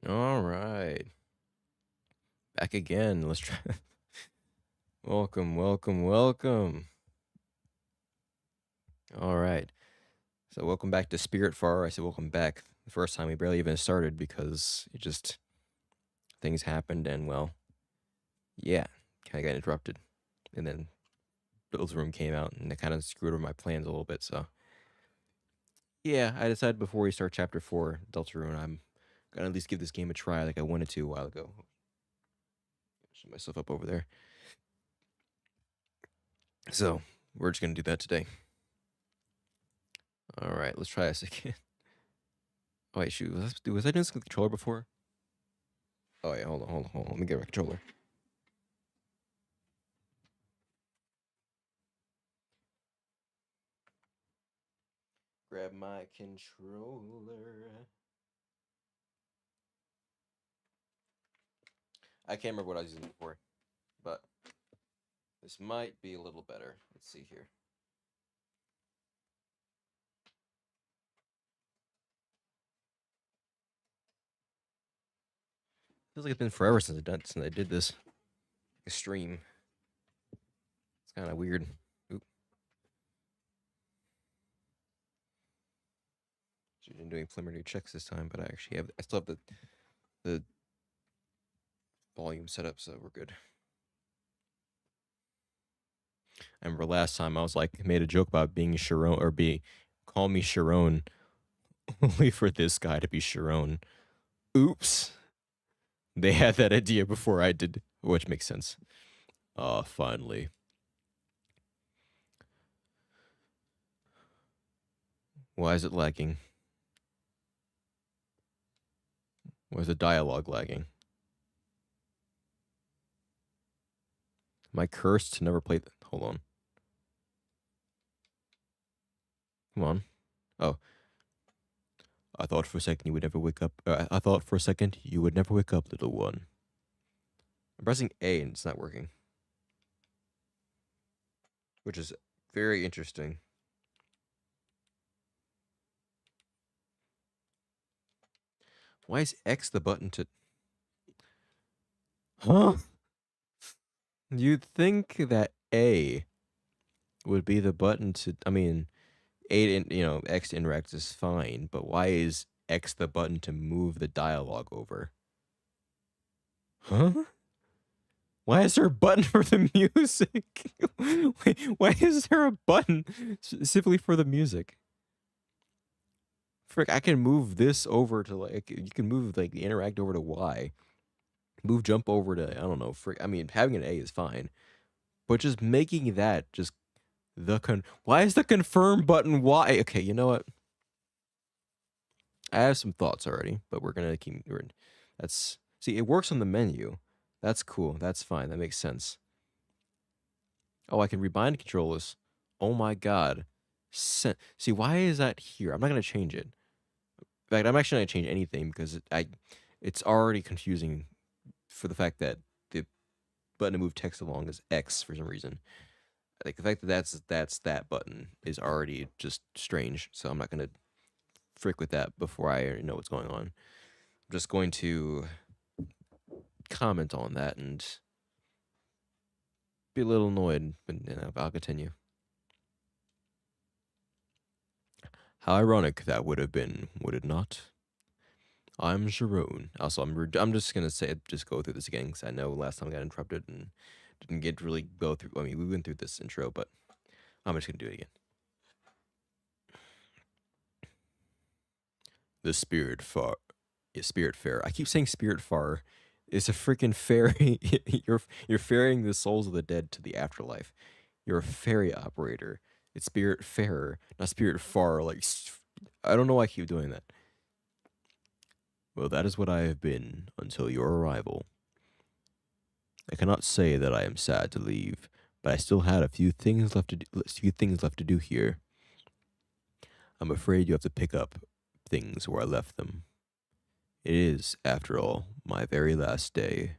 All right. Back again. Let's try. Welcome, welcome, welcome. All right. So, welcome back to Spiritfarer. I said welcome back. The first time we barely even started because it just things happened and well, yeah, kind of got interrupted. And then Bill's room came out and it kind of screwed over my plans a little bit. So, yeah, I decided before we start chapter 4, Deltarune, I'm gonna at least give this game a try like I wanted to a while ago. Shut myself up over there. So, we're just gonna do that today. All right, let's try this again. Oh, wait, shoot. Was I doing this with the controller before? Oh, yeah, hold on. Let me get a controller. Grab my controller. I can't remember what I was using before, but this might be a little better. Let's see here. Feels like it's been forever since I did this stream. It's kind of weird. Oop. Should have been doing preliminary checks this time, but I still have the volume set up, so we're good. I remember last time I was like made a joke about being Charon or call me Charon, only for this guy to be Charon. Oops. They had that idea before I did, which makes sense. Finally. Why is it lagging? Why is the dialogue lagging? Am I cursed to never play? Hold on. Come on. Oh. I thought for a second you would never wake up. I thought for a second you would never wake up, little one. I'm pressing A and it's not working. Which is very interesting. Why is X the button to... Huh? You'd think that A would be the button to... I mean, X to interact is fine, but why is X the button to move the dialogue over? Huh? Why is there a button for the music? Wait, why is there a button specifically for the music? Frick, I can move this over to like you can move like the interact over to Y. Move jump over to I don't know, frick. I mean, having an A is fine. But just making that just why is the confirm button Y? Okay, you know what? I have some thoughts already, but we're gonna keep that's see, it works on the menu. That's cool. That's fine. That makes sense. Oh, I can rebind controllers. Oh my god. See, why is that here? I'm not gonna change it. In fact, I'm actually not gonna change anything because it's already confusing for the fact that the button to move text along is X for some reason. Like the fact that that's that button is already just strange. So I'm not gonna frick with that before I know what's going on. I'm just going to comment on that and be a little annoyed, but I'll continue. How ironic that would have been, would it not? I'm Sharon. Also, I'm just gonna just go through this again because I know last time I got interrupted and didn't get to really go through. I mean, we went through this intro, but I'm just gonna do it again. The Spiritfarer. I keep saying Spiritfarer. It's a freaking fairy. you're ferrying the souls of the dead to the afterlife. You're a ferry operator. It's Spiritfarer, not Spiritfarer. Like I don't know why I keep doing that. Well, that is what I have been until your arrival. I cannot say that I am sad to leave, but I still had a few things left to do here. I'm afraid you have to pick up things where I left them. It is, after all, my very last day.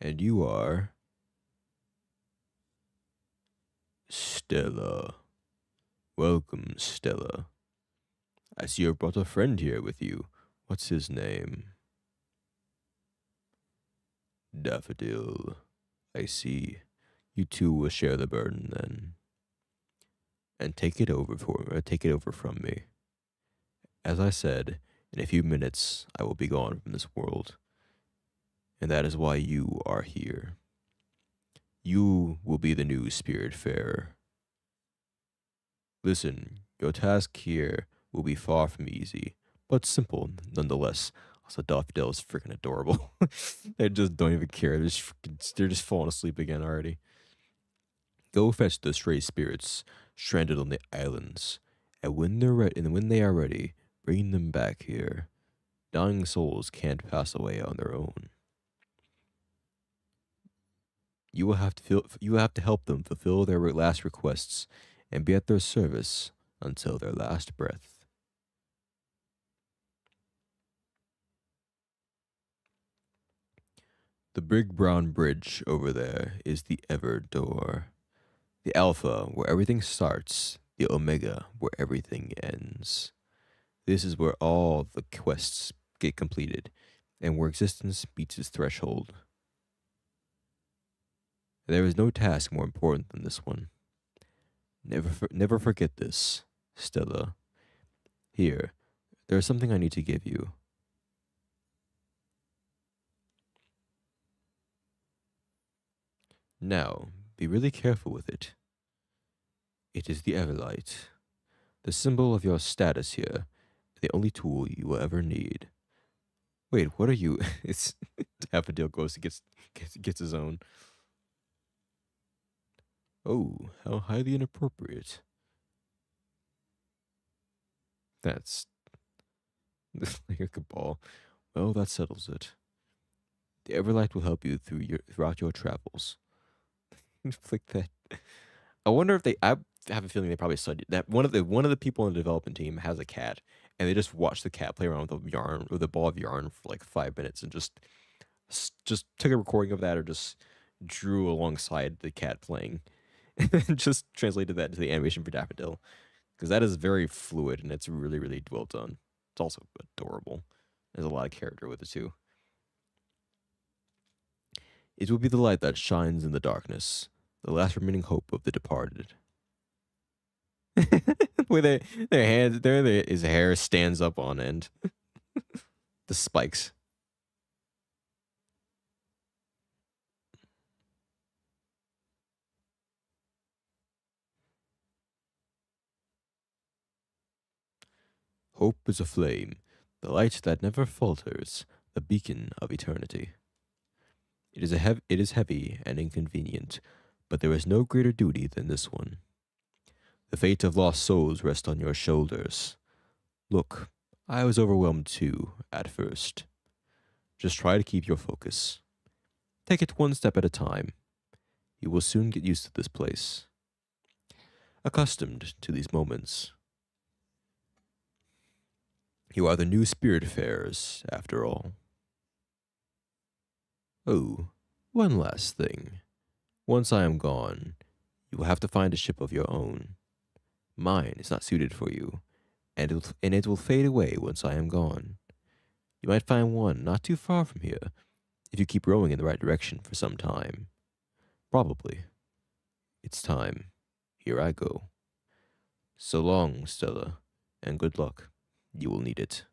And you are Stella. Welcome, Stella. I see you brought a friend here with you. What's his name? Daffodil, I see. You two will share the burden then, and take it over from me. As I said, in a few minutes I will be gone from this world, and that is why you are here. You will be the new Spiritfarer. Listen, your task here will be far from easy, but simple nonetheless. Also, Daffodil is freaking adorable. They just don't even care. They're just falling asleep again already. Go fetch the stray spirits stranded on the islands, and when they are ready, bring them back here. Dying souls can't pass away on their own. You will have to help them fulfill their last requests and be at their service until their last breath. The big brown bridge over there is the Ever Door. The Alpha, where everything starts, the Omega, where everything ends. This is where all the quests get completed, and where existence meets its threshold. There is no task more important than this one. Never forget this, Stella. Here, there is something I need to give you. Now, be really careful with it. It is the Everlight, the symbol of your status here, the only tool you will ever need. Wait, what are you? It's Daffodil goes and gets his own. Oh, how highly inappropriate. That's like a cabal. Well, that settles it. The Everlight will help you throughout your travels. Like that. I wonder if they. I have a feeling they probably studied that. One of the people in the development team has a cat, and they just watched the cat play around with a ball of yarn for like 5 minutes, and just took a recording of that, or just drew alongside the cat playing, and then just translated that into the animation for Daffodil, because that is very fluid and it's really really well done. It's also adorable. There's a lot of character with it too. It will be the light that shines in the darkness, the last remaining hope of the departed. With their hands, his hair stands up on end. The spikes. Hope is a flame, the light that never falters, the beacon of eternity. It is heavy and inconvenient, but there is no greater duty than this one. The fate of lost souls rests on your shoulders. Look, I was overwhelmed too, at first. Just try to keep your focus. Take it one step at a time. You will soon get used to this place. Accustomed to these moments. You are the new Spiritfarers, after all. Oh, one last thing. Once I am gone, you will have to find a ship of your own. Mine is not suited for you, and it will fade away once I am gone. You might find one not too far from here, if you keep rowing in the right direction for some time. Probably. It's time. Here I go. So long, Stella, and good luck. You will need it.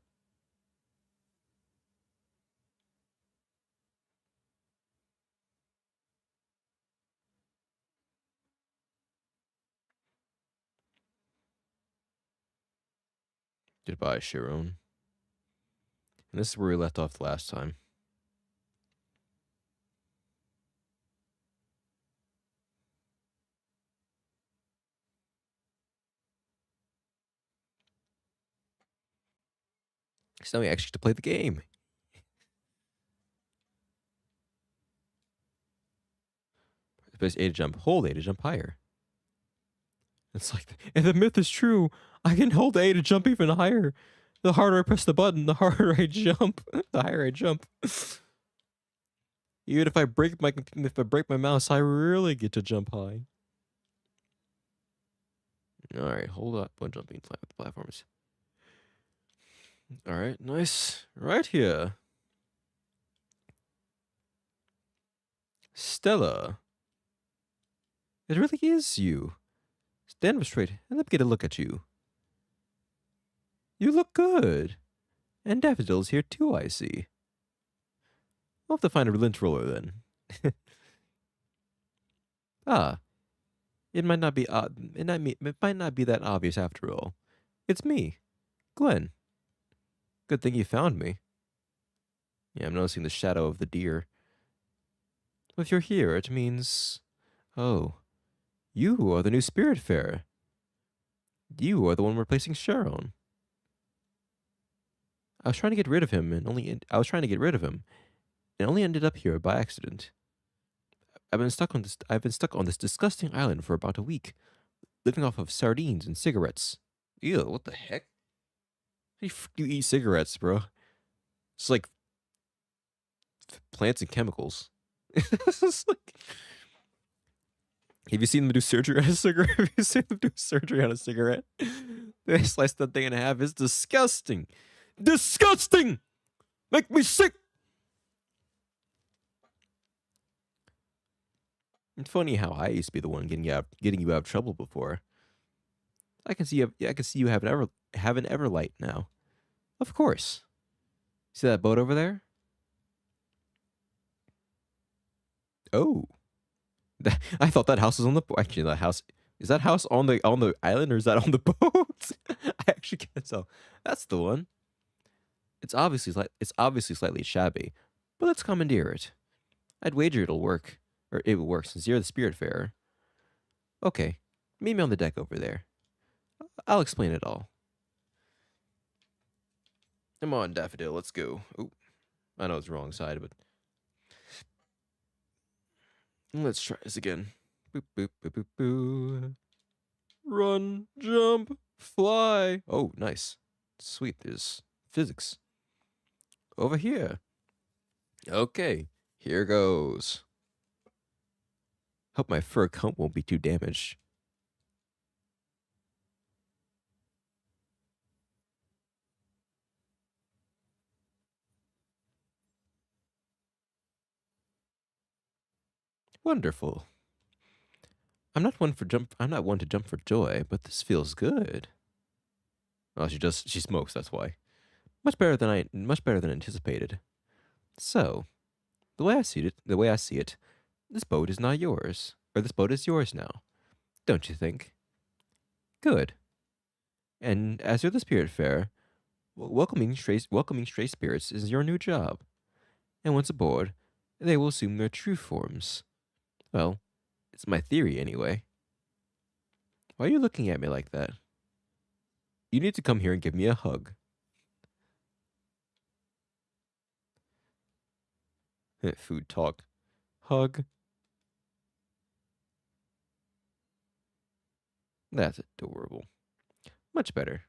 Goodbye, Charon. And this is where we left off last time. So now we actually get to play the game. Press A to jump, hold A to jump higher. It's like, if the myth is true, I can hold A to jump even higher. The harder I press the button, the harder I jump. The higher I jump. Even if I break my mouse, I really get to jump high. All right, hold up when jumping platforms. All right, nice. Right here. Stella, it really is you. Stand up straight and let me get a look at you. You look good. And Daffodil's here too, I see. We'll have to find a lint roller then. Ah, it might not be that obvious after all. It's me, Glenn. Good thing you found me. Yeah, I'm noticing the shadow of the deer. If you're here, it means... Oh, you are the new Spiritfarer. You are the one replacing Charon. I was trying to get rid of him, and only ended up here by accident. I've been stuck on this disgusting island for about a week, living off of sardines and cigarettes. Ew, what the heck? How you eat cigarettes, bro? It's like plants and chemicals. It's like, have you seen them do surgery on a cigarette? Have you seen them do surgery on a cigarette? They slice that thing in half. It's disgusting. Disgusting! Make me sick! It's funny how I used to be the one getting you out of trouble before. I can see you have an Everlight now. Of course. See that boat over there? Oh. I thought that house was on the boat. Actually, that house on the island or is that on the boat? I actually can't tell. That's the one. It's obviously slightly shabby, but let's commandeer it. I'd wager it'll work, or it will work since you're the Spiritfarer. Okay, meet me on the deck over there. I'll explain it all. Come on, Daffodil, let's go. Ooh, I know it's the wrong side, but let's try this again. Boop, boop, boop, boop, boop. Run, jump, fly. Oh, nice. Sweet, there's physics. Over here. Okay, here goes. Hope my fur coat won't be too damaged. Wonderful. I'm not one to jump for joy, but this feels good. Well, she smokes, that's why. Much better than anticipated. So, the way I see it, this boat is not yours, or this boat is yours now. Don't you think? Good. And as you're the Spiritfarer, welcoming stray spirits is your new job. And once aboard, they will assume their true forms. Well, it's my theory anyway. Why are you looking at me like that? You need to come here and give me a hug. Food talk. Hug. That's adorable. Much better.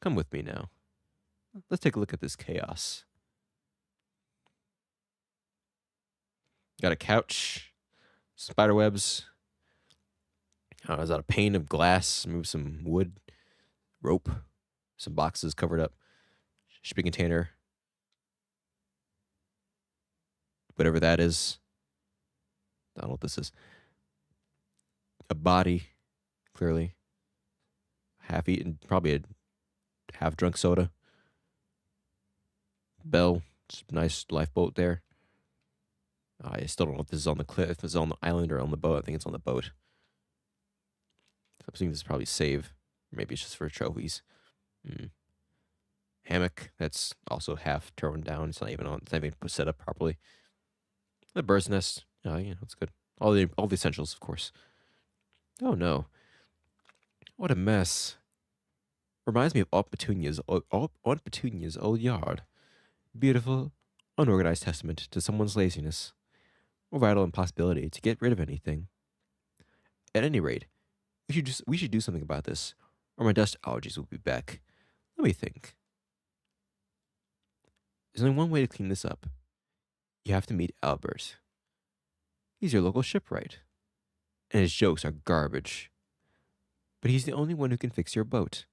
Come with me now. Let's take a look at this chaos. Got a couch, spider webs. Is that a pane of glass? Move some wood, rope, some boxes covered up, shipping container, whatever that is. I don't know what this is. A body, clearly. Half eaten, probably a half drunk soda. Bell, nice lifeboat there. I still don't know if this is on the cliff, if it's on the island or on the boat. I think it's on the boat. I'm assuming this is probably save. Maybe it's just for trophies. Hammock that's also half torn down. It's not even set up properly. The bird's nest. Oh, it's good. All the essentials, of course. Oh no, what a mess! Reminds me of Aunt Petunia's old yard. Beautiful, unorganized testament to someone's laziness, or vital impossibility to get rid of anything. At any rate, we should do something about this, or my dust allergies will be back. Let me think. There's only one way to clean this up. You have to meet Albert. He's your local shipwright, and his jokes are garbage. But he's the only one who can fix your boat.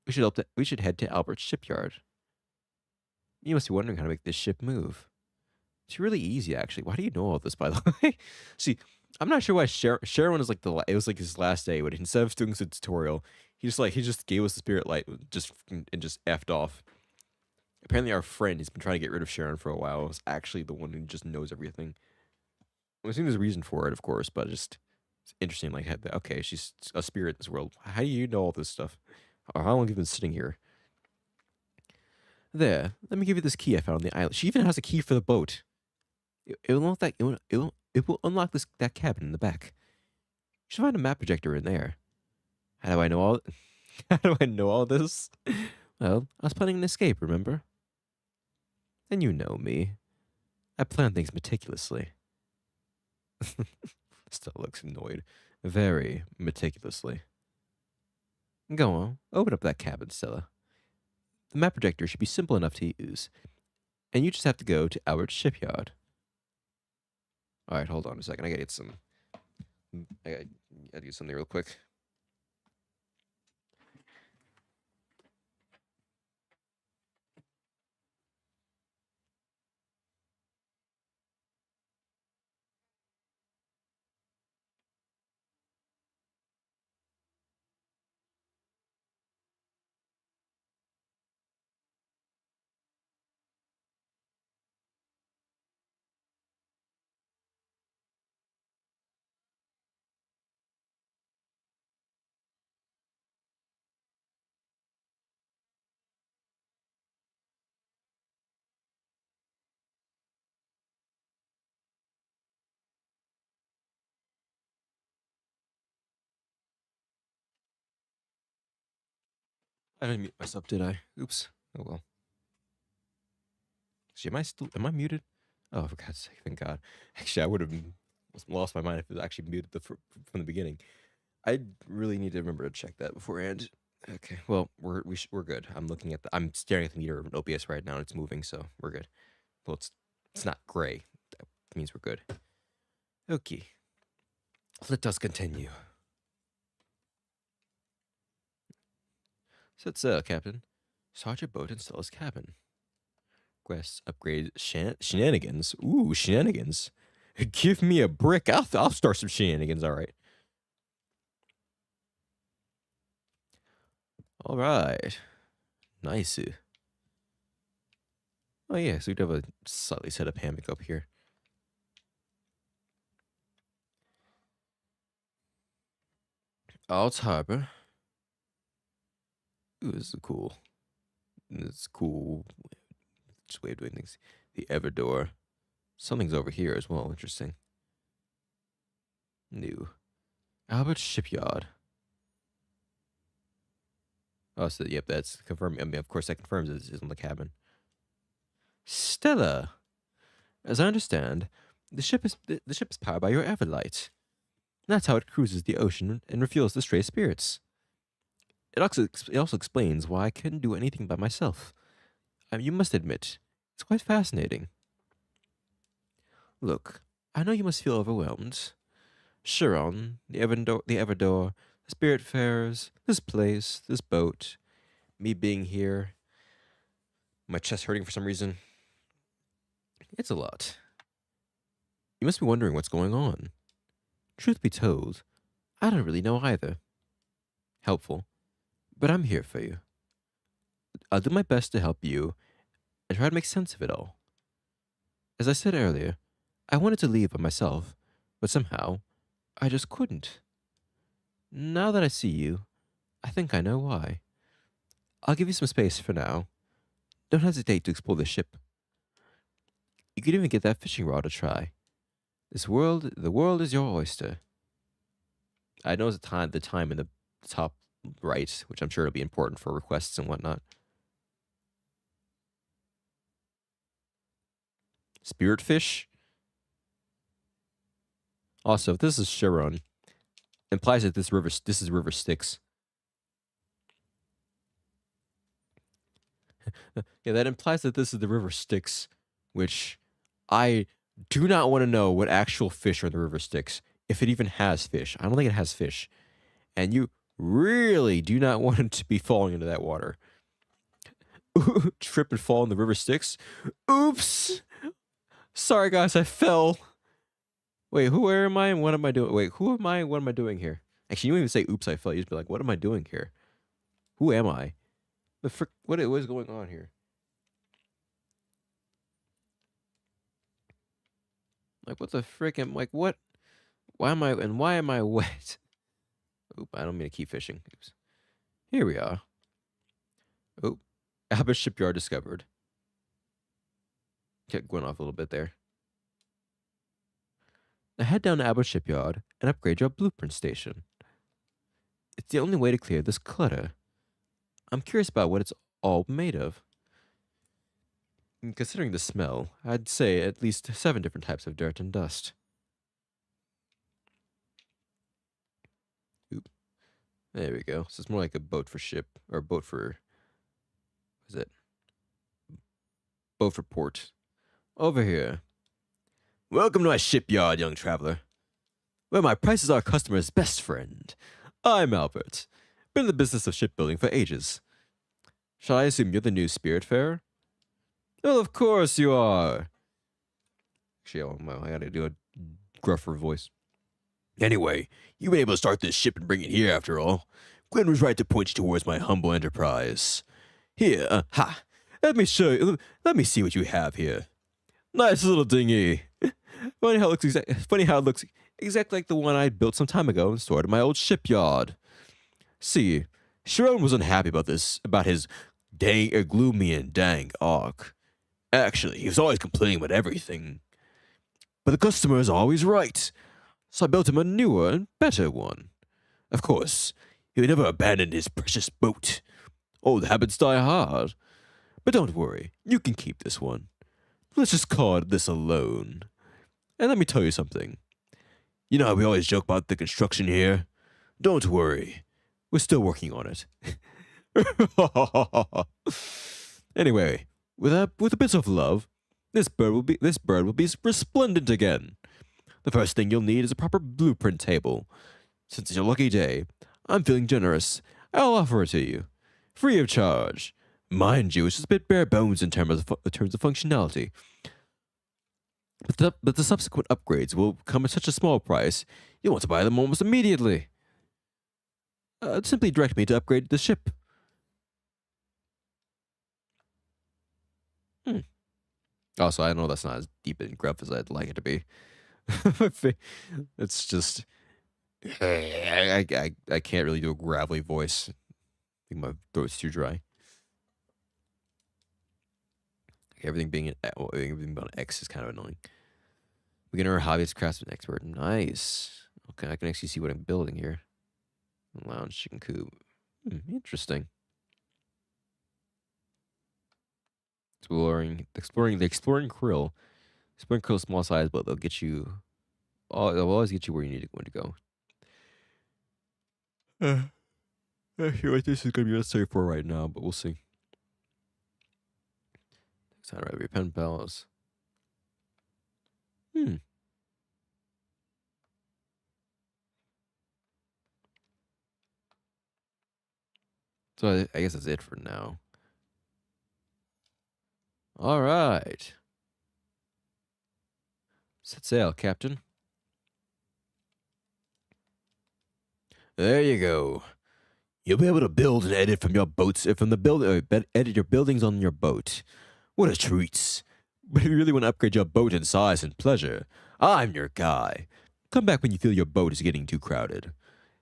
We should head to Albert's shipyard. You must be wondering how to make this ship move. It's really easy, actually. Why do you know all this, by the way? See, I'm not sure why Charon is like it was like his last day, but instead of doing the tutorial, he just gave us the spirit light, and just effed off. Apparently, our friend who's been trying to get rid of Charon for a while is actually the one who just knows everything. I think there's a reason for it, of course, but just it's interesting. Like, okay, she's a spirit in this world. How do you know all this stuff? Or how long have you been sitting here? There, let me give you this key I found on the island. She even has a key for the boat. It will unlock that. It will unlock that cabin in the back. You should find a map projector in there. How do I know all? How do I know all this? Well, I was planning an escape. Remember? And you know me. I plan things meticulously. Still looks annoyed. Very meticulously. Go on, open up that cabin, Stella. The map projector should be simple enough to use, and you just have to go to Albert Shipyard. All right, hold on a second. I gotta get some. I gotta do something real quick. I didn't mute myself, did I? Oops. Oh well. Actually, am I muted? Oh, for God's sake, thank God. Actually, I would have lost my mind if it was actually muted from the beginning. I really need to remember to check that beforehand. Okay, well, we're good. I'm staring at the meter of an OBS right now, and it's moving, so we're good. Well, it's not gray. That means we're good. Okay, let us continue. Set sail, Captain. Start your boat and Stella's cabin. Quest upgrade shenanigans. Ooh, shenanigans. Give me a brick. I'll start some shenanigans. All right. All right. Nice. Oh yeah, so we'd have a slightly set up hammock up here. Alt Harbor. Ooh, this is cool. It's cool. Just way of doing things. The Everdor. Something's over here as well. Interesting. New. Albert Shipyard. Oh, so yep, that's confirmed. I mean, of course, that confirms it's in the cabin. Stella. As I understand, the ship is powered by your Everlight. That's how it cruises the ocean and refuels the stray spirits. It also explains why I couldn't do anything by myself. You must admit, it's quite fascinating. Look, I know you must feel overwhelmed. Charon, the Everdor, the Spiritfarers, this place, this boat, me being here, my chest hurting for some reason. It's a lot. You must be wondering what's going on. Truth be told, I don't really know either. Helpful, but I'm here for you. I'll do my best to help you and try to make sense of it all. As I said earlier, I wanted to leave by myself, but somehow I just couldn't. Now that I see you, I think I know why. I'll give you some space for now. Don't hesitate to explore the ship. You could even get that fishing rod to try. The world is your oyster. I know the time in the top right, which I'm sure will be important for requests and whatnot. Spirit fish. Also, if this is Charon, implies that this is River Styx. Yeah, that implies that this is the River Styx, which I do not want to know what actual fish are in the River Styx, if it even has fish. I don't think it has fish. And you really do not want it to be falling into that water. Trip and fall in the River Styx. Oops! Sorry, guys, I fell. Wait, who am I and what am I doing? Wait, who am I and what am I doing here? Actually, you don't even say, oops, I fell. You just be like, what am I doing here? Who am I? The frick, what is going on here? Like, what the frick am, like, what? Why am I wet? Oop, I don't mean to keep fishing. Oops. Here we are. Oop. Abbott Shipyard discovered. Kept going off a little bit there. Now head down to Abbott Shipyard and upgrade your blueprint station. It's the only way to clear this clutter. I'm curious about what it's all made of. And considering the smell, I'd say at least 7 different types of dirt and dust. Oop. There we go. So it's more like a boat for ship, or boat for, what is it? Boat for port. Over here. Welcome to my shipyard, young traveler. Where my price is our customer's best friend. I'm Albert. Been in the business of shipbuilding for ages. Shall I assume you're the new Spiritfarer? Well, of course you are. Actually, I gotta do a gruffer voice. Anyway, you've been able to start this ship and bring it here after all. Gwen was right to point you towards my humble enterprise. Here, let me show you. Let me see what you have here. Nice little dinghy. Funny how it looks exactly like the one I built some time ago and stored in my old shipyard. See, Charon was unhappy about his gloomy and dang arc. Actually, he was always complaining about everything. But the customer is always right, so I built him a newer and better one. Of course, he would never abandon his precious boat. Old habits die hard. But don't worry, you can keep this one. Let's just call this alone. And let me tell you something. You know how we always joke about the construction here? Don't worry. We're still working on it. Anyway, with a bit of love, this bird will be resplendent again. The first thing you'll need is a proper blueprint table. Since it's your lucky day, I'm feeling generous. I'll offer it to you, free of charge. Mind you, it's just a bit bare bones in terms of functionality. But the subsequent upgrades will come at such a small price, you'll want to buy them almost immediately. Simply direct me to upgrade the ship. Also, I know that's not as deep and gruff as I'd like it to be. It's just... I can't really do a gravelly voice. I think my throat's too dry. Everything being on X is kind of annoying. Beginner, hobbyist, craftsman, expert. Nice. Okay, I can actually see what I'm building here. Lounge, chicken coop. Interesting. Exploring krill. Exploring krill, small size, but they'll get you. They'll always get you where you need to go. I feel like this is gonna be necessary for right now, but we'll see. Sound right, your pen pals. So I guess that's it for now. All right. Set sail, Captain. There you go. You'll be able to build and edit from your boats, edit your buildings on your boat. What a treat. But if you really want to upgrade your boat in size and pleasure, I'm your guy. Come back when you feel your boat is getting too crowded.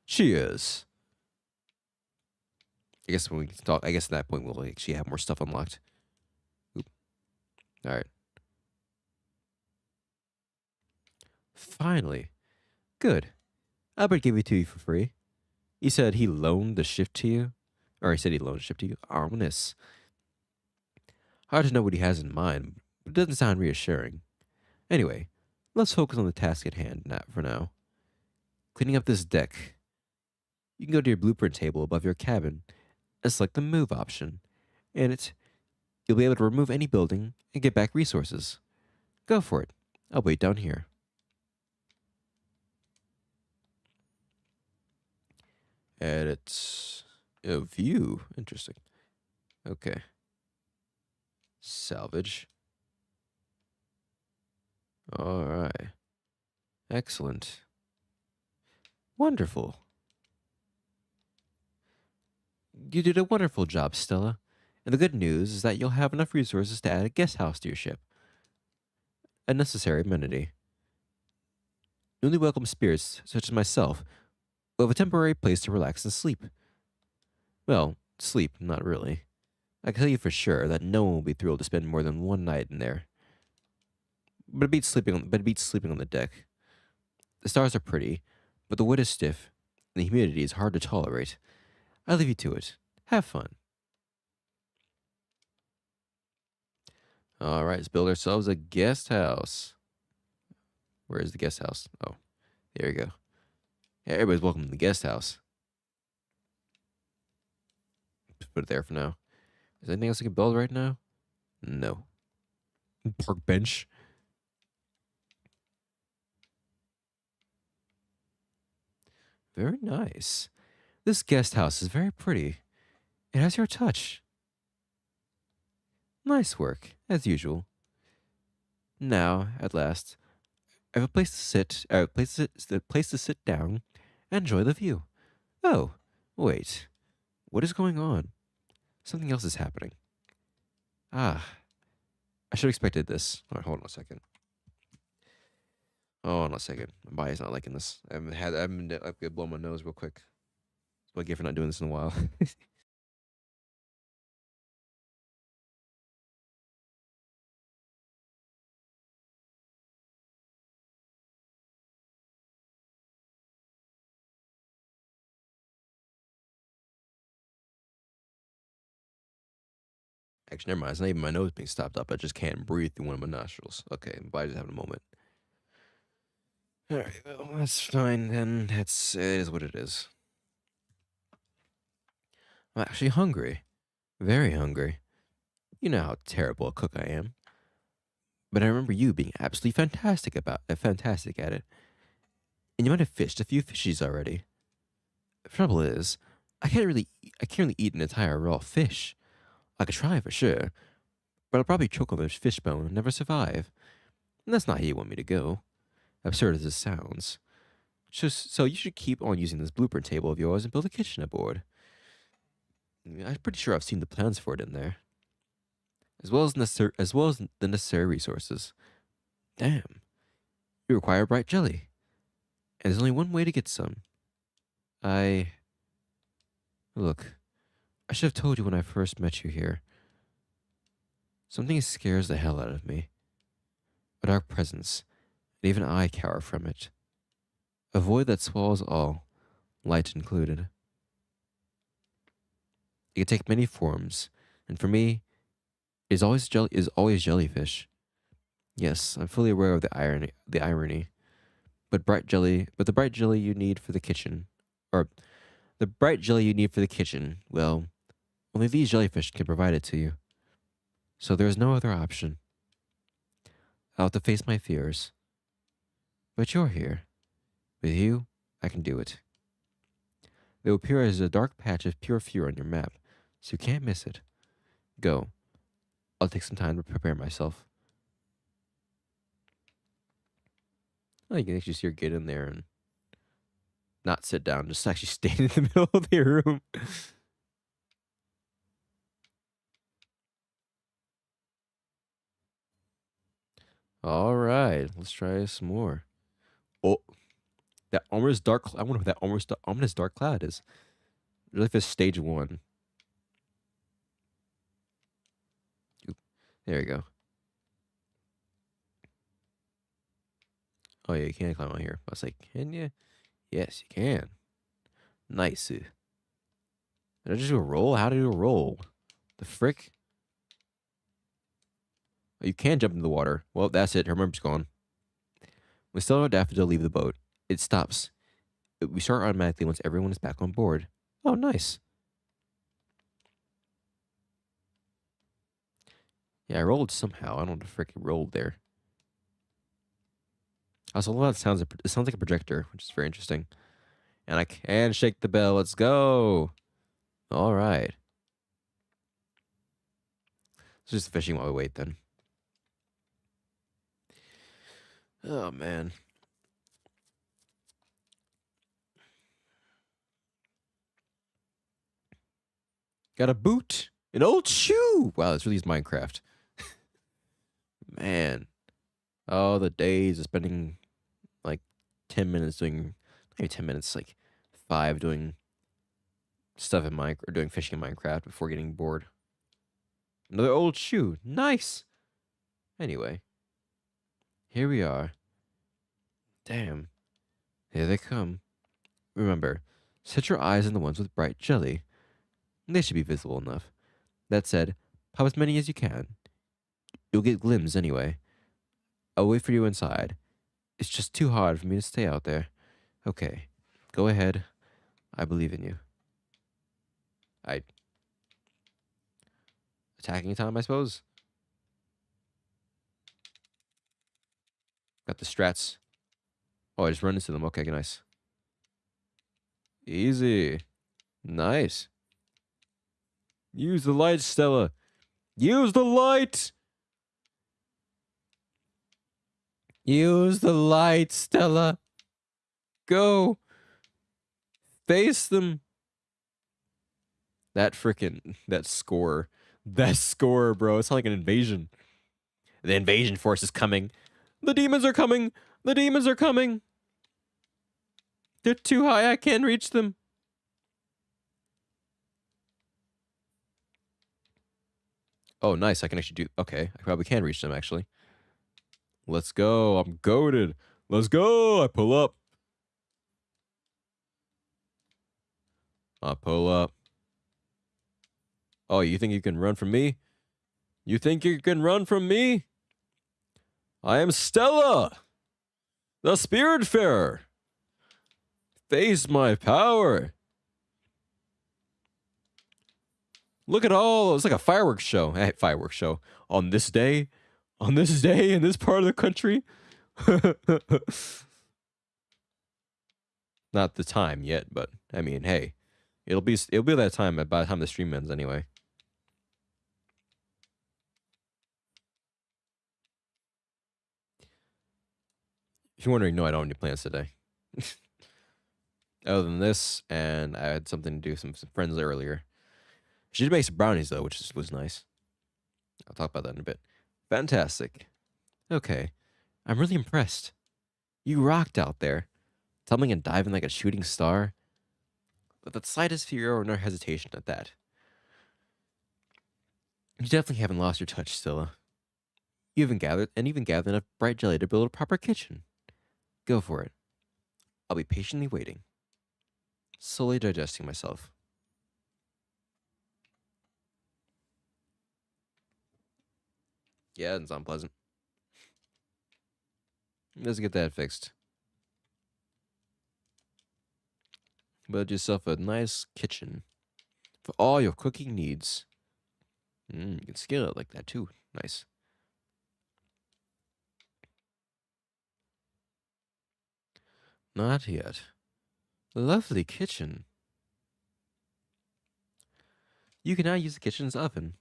Cheers. I guess when we talk, I guess at that point we'll actually have more stuff unlocked. Oop. All right. Finally. Good. Albert gave it to you for free. He said he loaned the ship to you. Or he said he loaned the ship to you. Ominous. Hard to know what he has in mind, but it doesn't sound reassuring. Anyway, let's focus on the task at hand for now. Cleaning up this deck. You can go to your blueprint table above your cabin and select the move option. And you'll be able to remove any building and get back resources. Go for it. I'll wait down here. Edit. View. Interesting. Okay. Salvage. All right. Excellent. Wonderful. You did a wonderful job, Stella. And the good news is that you'll have enough resources to add a guest house to your ship, a necessary amenity. Newly welcome spirits, such as myself, will have a temporary place to relax and sleep. Well, sleep, not really. I can tell you for sure that no one will be thrilled to spend more than one night in there. But it beats sleeping on the deck. The stars are pretty, but the wood is stiff, and the humidity is hard to tolerate. I leave you to it. Have fun. All right, let's build ourselves a guest house. Where is the guest house? Oh, there you go. Yeah, everybody's welcome to the guest house. Just put it there for now. Is there anything else I can build right now? No. Park bench. Very nice. This guest house is very pretty. It has your touch. Nice work, as usual. Now, at last, I have a place to sit, a place to sit down and enjoy the view. Oh, wait. What is going on? Something else is happening. Ah, I should have expected this. All right, hold on a second. Oh, hold on a second. My body's not liking this. I'm gonna blow my nose real quick. That's what I get for not doing this in a while. Actually, never mind. It's not even my nose being stopped up. I just can't breathe through one of my nostrils. Okay, my body's having a moment. All right, well, that's fine then. It is what it is. I'm actually hungry. Very hungry. You know how terrible a cook I am. But I remember you being absolutely fantastic at it. And you might have fished a few fishies already. The trouble is, I can't really eat an entire raw fish. I could try for sure, but I'll probably choke on this fish bone and never survive. And that's not how you want me to go. Absurd as this sounds. So you should keep on using this blueprint table of yours and build a kitchen aboard. I'm pretty sure I've seen the plans for it in there, as well as the necessary resources. Damn, you require bright jelly, and there's only one way to get some. I look. I should have told you when I first met you here. Something scares the hell out of me. A dark presence, and even I cower from it. A void that swallows all, light included. It can take many forms, and for me, is always jellyfish. Yes, I'm fully aware of the irony. But the bright jelly you need for the kitchen, or the bright jelly you need for the kitchen, well, only these jellyfish can provide it to you. So there is no other option. I'll have to face my fears. But you're here. With you, I can do it. It will appear as a dark patch of pure fear on your map, so you can't miss it. Go. I'll take some time to prepare myself. Oh, you can actually see her get in there and not sit down, just actually stand in the middle of the room. All right, let's try some more. Oh, that ominous dark. I wonder what that ominous dark cloud is. Really, if it's stage one. Oop, there you go. Oh yeah, you can climb on here. I was like, can you? Yes, you can. Nice. Did I just do a roll? How to do a roll? The frick? Oh, you can jump into the water. Well, that's it. Her memory's gone. When Stella and Daffodil leave the boat, it stops. We start automatically once everyone is back on board. Oh, nice. Yeah, I rolled somehow. I don't know what the frick it rolled there. Also, a lot of it sounds like a projector, which is very interesting. And I can shake the bell. Let's go. All right. It's just fishing while we wait then. Oh man. Got a boot. An old shoe. Wow, this really is Minecraft. Man. Oh, the days of spending like 10 minutes doing, maybe 10 minutes, like 5 doing stuff in Minecraft, or doing fishing in Minecraft before getting bored. Another old shoe. Nice. Anyway, here we are. Damn. Here they come. Remember, set your eyes on the ones with bright jelly. They should be visible enough. That said, pop as many as you can. You'll get glimpses anyway. I'll wait for you inside. It's just too hard for me to stay out there. Okay, go ahead. I believe in you. Attacking time, I suppose? Got the strats. Oh, I just run into them. Okay, nice. Easy. Nice. Use the light, Stella. Use the light! Use the light, Stella. Go. Face them. That score. That score, bro. It's like an invasion. The invasion force is coming. The demons are coming. The demons are coming. They're too high. I can't reach them. Oh, nice. I can actually do... Okay. I probably can reach them, actually. Let's go. I'm goated. Let's go. I pull up. I pull up. Oh, you think you can run from me? You think you can run from me? I am Stella, the Spiritfarer. Face my power. Look at all. It's like a fireworks show. Hey, fireworks show. On this day, in this part of the country. Not the time yet, but I mean, hey, it'll be that time by the time the stream ends anyway. If you're wondering, no, I don't have any plans today. Other than this, and I had something to do with some friends earlier. She did make some brownies, though, which was nice. I'll talk about that in a bit. Fantastic. Okay. I'm really impressed. You rocked out there. Tumbling and diving like a shooting star. With the slightest fear or no hesitation at that. You definitely haven't lost your touch, Stella. You even gathered enough bright jelly to build a proper kitchen. Go for it. I'll be patiently waiting. Slowly digesting myself. Yeah, it's unpleasant. Let's get that fixed. Build yourself a nice kitchen for all your cooking needs. You can scale it like that too. Nice. Not yet. Lovely kitchen. You can now use the kitchen's oven.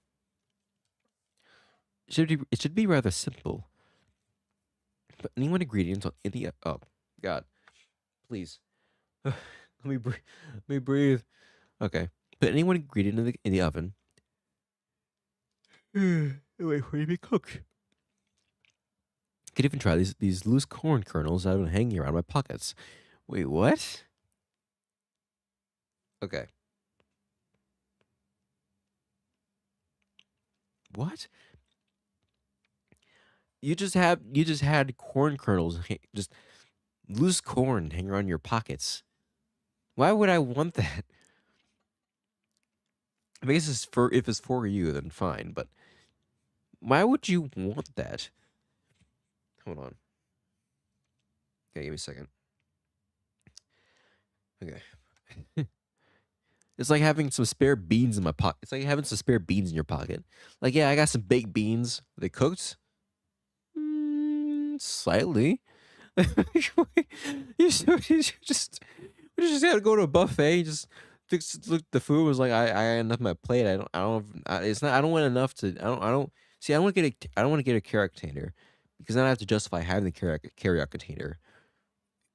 It should be rather simple. But any one ingredient in the... Oh, God. Please. Let me breathe. Let me breathe. Okay. Put any one ingredient in the oven. Wait for it to be cooked. Could even try these loose corn kernels that have been hanging around my pockets. Wait, what? Okay. What? You just had corn kernels, just loose corn hanging around your pockets. Why would I want that? I guess if it's for you, then fine. But why would you want that? Hold on. Okay, give me a second. Okay. It's like having some spare beans in my pocket. It's like having some spare beans in your pocket. Like, yeah, I got some baked beans. Are they cooked? Slightly. you just gotta go to a buffet. Just look. The food was like I had enough on my plate. It's not. I don't want enough to. I don't. See. I don't want to get a character. because then I have to justify having the carryout container,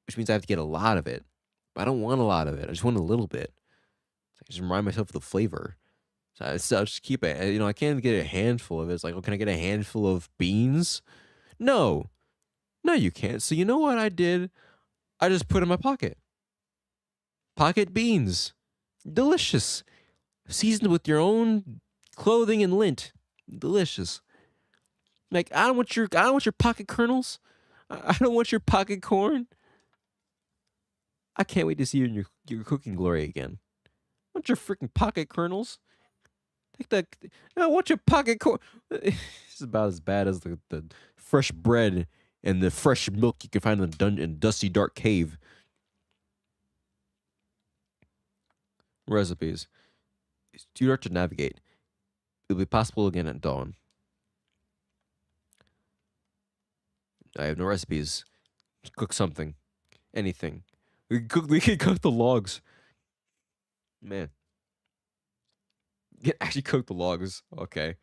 which means I have to get a lot of it. But I don't want a lot of it. I just want a little bit. So I just remind myself of the flavor. So I'll just keep it. You know, I can't get a handful of it. It's like, oh, can I get a handful of beans? No. No, you can't. So you know what I did? I just put it in my pocket. Pocket beans. Delicious. Seasoned with your own clothing and lint. Delicious. Like, I don't want your pocket kernels. I don't want your pocket corn. I can't wait to see you in your cooking glory again. I want your freaking pocket kernels. Take that. I want your pocket corn. It's about as bad as the fresh bread and the fresh milk you can find in the dungeon, dusty dark cave. Recipes. It's too dark to navigate. It'll be possible again at dawn. I have no recipes. Cook something. Anything. We can cook the logs. Man. Actually cook the logs. Okay.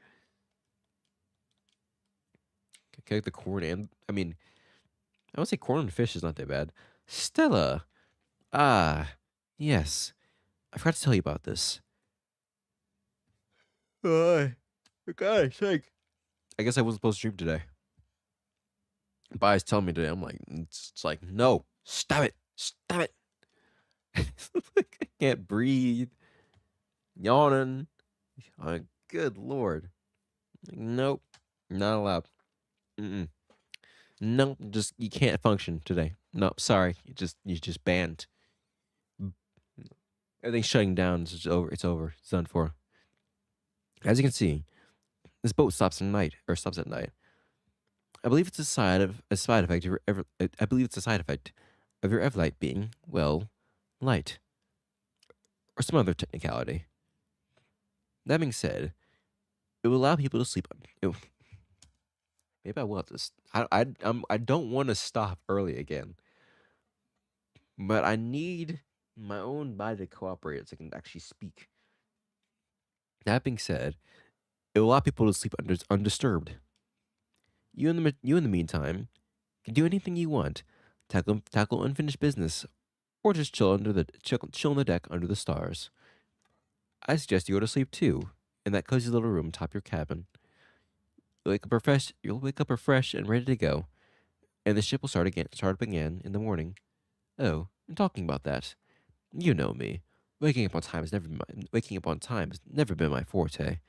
Cook the corn and I mean I would say corn and fish is not that bad. Stella. Ah, yes. I forgot to tell you about this. For God's sake. I guess I wasn't supposed to stream today. Bai's telling me today. I'm like, it's like, no, stop it. Stop it. I can't breathe. Yawning. Oh, good Lord. Nope. Not allowed. Mm-mm. Nope. Just, you can't function today. Nope. Sorry. You just banned. Everything's shutting down. It's just over. It's over. It's done for. As you can see, this boat stops at night. I believe it's a side effect of your I believe it's a side effect of your Everlight being, well, light. Or some other technicality. That being said, it will allow people to sleep on. Maybe I will have to. I don't want to stop early again, but I need my own body to cooperate so I can actually speak. That being said, it will allow people to sleep undisturbed. You in the meantime can do anything you want, tackle unfinished business, or just chill chill on the deck under the stars. I suggest you go to sleep too, in that cozy little room atop your cabin. You'll wake up refreshed and ready to go, and the ship will start up again in the morning. Oh, and talking about that, you know me. Waking up on time has never been my forte.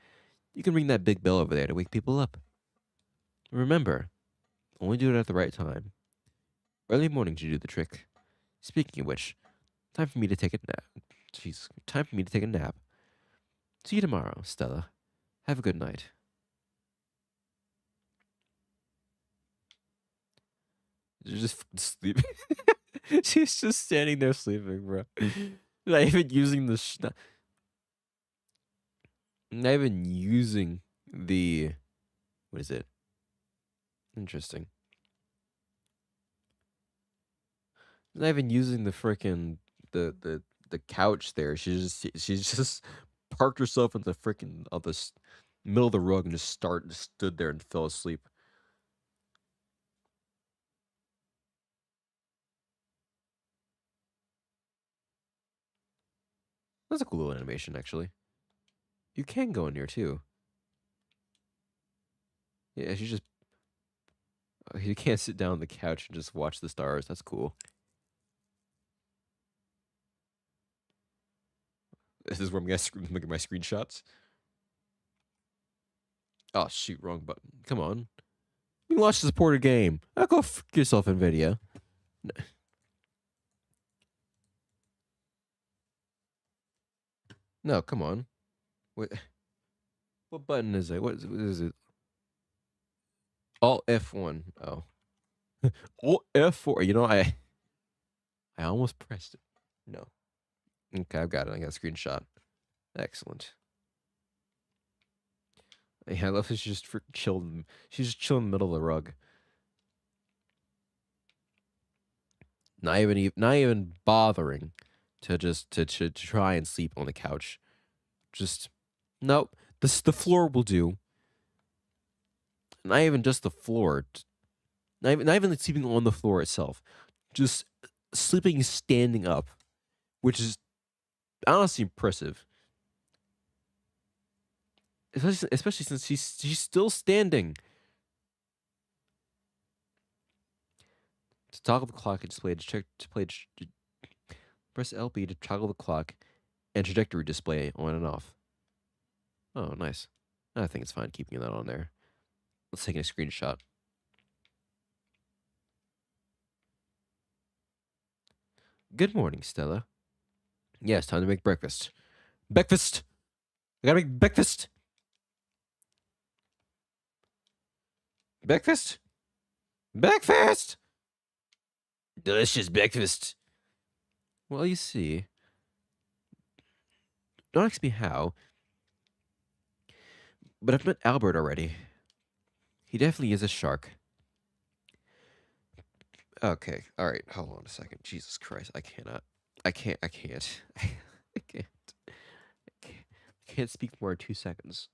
You can ring that big bell over there to wake people up. Remember, only do it at the right time. Early morning should do the trick. Speaking of which, time for me to take a nap. Jeez, time for me to take a nap. See you tomorrow, Stella. Have a good night. You're just sleeping. She's just standing there sleeping, bro. Not even using not even using the. What is it? Interesting. Not even using the frickin' the couch there. She's just parked herself in the frickin' of the middle of the rug and just stood there and fell asleep. That's a cool little animation, actually. You can go in here too. Yeah, she just. You can't sit down on the couch and just watch the stars. That's cool. This is where I'm gonna look at my screenshots. Oh shoot, wrong button. Come on. You can watch the supported game. I'll go f yourself, NVIDIA. No, come on. What button is it? What is it? Alt F1. Oh. Alt F4. You know, I almost pressed it. No. Okay, I've got it. I got a screenshot. Excellent. Yeah, I love that she's just chilled. She's just chilling in the middle of the rug. Not even bothering to just to try and sleep on the couch. Just nope. The floor will do. Not even just the floor. Not even like sleeping on the floor itself, just sleeping standing up, which is honestly impressive. Especially since she's still standing. To toggle the clock and display press LB to toggle the clock and trajectory display on and off. Oh, nice. I think it's fine keeping that on there. Let's take a screenshot. Good morning, Stella. Yes, time to make breakfast. Breakfast! I gotta make breakfast! Breakfast! Breakfast! Delicious breakfast! Well, you see, don't ask me how, but I've met Albert already. He definitely is a shark. Okay, alright, hold on a second. Jesus Christ, I cannot. I can't. I can't. I can't. I can't speak more than 2 seconds.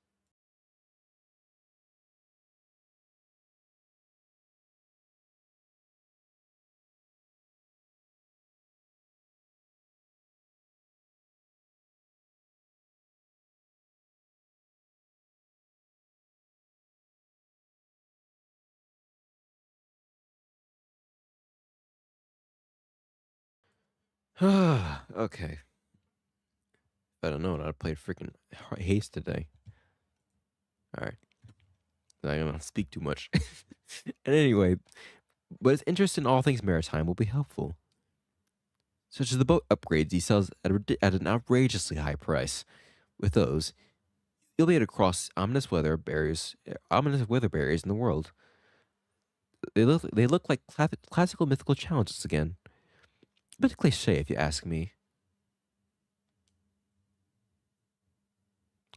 Okay. I don't know. I played freaking haste today. Alright. I'm gonna speak too much. And anyway, but his interest in all things maritime will be helpful, such as the boat upgrades he sells at an outrageously high price. With those, you'll be able to cross ominous weather barriers in the world. They look like classical mythical challenges again. A bit cliche, if you ask me.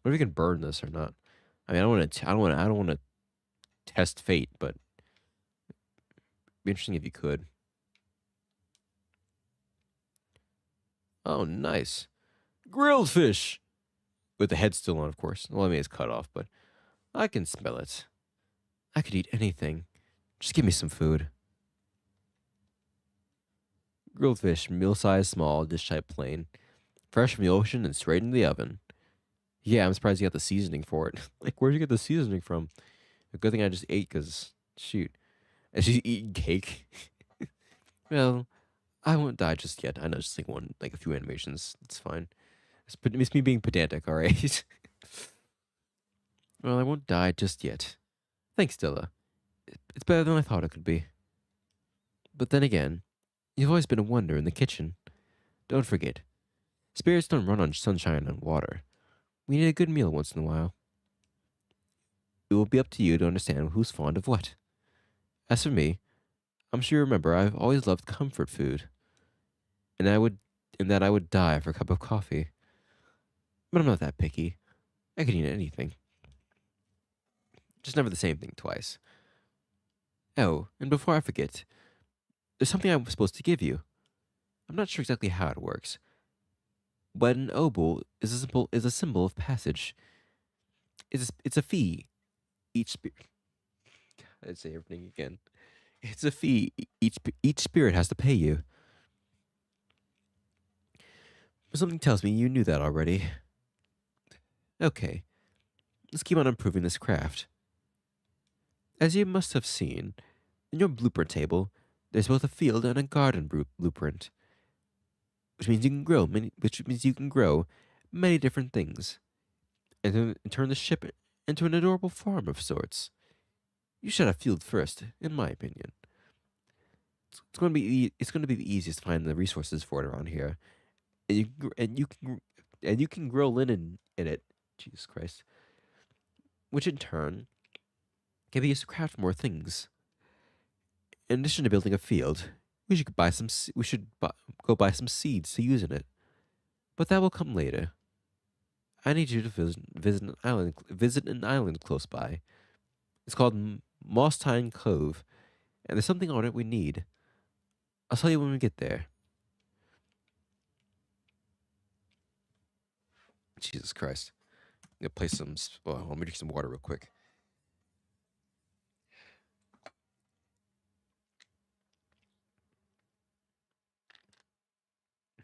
What if we can burn this or not? I mean, I don't want to test fate, but it'd be interesting if you could. Oh, nice grilled fish with the head still on, of course. Well, I mean, it's cut off, but I can smell it. I could eat anything. Just give me some food. Grilled fish, meal size, small, dish type plain, fresh from the ocean and straight in the oven. Yeah, I'm surprised you got the seasoning for it. Like, where'd you get the seasoning from? A good thing I just ate, cause shoot, and she's eating cake. Well, I won't die just yet. I know, just like a few animations. It's fine. It's me being pedantic, all right. Well, I won't die just yet. Thanks, Stella. It's better than I thought it could be. But then again, you've always been a wonder in the kitchen. Don't forget, spirits don't run on sunshine and water. We need a good meal once in a while. It will be up to you to understand who's fond of what. As for me, I'm sure you remember I've always loved comfort food, and I would die for a cup of coffee. But I'm not that picky. I could eat anything. Just never the same thing twice. Oh, and before I forget, there's something I'm supposed to give you. I'm not sure exactly how it works, but an obol is a symbol of passage. It's a fee. Each spirit. I'd say everything again. It's a fee each spirit has to pay you. Something tells me you knew that already. Okay, let's keep on improving this craft. As you must have seen, in your blueprint table, there's both a field and a garden blueprint, which means you can grow many different things, and turn the ship into an adorable farm of sorts. You should have field first, in my opinion. It's going to be the easiest to find the resources for it around here, and you can grow linen in it. Jesus Christ, which in turn can be used to craft more things. In addition to building a field, we should go buy some seeds to use in it. But that will come later. I need you to visit an island close by. It's called Mossine Cove, and there's something on it we need. I'll tell you when we get there. Jesus Christ. I'm gonna play some. Well, let me drink some water real quick.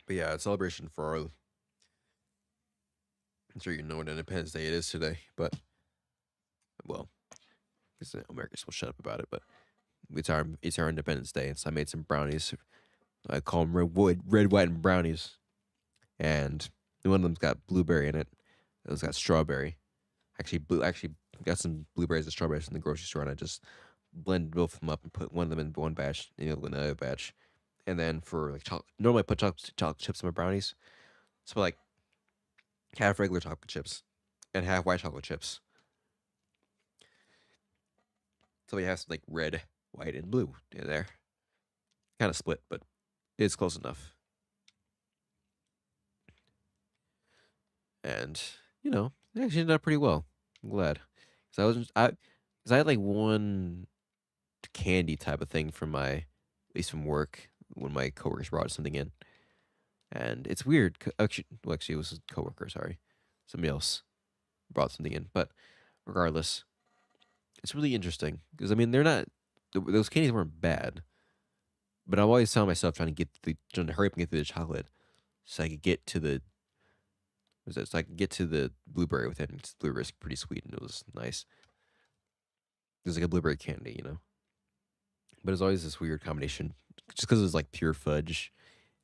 But yeah, a celebration for our. I'm sure you know what Independence Day it is today, but well, because Americans will shut up about it. But it's our Independence Day, and so I made some brownies. I call them red, white, and brownies. And one of them's got blueberry in it. It was got strawberry. Actually got some blueberries and strawberries in the grocery store, and I just blended both of them up and put one of them in one batch, and the other one in another batch. And then for like normally I put chocolate chips in my brownies, so like half regular chocolate chips and half white chocolate chips. So we have some like red, white, and blue in there. Kind of split, but it's close enough. And it actually ended up pretty well. I'm glad, because I had like one candy type of thing from at least from work when my coworkers brought something in, and it's weird. Actually, it was a coworker. Sorry, somebody else brought something in, but regardless, it's really interesting because I mean they're not those candies weren't bad, but I've always found myself trying to hurry up and get through the chocolate so I could get to the so I could get to the blueberry with it. And blueberry's pretty sweet and it was nice. It was like a blueberry candy. But it's always this weird combination, just because it was like pure fudge,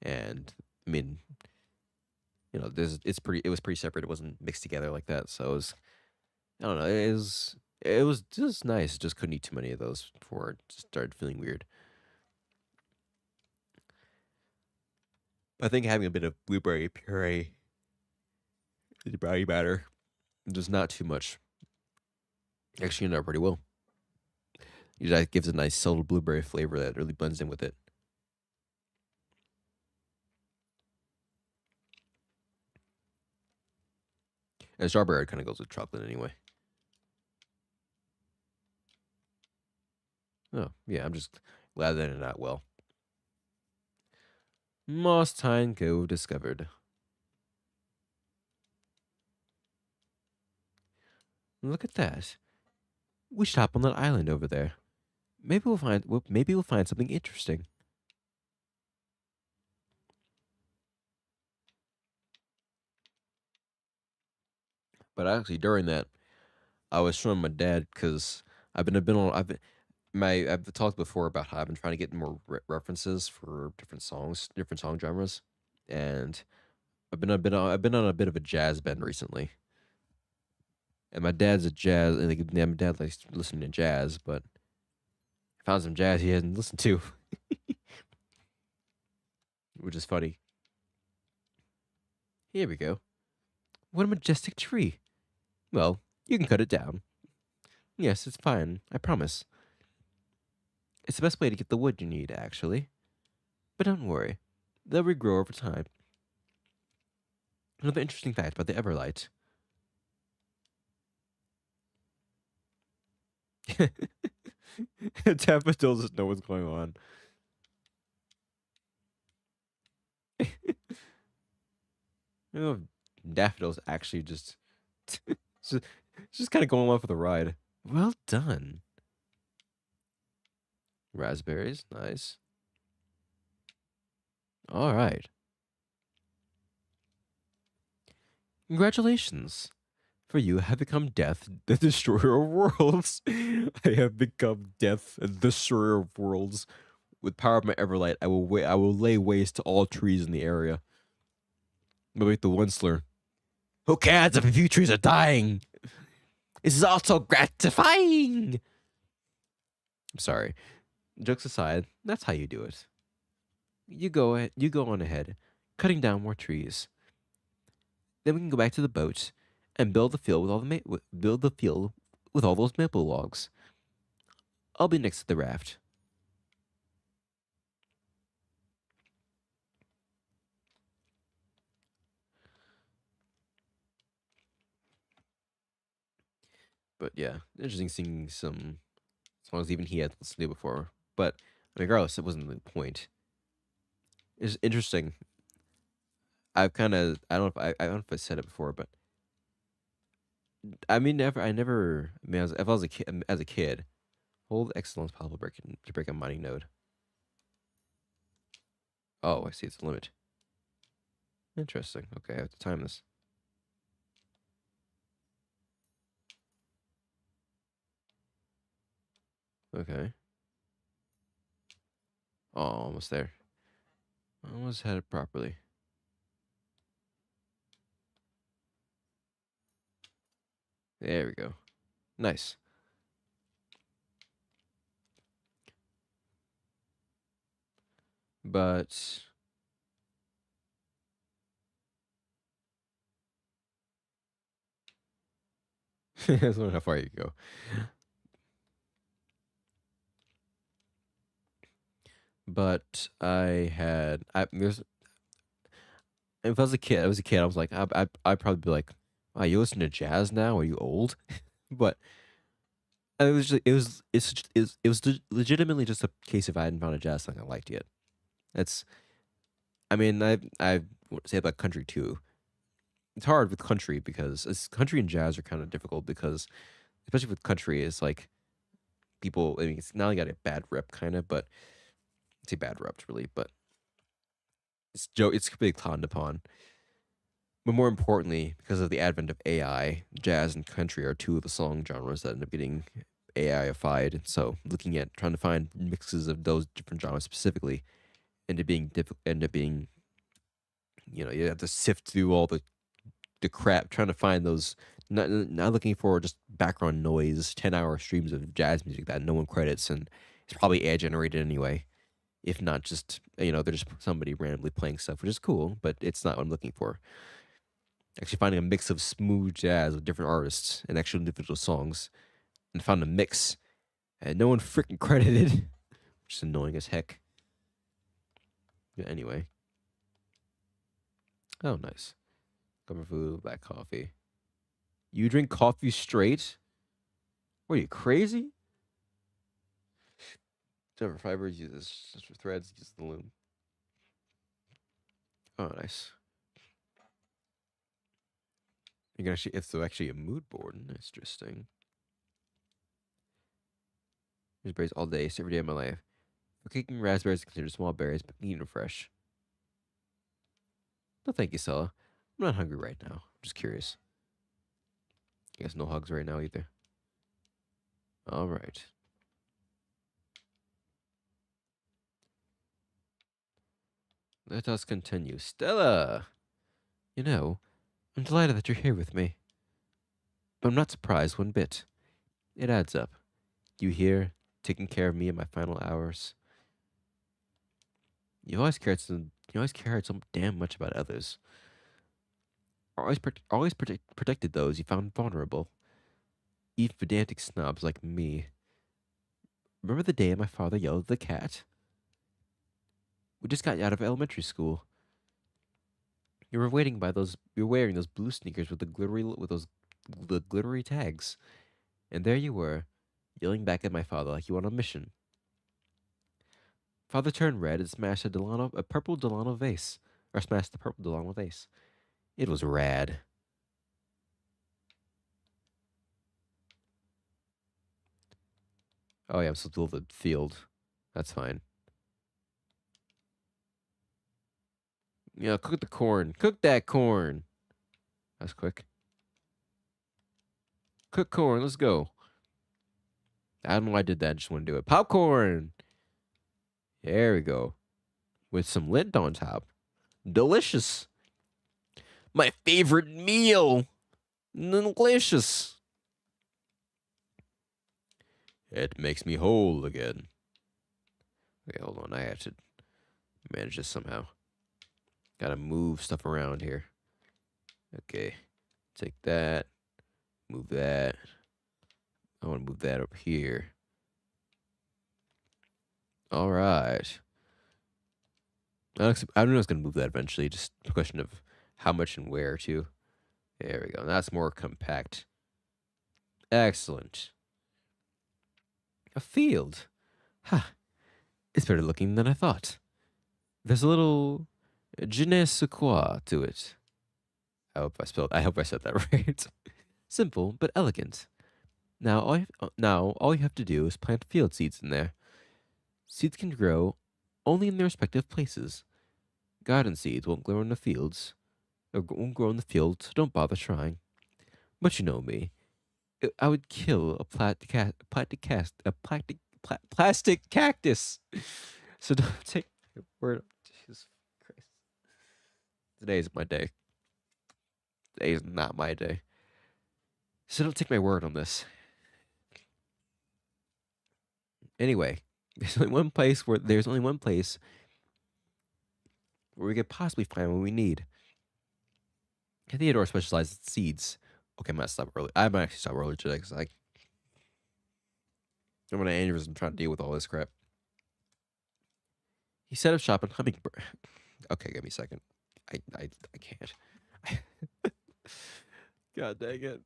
and I mean, it was pretty separate. It wasn't mixed together like that. So it was, I don't know. It was just nice. Just couldn't eat too many of those before it just started feeling weird. I think having a bit of blueberry puree in the brownie batter, just not too much. Actually, ended up pretty well. That gives a nice subtle blueberry flavor that really blends in with it. And strawberry kind of goes with chocolate anyway. Oh, yeah, I'm just glad that it ended out well. Moss Time Cove discovered. Look at that. We should hop on that island over there. Maybe we'll find something interesting. But actually, during that, I was showing my dad because I've talked before about how I've been trying to get more references for different songs, different song genres, and I've been on a bit of a jazz bend recently. And my dad's a jazz, and like, yeah, my dad likes listening to jazz, but I found some jazz he hadn't listened to, which is funny. Here we go. What a majestic tree. Well, you can cut it down. Yes, it's fine. I promise. It's the best way to get the wood you need, actually. But don't worry, they'll regrow over time. Another interesting fact about the Everlight. Daffodils just know what's going on. You know, daffodils actually just, just kind of going along for the ride. Well done. Raspberries, nice. All right. Congratulations. For you have become Death, the Destroyer of Worlds. I have become Death, the Destroyer of Worlds. With power of my Everlight, I will lay waste to all trees in the area. But wait, the one slur. Who cares if a few trees are dying? This is also gratifying. I'm sorry. Jokes aside, that's how you do it. You go on ahead, cutting down more trees. Then we can go back to the boat and build the field with all those maple logs. I'll be next to the raft. But yeah, interesting seeing some songs even he had listened to before. But regardless, it wasn't the point. It's interesting. I don't know I don't know if I said it before, but I mean, if I was a kid, as a kid, hold excellence possible to break a mining node. Oh, I see, it's a limit. Interesting. Okay, I have to time this. Okay. Oh, almost there. Almost had it properly. There we go. Nice. But I was wondering how far you go. But there's if I was a kid, I was like, I'd probably be like, "Wow, you listen to jazz now? Are you old?" But it was just, it was legitimately just a case of I hadn't found a jazz song I liked yet. That's I mean I would say about country too. It's hard with country because country and jazz are kind of difficult because especially with country it's like people. I mean, it's not only got a bad rep kind of, but it's a bad rep really, but it's completely clowned upon. But more importantly, because of the advent of AI, jazz and country are two of the song genres that end up getting AIified. So looking at trying to find mixes of those different genres specifically end up being you have to sift through all the crap trying to find those. Not looking for just background noise, 10-hour streams of jazz music that no one credits and it's probably AI generated anyway. If not just they're just somebody randomly playing stuff, which is cool, but it's not what I'm looking for. Actually finding a mix of smooth jazz with different artists and actual individual songs, and found a mix and no one freaking credited, which is annoying as heck. Yeah, anyway, oh nice. Comfort food, black coffee. You drink coffee straight? What are you crazy? Jennifer Fibers uses for threads, uses the loom. Oh nice. You can actually it's actually a mood board. Interesting. Use berries all day, every day of my life. For cooking raspberries, consider small berries, but eat them fresh. No, thank you, Sella. I'm not hungry right now. I'm just curious. I guess no hugs right now either. All right. Let us continue. Stella! You know, I'm delighted that you're here with me. But I'm not surprised one bit. It adds up. You here, taking care of me in my final hours. You always cared so damn much about others. Protected those you found vulnerable. Even pedantic snobs like me. Remember the day my father yelled at the cat? We just got out of elementary school. You were wearing those blue sneakers with the glittery tags. And there you were, yelling back at my father like you were on a mission. Father turned red and smashed a purple Delano vase. Or smashed the purple Delano vase. It was rad. Oh yeah, I'm supposed to build the field. That's fine. Yeah, cook the corn. Cook that corn. That's quick. Cook corn. Let's go. I don't know why I did that. I just want to do it. Popcorn. There we go. With some lint on top. Delicious. My favorite meal. Delicious. It makes me whole again. Okay, hold on. I have to manage this somehow. Gotta move stuff around here. Okay. Take that. Move that. I want to move that up here. All right. I don't know it's going to move that eventually. Just a question of how much and where, too. There we go. That's more compact. Excellent. A field. Ha. It's better looking than I thought. There's a little je ne sais quoi to it. I hope I said that right. Simple but elegant. Now all you have to do is plant field seeds in there. Seeds can grow only in their respective places. Garden seeds won't grow in the fields. It won't grow in the field, so don't bother trying. But you know me. I would kill a plastic cactus. So don't take my word. Jesus Christ. Today is my day. Today is not my day. So don't take my word on this. Anyway, there's only one place where we could possibly find what we need. Theodore specializes in seeds. Okay, I might stop early. I might actually stop early today because I'm on an aneurysm trying to deal with all this crap. He set up shop in Hummingbird. Okay, give me a second. I can't. God dang it.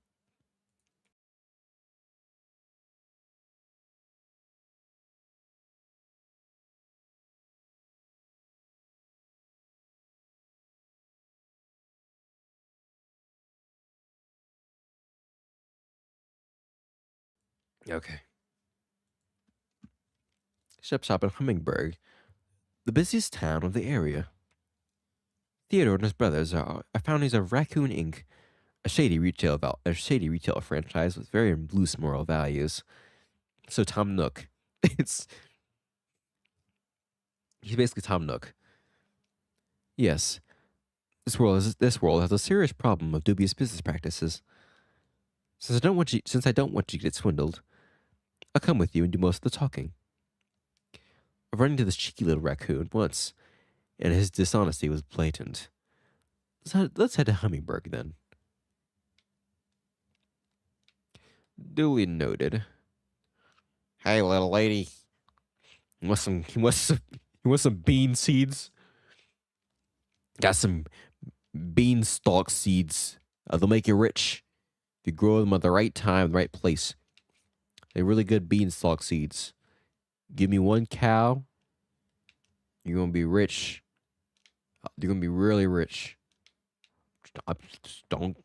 Okay. Set up shop in Hummingbird, the busiest town of the area. Theodore and his brothers are founders of Raccoon Inc., a shady retail franchise with very loose moral values. So Tom Nook, it's he's basically Tom Nook. Yes, this world has a serious problem of dubious business practices. Since I don't want you to get swindled, I'll come with you and do most of the talking. I've run into this cheeky little raccoon once, and his dishonesty was blatant. Let's head to Hummingbird then. Duly noted. Hey, little lady, you want some? You want some bean seeds? Got some beanstalk seeds. They'll make you rich if you grow them at the right time, the right place. They're really good beanstalk seeds. Give me one cow, you're gonna be rich. You're gonna be really rich. Just don't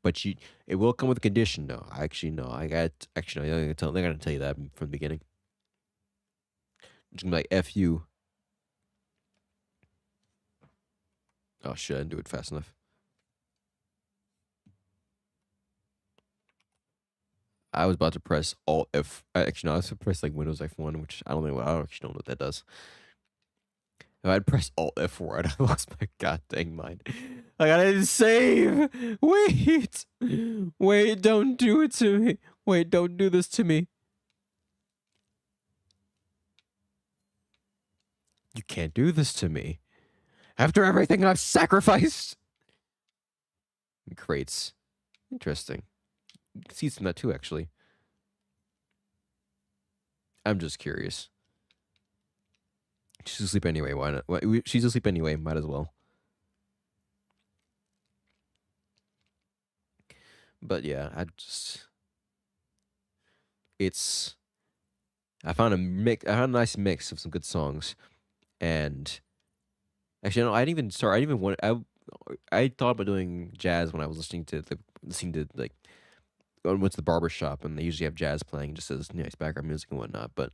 but it will come with a condition though. Actually, no, they're gonna tell you that from the beginning. It's gonna be like F you. Oh shit, I didn't do it fast enough. I was about to press Alt F. Actually, no, I was to press like Windows F1, which I don't actually know what that does. If I'd pressed Alt F4, I'd have lost my goddamn mind. I gotta save. Wait, wait, don't do it to me. Wait, don't do this to me. You can't do this to me. After everything I've sacrificed. Crates. Interesting. Seeds in that too, actually. I'm just curious. She's asleep anyway. Why not? She's asleep anyway. Might as well. But yeah, it's. I found I found a nice mix of some good songs, and actually, no, I didn't even start. I didn't even want. I thought about doing jazz when I was listening to like I went to the barber shop and they usually have jazz playing just as nice background music and whatnot. But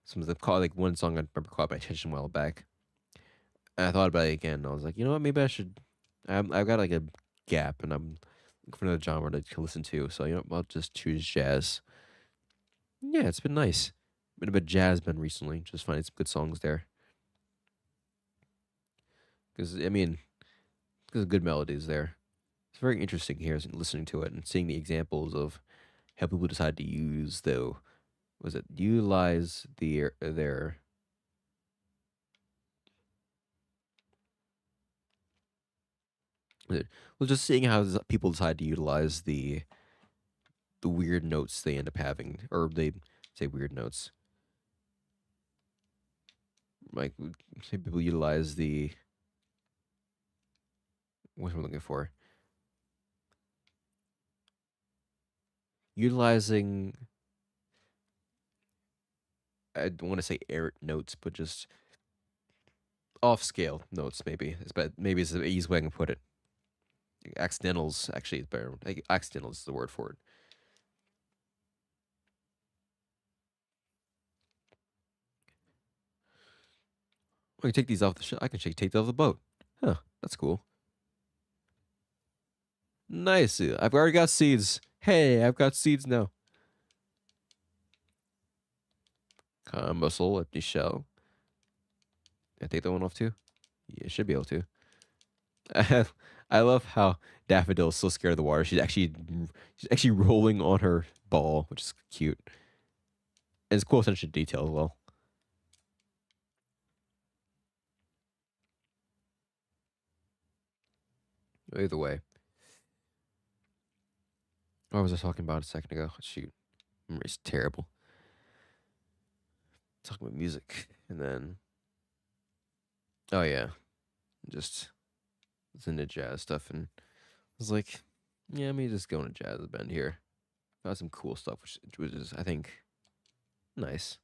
some of the like one song I remember caught my attention a while back. And I thought about it again. And I was like, you know what? Maybe I should. I've got like a gap, and I'm looking for another genre to listen to. So you know, I'll just choose jazz. Yeah, it's been nice. Been a bit jazz been recently. Just finding some good songs there. Because I mean, there's good melodies there. It's very interesting here listening to it and seeing the examples of how people decide to use the was it utilize their well just seeing how people decide to utilize the weird notes they end up having, or they say weird notes, like say people utilize the what am I looking for, utilizing, I don't want to say air notes, but just off scale notes, maybe it's the easy way I can put it. Accidentals actually is better. Like, accidentals is the word for it. I can take these off the I can take these off the boat. Huh. That's cool. Nice. I've already got seeds. Hey, I've got seeds now. Muscle, empty shell. Can I take that one off too? Yeah, should be able to. I love how Daffodil is so scared of the water. She's actually rolling on her ball, which is cute. And it's cool attention to detail as well. Either way. What was I talking about a second ago? Shoot. Memory's terrible. Talking about music. And then oh yeah. Just listening to jazz stuff and I was like, yeah, let me just go on a jazz bend here. Got some cool stuff, which is I think nice.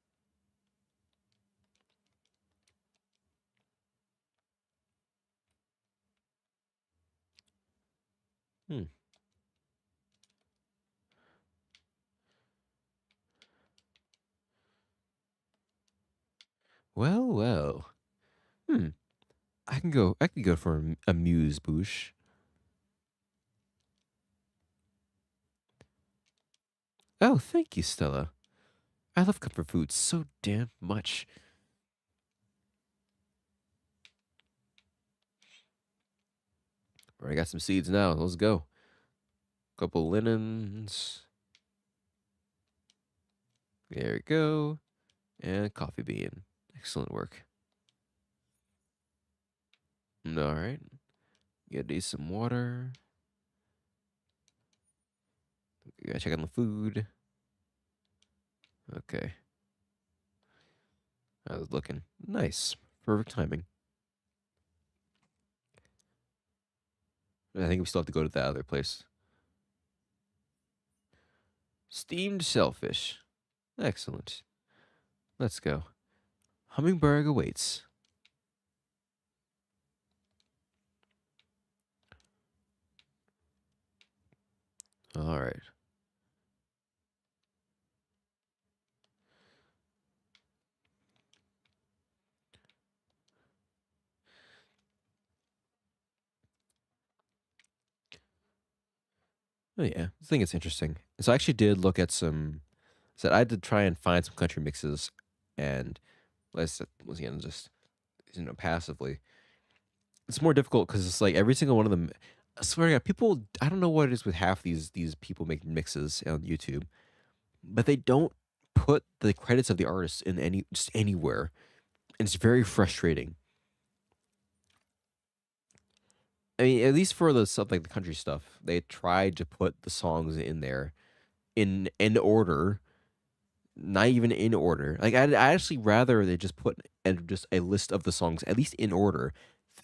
Hmm. Well, well. Hmm. I can go for a muse bouche. Oh, thank you, Stella. I love comfort food so damn much. All right, I got some seeds now. Let's go. Couple linens. There we go. And coffee bean. Excellent work. All right. Get these some water. Gotta check on the food. Okay. I was looking. Nice. Perfect timing. I think we still have to go to that other place. Steamed shellfish. Excellent. Let's go. Hummingbird awaits. All right. Oh yeah, I think it's interesting. So I actually did look at some. So I had to try and find some country mixes, and let's once again just passively. It's more difficult because it's like every single one of them. I swear to God, people. I don't know what it is with half these people making mixes on YouTube, but they don't put the credits of the artists in just anywhere, and it's very frustrating. I mean, at least for the stuff like the country stuff, they tried to put the songs in there in order, not even in order. Like I actually rather they just put just a list of the songs at least in order.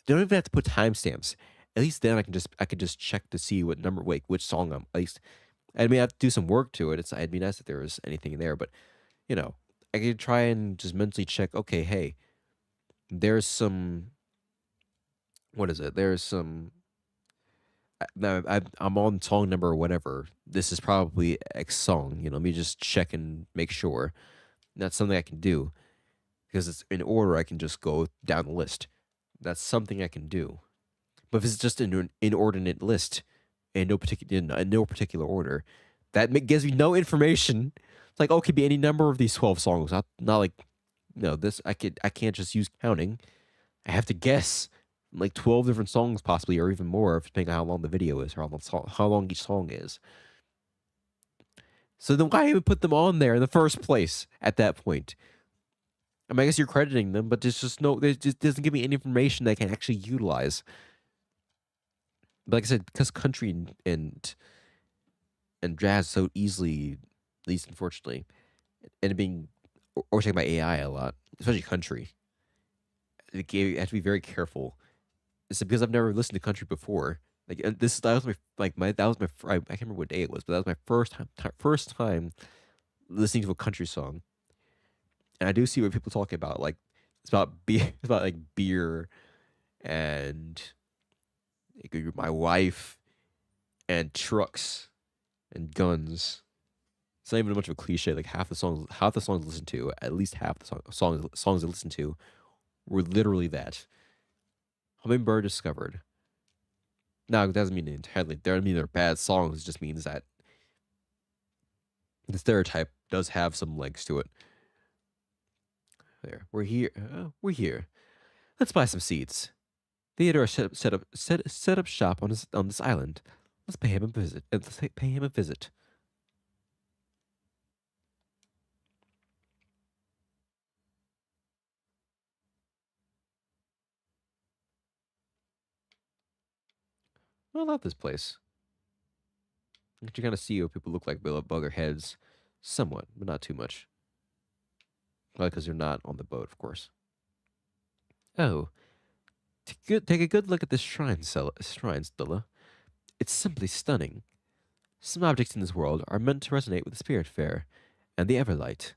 They don't even have to put timestamps. At least then I could just check to see what number wait which song I'm at least. I mean I have to do some work to it. It'd be nice if there was anything in there, but you know I could try and just mentally check. Okay, hey, there's some. What is it? There's some. No, I'm on song number whatever. This is probably X song. Let me just check and make sure. That's something I can do because it's in order. I can just go down the list. That's something I can do. But if it's just an inordinate list in no particular order, that gives me no information. It's like, oh, it could be any number of these 12 songs. Not like, no, this I can't just use counting. I have to guess like 12 different songs possibly, or even more, depending on how long the video is or how long each song is. So then why even put them on there in the first place at that point? I mean, I guess you're crediting them, but there's just no, it just doesn't give me any information that I can actually utilize. But like I said, because country and jazz so easily, at least unfortunately, and it being overtaken by AI a lot, especially country, you have to be very careful. It's because I've never listened to country before. Like that was my that was my I can't remember what day it was, but that was my first time listening to a country song, and I do see what people talk about. Like it's about beer, it's about like beer and like, my wife and trucks and guns. It's not even a much of a cliche. Like half the songs listened to, at least half the songs I listened to, were literally that. Hummingbird discovered. Now, it doesn't mean entirely, there, I mean, they're bad songs. It just means that the stereotype does have some legs to it. There, we're here. We're here. Let's buy some seeds. Theodore set up shop on this island. Let's pay him a visit. Pay him a visit. I love this place. You can kind of see what people look like below bugger heads, somewhat, but not too much. Well, because they're not on the boat, of course. Oh, take a good look at this shrine, Stella. It's simply stunning. Some objects in this world are meant to resonate with the Spiritfarer and the Everlight.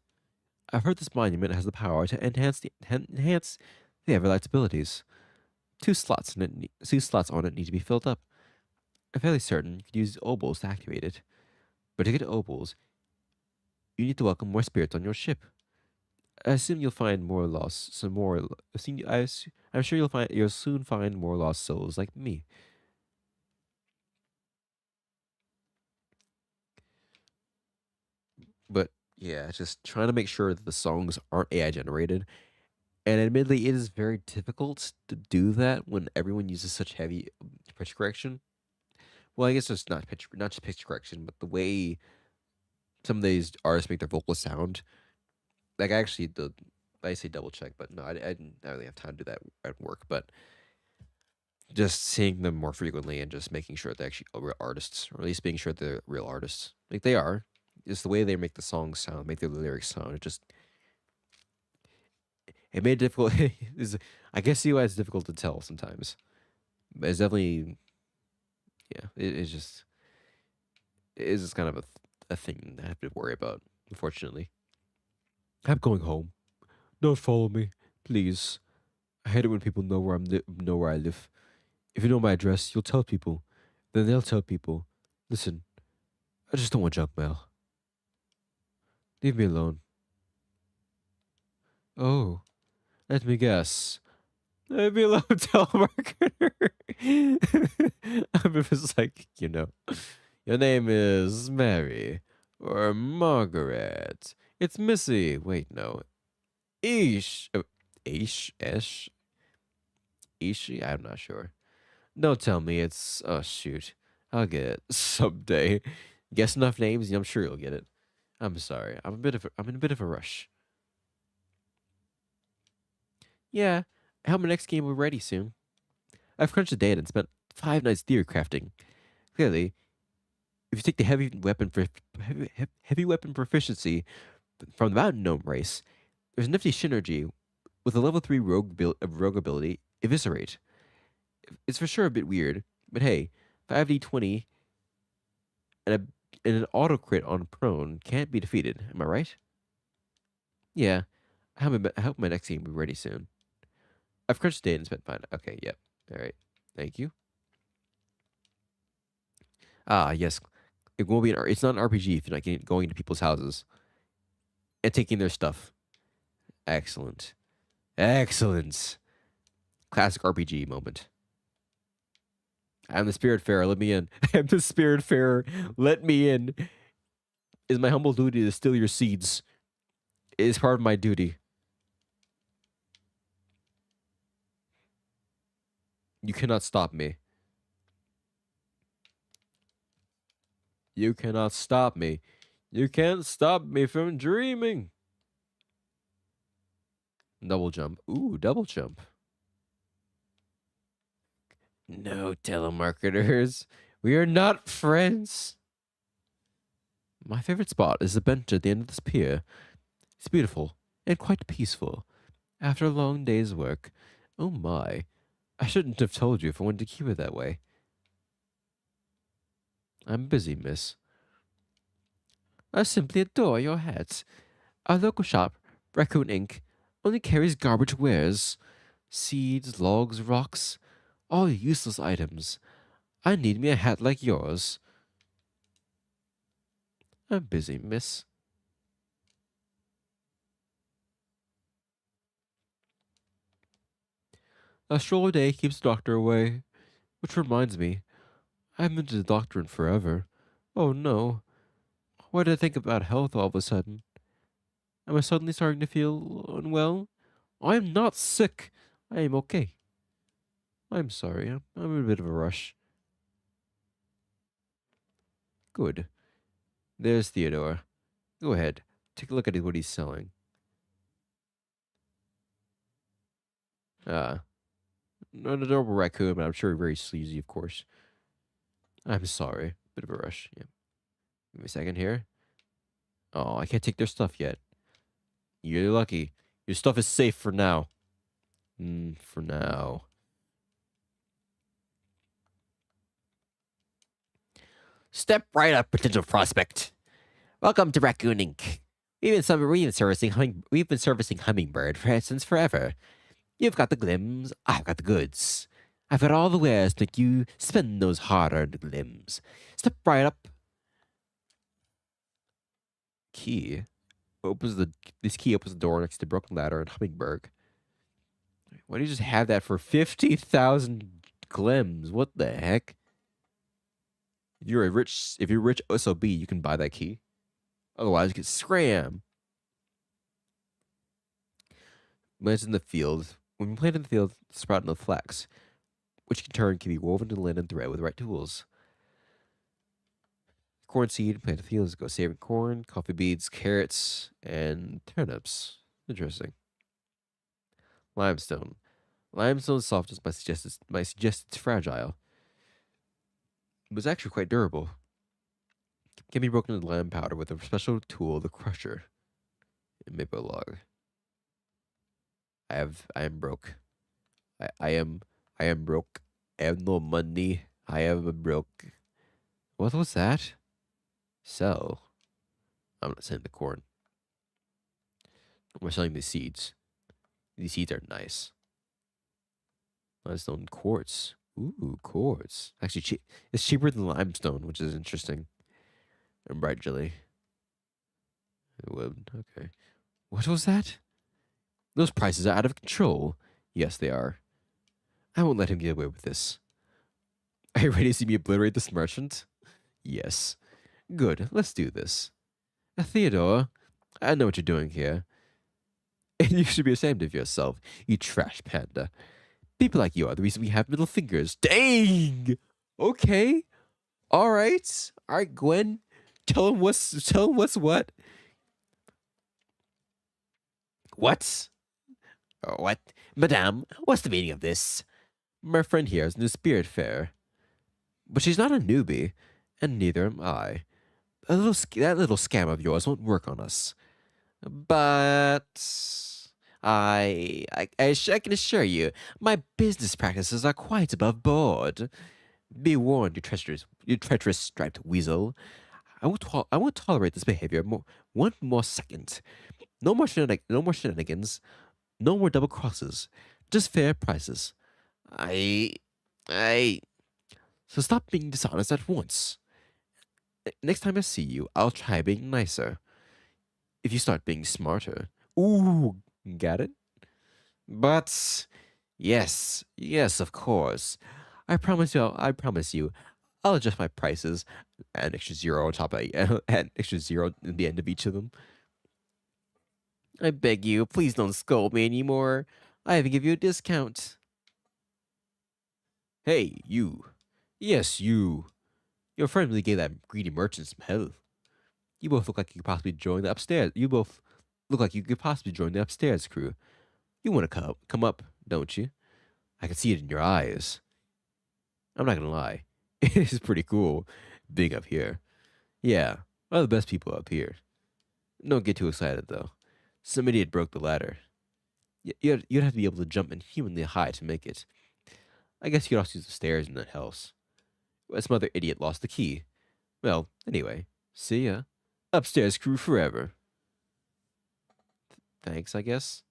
I've heard this monument has the power to enhance the Everlight's abilities. Two slots on it need to be filled up. I'm fairly certain you could use obols to activate it. But to get obols, you need to welcome more spirits on your ship. I assume you'll find more lost, some more. I'm sure you'll soon find more lost souls like me. But yeah, just trying to make sure that the songs aren't AI generated. And admittedly, it is very difficult to do that when everyone uses such heavy pitch correction. Well, I guess it's not just pitch correction, but the way some of these artists make their vocals sound. Like I say double check, but no, I didn't really have time to do that at work. But just seeing them more frequently and just making sure they're actually real artists, or at least being sure they're real artists. Like they are. It's the way they make the songs sound, make their lyrics sound. It made it difficult. I guess see why it's difficult to tell sometimes. But it's definitely yeah. It is just kind of a thing I have to worry about. Unfortunately, I'm going home. Don't follow me, please. I hate it when people know where I live. If you know my address, you'll tell people. Then they'll tell people. Listen, I just don't want junk mail. Leave me alone. Oh, let me guess. Leave me alone, telemarketer. I'm just like, your name is Mary or Margaret. It's Missy. Wait, no. Ish. Ish? Esh? Ishi? I'm not sure. Don't tell me it's. Oh, shoot. I'll get it someday. Guess enough names, and I'm sure you'll get it. I'm sorry. I'm in a bit of a rush. Yeah, I hope my next game will be ready soon. I've crunched the data and spent 5 nights theory crafting. Clearly, if you take the heavy weapon proficiency from the Mountain Gnome race, there's a nifty synergy with a level 3 rogue ability, Eviscerate. It's for sure a bit weird, but hey, 5d20 and, an auto crit on prone can't be defeated. Am I right? Yeah. I hope my next game will be ready soon. I've crunched data and spent fine. Okay, yep. All right. Thank you. Ah, yes. It won't be it's not an RPG if you're not going into people's houses and taking their stuff. Excellent. Excellent. Classic RPG moment. I'm the Spiritfarer. Let me in. I'm the Spiritfarer. Let me in. It is my humble duty to steal your seeds. It is part of my duty. You cannot stop me. You cannot stop me. You can't stop me from dreaming. Double jump. Ooh, double jump. No, telemarketers. We are not friends. My favorite spot is the bench at the end of this pier. It's beautiful and quite peaceful. After a long day's work. Oh my. I shouldn't have told you if I wanted to keep it that way. I'm busy, miss. I simply adore your hats. Our local shop, Raccoon Inc., only carries garbage wares. Seeds, logs, rocks. All useless items. I need me a hat like yours. I'm busy, miss. A stroll day keeps the doctor away. Which reminds me, I haven't been to the doctor in forever. Oh no. Why did I think about health all of a sudden? Am I suddenly starting to feel unwell? I am not sick. I am okay. I'm sorry. I'm in a bit of a rush. Good. There's Theodore. Go ahead. Take a look at what he's selling. Ah, an adorable raccoon, but I'm sure very sleazy, of course. I'm sorry. Bit of a rush. Yeah. Give me a second here. Oh, I can't take their stuff yet. You're lucky. Your stuff is safe for now. For now. Step right up, potential prospect. Welcome to Raccoon Inc. We've been servicing Hummingbird since forever. You've got the glims, I've got the goods. I've got all the wares to make you spend those hard-earned glims. Step right up. Key opens the this key opens the door next to Broken Ladder and Hummingbird. Why do you just have that for 50,000 glims? What the heck? If you're rich SOB, you can buy that key. Otherwise, you get scram. Plants in the field. When you plant in the field, sprout into flax, which in turn can be woven into linen thread with the right tools. Corn seed, plant in the fields, go saving corn, coffee beans, carrots, and turnips. Interesting. Limestone. Limestone is soft as might suggest it's fragile, but it's actually quite durable. Can be broken into lime powder with a special tool, the crusher. And maple log. I am broke. I am broke. I have no money. I am broke. What was that? Sell. I'm not selling the corn. We're selling the seeds. These seeds are nice. Limestone quartz. Ooh, quartz. Actually, it's cheaper than limestone, which is interesting. And bright jelly. Wood. Okay. What was that? Those prices are out of control. Yes, they are. I won't let him get away with this. Are you ready to see me obliterate this merchant? Yes. Good. Let's do this. Theodore, I know what you're doing here. And you should be ashamed of yourself, you trash panda. People like you are the reason we have middle fingers. Dang! Okay. Alright. Alright, Gwen. Tell him what's what. What? What? Madame, what's the meaning of this? My friend here is new Spiritfarer. But she's not a newbie, and neither am I. That little scam of yours won't work on us. But I can assure you, my business practices are quite above board. Be warned, you treacherous striped weasel. I won't tolerate this behavior one more second. No more shenanigans. No more double crosses. Just fair prices. I, I. So stop being dishonest at once. Next time I see you, I'll try being nicer. If you start being smarter. Ooh, got it? But yes, of course. I promise you, I'll adjust my prices. An extra zero on top of an extra zero at the end of each of them. I beg you, please don't scold me anymore. I even give you a discount. Hey, you. Yes, you. Your friend really gave that greedy merchant some hell. You both look like you could possibly join the upstairs. You both look like you could possibly join the upstairs crew. You want to come up, don't you? I can see it in your eyes. I'm not gonna lie. It is pretty cool being up here. Yeah, one of the best people up here. Don't get too excited though. Some idiot broke the ladder. You'd have to be able to jump inhumanly high to make it. I guess you could also use the stairs in that house. Some other idiot lost the key. Well, anyway, see ya. Upstairs crew forever. Thanks, I guess.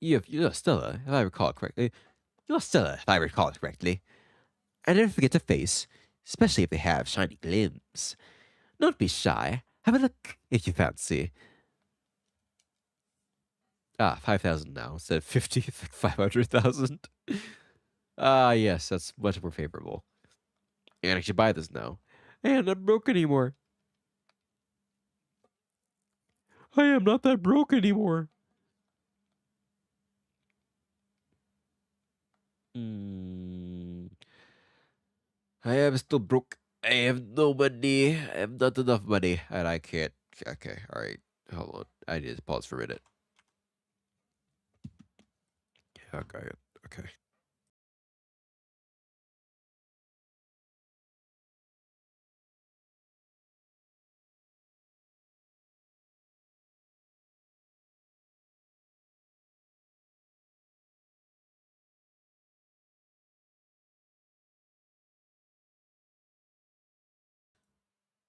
You're Stella, if I recall correctly. You're Stella, if I recall correctly. And never forget to face, especially if they have shiny glims. Don't be shy. Have a look if you fancy. Ah, 5,000 now instead of 50, 500,000. Ah, yes, that's much more favorable. I can actually buy this now. And I'm not broke anymore. I am not that broke anymore. Hmm. I am still broke. I have no money. I have not enough money. And I can't. Okay, alright. Hold on. I need to pause for a minute. Okay, okay.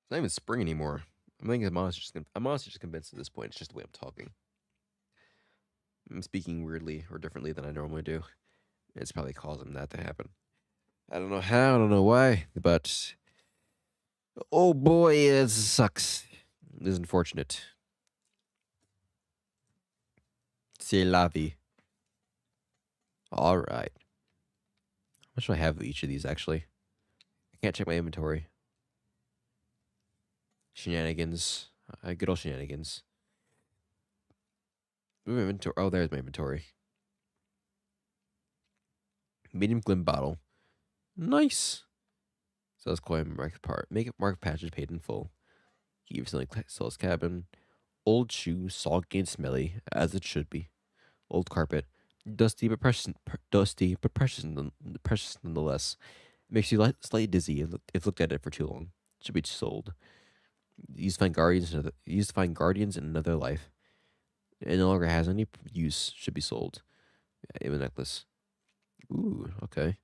It's not even spring anymore. I'm honestly just convinced at this point. It's just the way I'm talking. I'm speaking weirdly or differently than I normally do. It's probably causing that to happen. I don't know how, I don't know why, but oh boy, it sucks. It is unfortunate. C'est la vie. All right. How much do I have of each of these, actually? I can't check my inventory. Shenanigans. Good old shenanigans. Ooh, inventory. Oh, there's my inventory. Medium glim bottle. Nice. Sells coin market part. Make it market patches paid in full. Keep selling sells cabin. Old shoe, soggy and smelly, as it should be. Old carpet. Dusty but precious. Dusty but precious, precious nonetheless. Makes you slightly dizzy if looked at it for too long. Should be sold. Used to find guardians. Used to find guardians in another life. It no longer has any use. Should be sold. A necklace. Ooh, okay.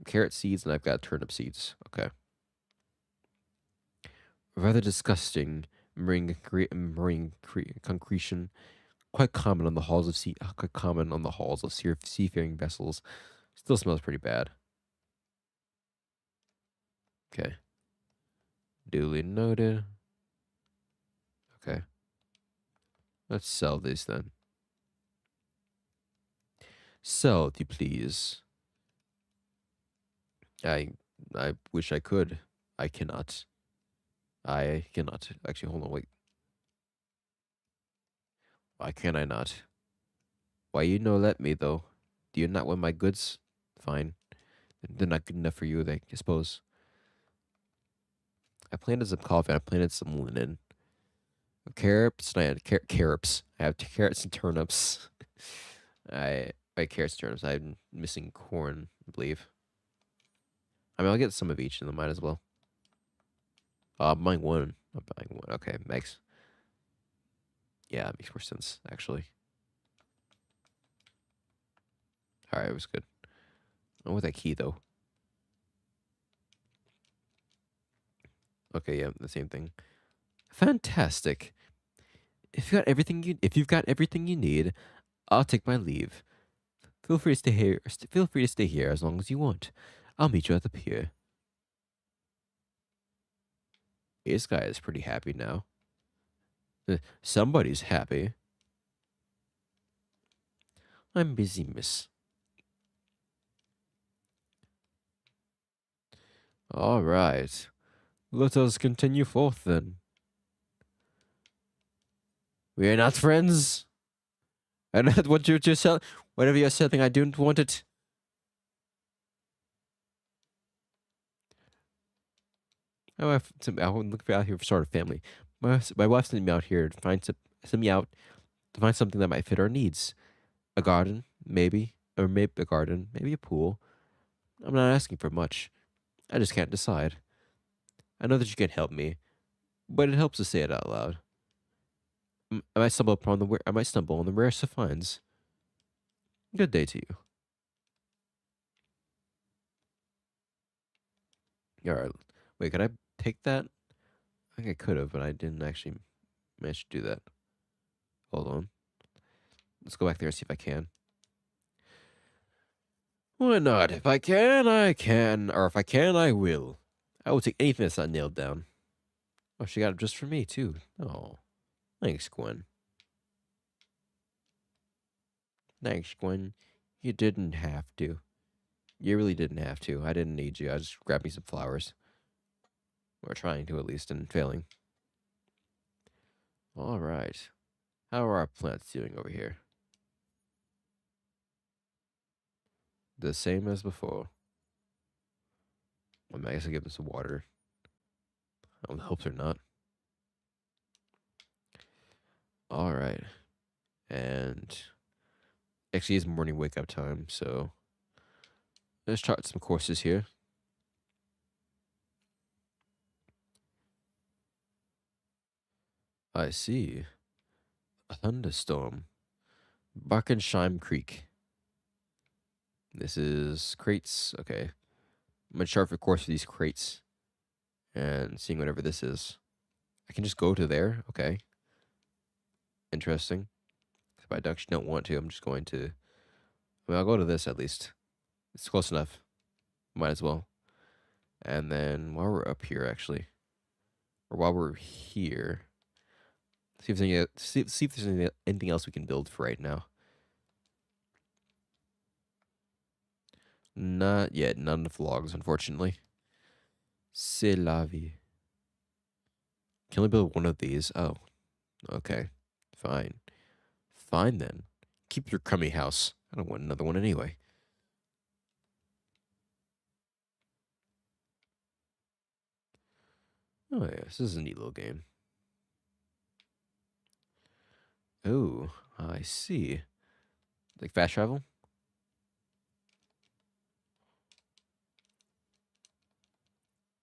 Carrot seeds, and I've got turnip seeds. Okay. Rather disgusting marine concretion. Quite common on the halls of seafaring vessels. Still smells pretty bad. Okay. Duly noted. Okay. Let's sell these then. Sell, if you please. I I wish I could. I cannot. I cannot. Actually, hold on, wait. Why can I not? Why you no let me though? Do you not want my goods? Fine. They're not good enough for you, I suppose. I planted some coffee. I planted some linen. Carrots. I had carrots. I have carrots and turnips. I carrots and turnips. I'm missing corn, I believe. I mean, I'll get some of each, and I might as well. I'm buying one. I'm buying one. Okay, makes yeah, it makes more sense actually. All right, it was good. I want that key though. Okay, yeah, the same thing. Fantastic. If you've got everything you need, I'll take my leave. Feel free to stay here. Feel free to stay here as long as you want. I'll meet you at the pier. This guy is pretty happy now. Somebody's happy. I'm busy, miss. All right. Let us continue forth then. We are not friends. I don't want you to sell. Whatever you're selling, I don't want it. My wife sent me out looking out here for sort of family. My wife sent me out here to send me out to find something that might fit our needs. A garden, maybe, or maybe a garden, maybe a pool. I'm not asking for much. I just can't decide. I know that you can help me, but it helps to say it out loud. I might stumble on the rarest of finds. Good day to you. All right. Wait, could I take that? I think I could have, but I didn't actually manage to do that. Hold on. Let's go back there and see if I can. Why not? If I can, I can. Or if I can, I will. I will take anything that's not nailed down. Oh, she got it just for me, too. Oh, thanks, Gwen. Thanks, Gwen. You didn't have to. You really didn't have to. I didn't need you. I just grabbed me some flowers. Or trying to, at least, and failing. All right. How are our plants doing over here? The same as before. I guess I'll give them some water. I hope they're not. All right. And actually, it's morning wake up time, so let's chart some courses here. I see. A thunderstorm. Barkenshime Creek. This is crates. Okay. I'm gonna chart the course for these crates and seeing whatever this is. I can just go to there. Okay. Interesting. If I actually don't want to, I'm just going to. I mean, I'll go to this at least. It's close enough. Might as well. And then while we're up here, actually, or while we're here, see if there's see if there's anything else we can build for right now. Not yet. None of the logs, unfortunately. C'est la vie. Can only build one of these. Oh, okay. Fine. Fine then. Keep your crummy house. I don't want another one anyway. Oh yeah, this is a neat little game. Oh, I see. Like fast travel?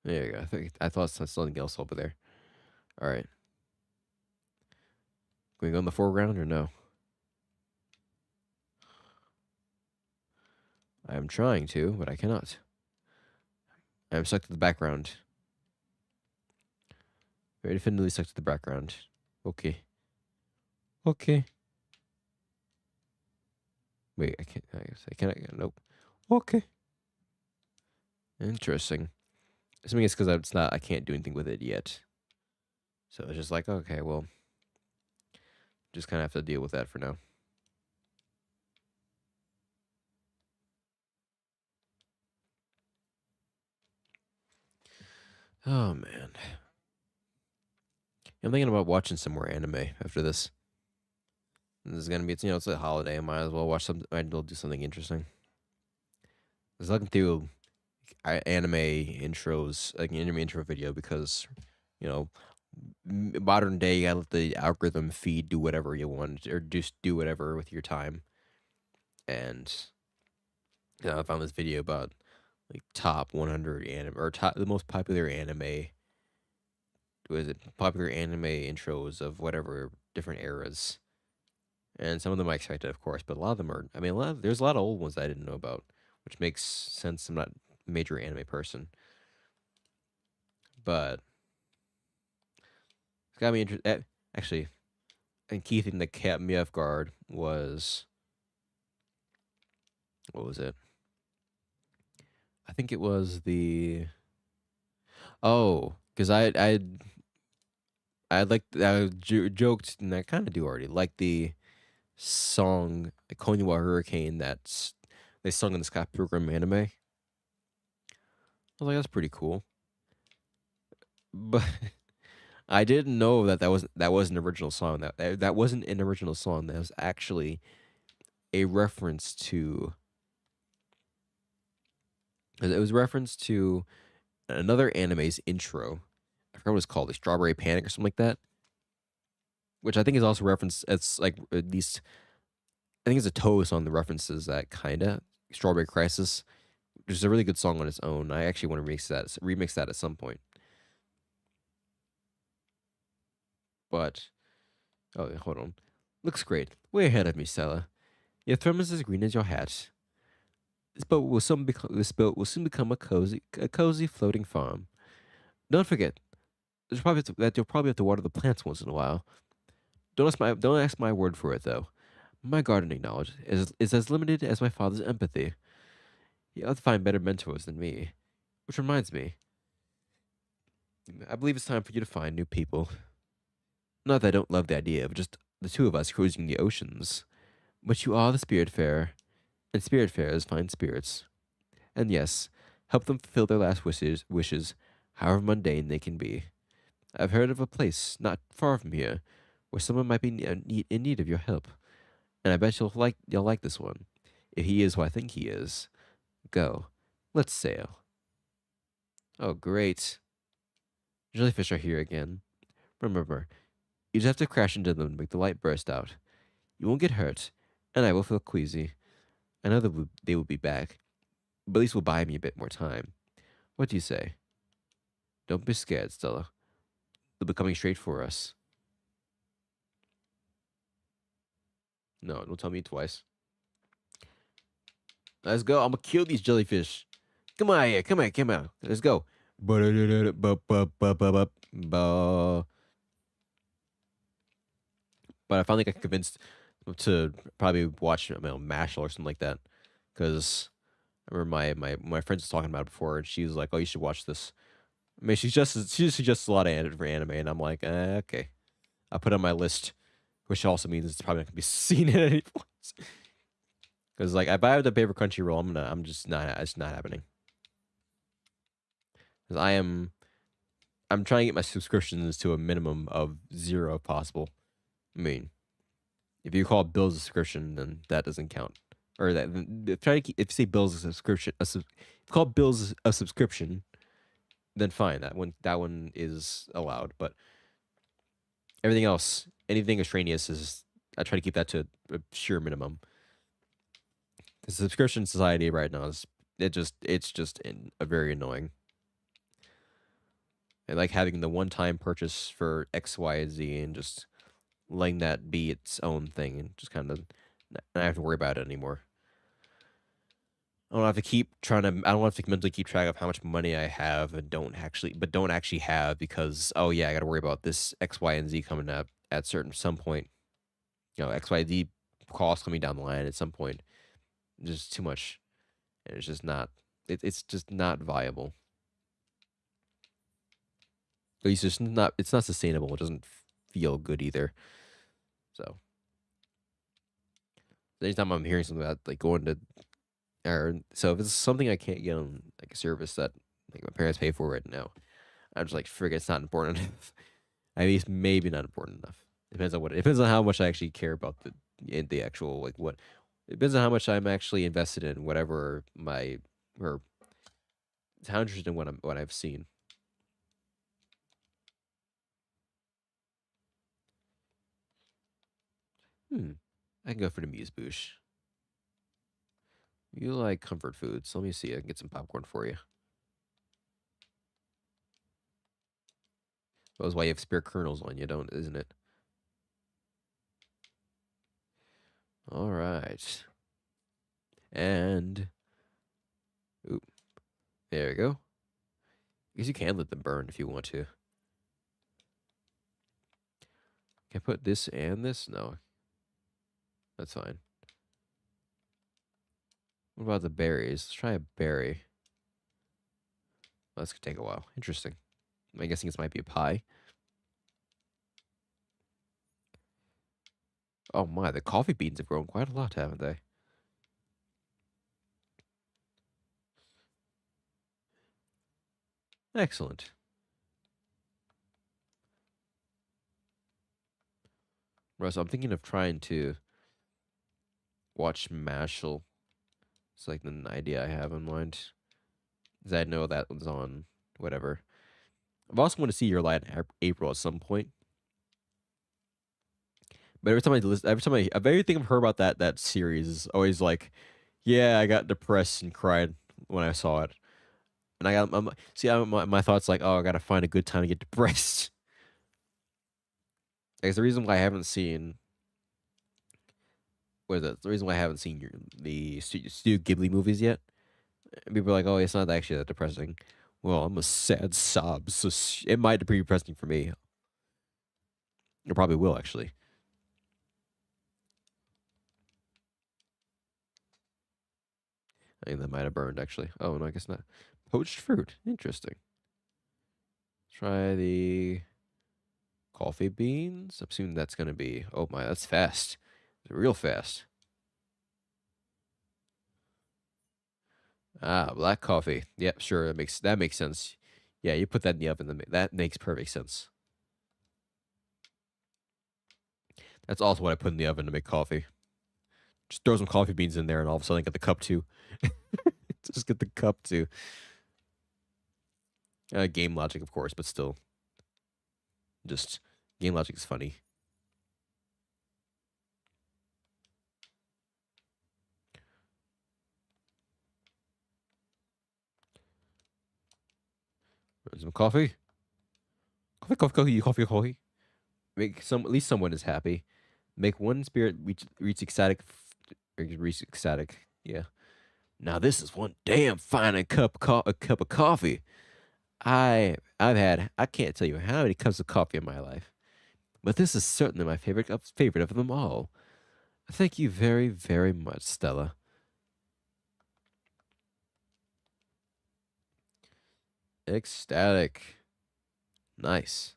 There you go. I thought something else over there. All right. Can we go in the foreground or no? I am trying to, but I cannot. I am stuck to the background. Very definitively stuck to the background. Okay. Okay. Wait, I can't. I guess I can't. Nope. Okay. Interesting. Assuming it's because it's not. I can't do anything with it yet. So it's just like, okay, well, just kind of have to deal with that for now. Oh man, I'm thinking about watching some more anime after this. This is gonna be, it's a holiday. I might as well watch some. Might as well do something interesting. I was looking through anime intros, like an anime intro video, because you know, modern day, you gotta let the algorithm feed do whatever you want, or just do whatever with your time. And I found this video about like top 100 anime, or top the most popular anime. Was it popular anime intros of whatever different eras? And some of them I expected, of course, but a lot of them are. I mean, there's a lot of old ones I didn't know about, which makes sense. I'm not a major anime person, but it's got me interested. Actually, and key thing that kept me off guard was, what was it? I think it was the, because I like I joked, and I kind of do already like the song Konniwa Hurricane that's they sung in the Scott Pilgrim anime. I was like, that's pretty cool. But I didn't know that was an original song. That wasn't an original song. That was actually a reference to. It was a reference to another anime's intro. I forgot what it's called, like Strawberry Panic or something like that. Which I think is also referenced. It's like at least I think it's a toast on the references that kinda Strawberry Crisis, which is a really good song on its own. I actually want to remix that at some point. But oh, hold on, looks great. Way ahead of me, Stella. Your therm is as green as your hat. This boat will soon become a cozy floating farm. Don't forget, that you'll probably have to water the plants once in a while. Don't ask my word for it though. My gardening knowledge is as limited as my father's empathy. You'll have to find better mentors than me. Which reminds me, I believe it's time for you to find new people. Not that I don't love the idea of just the two of us cruising the oceans, But you are the Spiritfarer, and Spiritfarers find spirits. And yes, help them fulfill their last wishes, however mundane they can be. I've heard of a place not far from here where someone might be in need of your help, and I bet you'll like this one. If he is who I think he is, go. Let's sail. Oh, great. Jellyfish are here again. Remember, you just have to crash into them to make the light burst out. You won't get hurt, and I will feel queasy. I know that they will be back, but at least will buy me a bit more time. What do you say? Don't be scared, Stella. They'll be coming straight for us. No, don't tell me twice. Let's go. I'm gonna kill these jellyfish. Come on here. Come on. Come on. Let's go. But I finally got convinced to probably watch Mashal or something like that, because I remember my friends was talking about it before, and she was like, "Oh, you should watch this." I mean, she suggests a lot of for anime, and I'm like, okay. I'll put it on my list, which also means it's probably not gonna be seen at any point. Because like, if I have to pay for Crunchyroll, I'm just not. It's not happening. Because I'm trying to get my subscriptions to a minimum of 0 if possible. I mean, if you call bills a subscription, then that doesn't count. Or that try to keep, if you say bills a subscription, if you call bills a subscription, then fine. That one is allowed. But everything else, anything extraneous is I try to keep that to a sheer minimum. The subscription society right now is it's just very annoying. I like having the one time purchase for X, Y, and Z and just letting that be its own thing and just kind of not have to worry about it anymore. I don't have to keep trying to. I don't have to mentally keep track of how much money I have and don't actually have because oh yeah, I got to worry about this X, Y, and Z coming up at some point. X, Y, Z costs coming down the line at some point. Just too much, and it's just not. It's just not viable. At least it's not. It's not sustainable. It doesn't feel good either. So anytime I'm hearing something about like going to or so if it's something I can't get on like a service that like my parents pay for right now, I'm just like frig it's not important enough. At least maybe not important enough. It depends on how much I actually care about the actual like what it depends on how much I'm actually invested in whatever my or how interested in what I've seen. Hmm. I can go for the muse bouche. You like comfort food, so let me see. I can get some popcorn for you. That was why you have spare kernels on you, don't isn't it? All right. And oop, there you go. I guess you can let them burn if you want to. Can I put this and this? No, that's fine. What about the berries? Let's try a berry. Oh, this could take a while. Interesting. I'm guessing this might be a pie. Oh my, the coffee beans have grown quite a lot, haven't they? Excellent. Russ, I'm thinking of trying to watch Mashal. It's like an idea I have in mind. Because I know that one's on whatever. I've also want to see Your Light in April at some point. But every time I listen, everything I've heard about that series is always like, yeah, I got depressed and cried when I saw it, and my thoughts like, oh, I gotta find a good time to get depressed. I guess the reason why I haven't seen what is it? The reason why I haven't seen the Studio Ghibli movies yet. And people are like, oh, it's not actually that depressing. Well, I'm a sad sob, so it might be depressing for me. It probably will actually. I think that might have burned actually. Oh no, I guess not. Poached fruit. Interesting. Try the coffee beans. I'm assuming that's gonna be. Oh my, that's fast. Real fast. Ah, black coffee. Yep, sure. That makes sense. Yeah, you put that in the oven. That makes perfect sense. That's also what I put in the oven to make coffee. Just throw some coffee beans in there, and all of a sudden I get the cup too. Just get the cup too. Game logic, of course, but still, just game logic is funny. Some coffee, coffee. Make some. At least someone is happy. Make one spirit reach ecstatic. Reach ecstatic. Yeah. Now this is one damn fine a cup of coffee. I've had I can't tell you how many cups of coffee in my life, but this is certainly my favorite of them all. Thank you very very much, Stella. Ecstatic. Nice.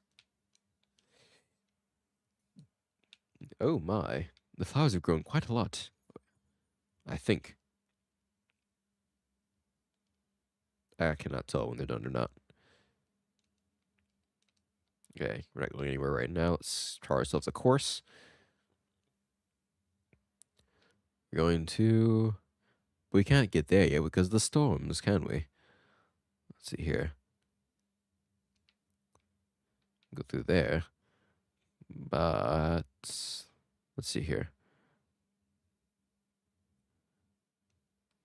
Oh my. The flowers have grown quite a lot. I think. I cannot tell when they're done or not. Okay, we're not going anywhere right now. Let's try ourselves a course. We're going to. We can't get there yet because of the storms, can we? Let's see here. Go through there. But. Let's see here.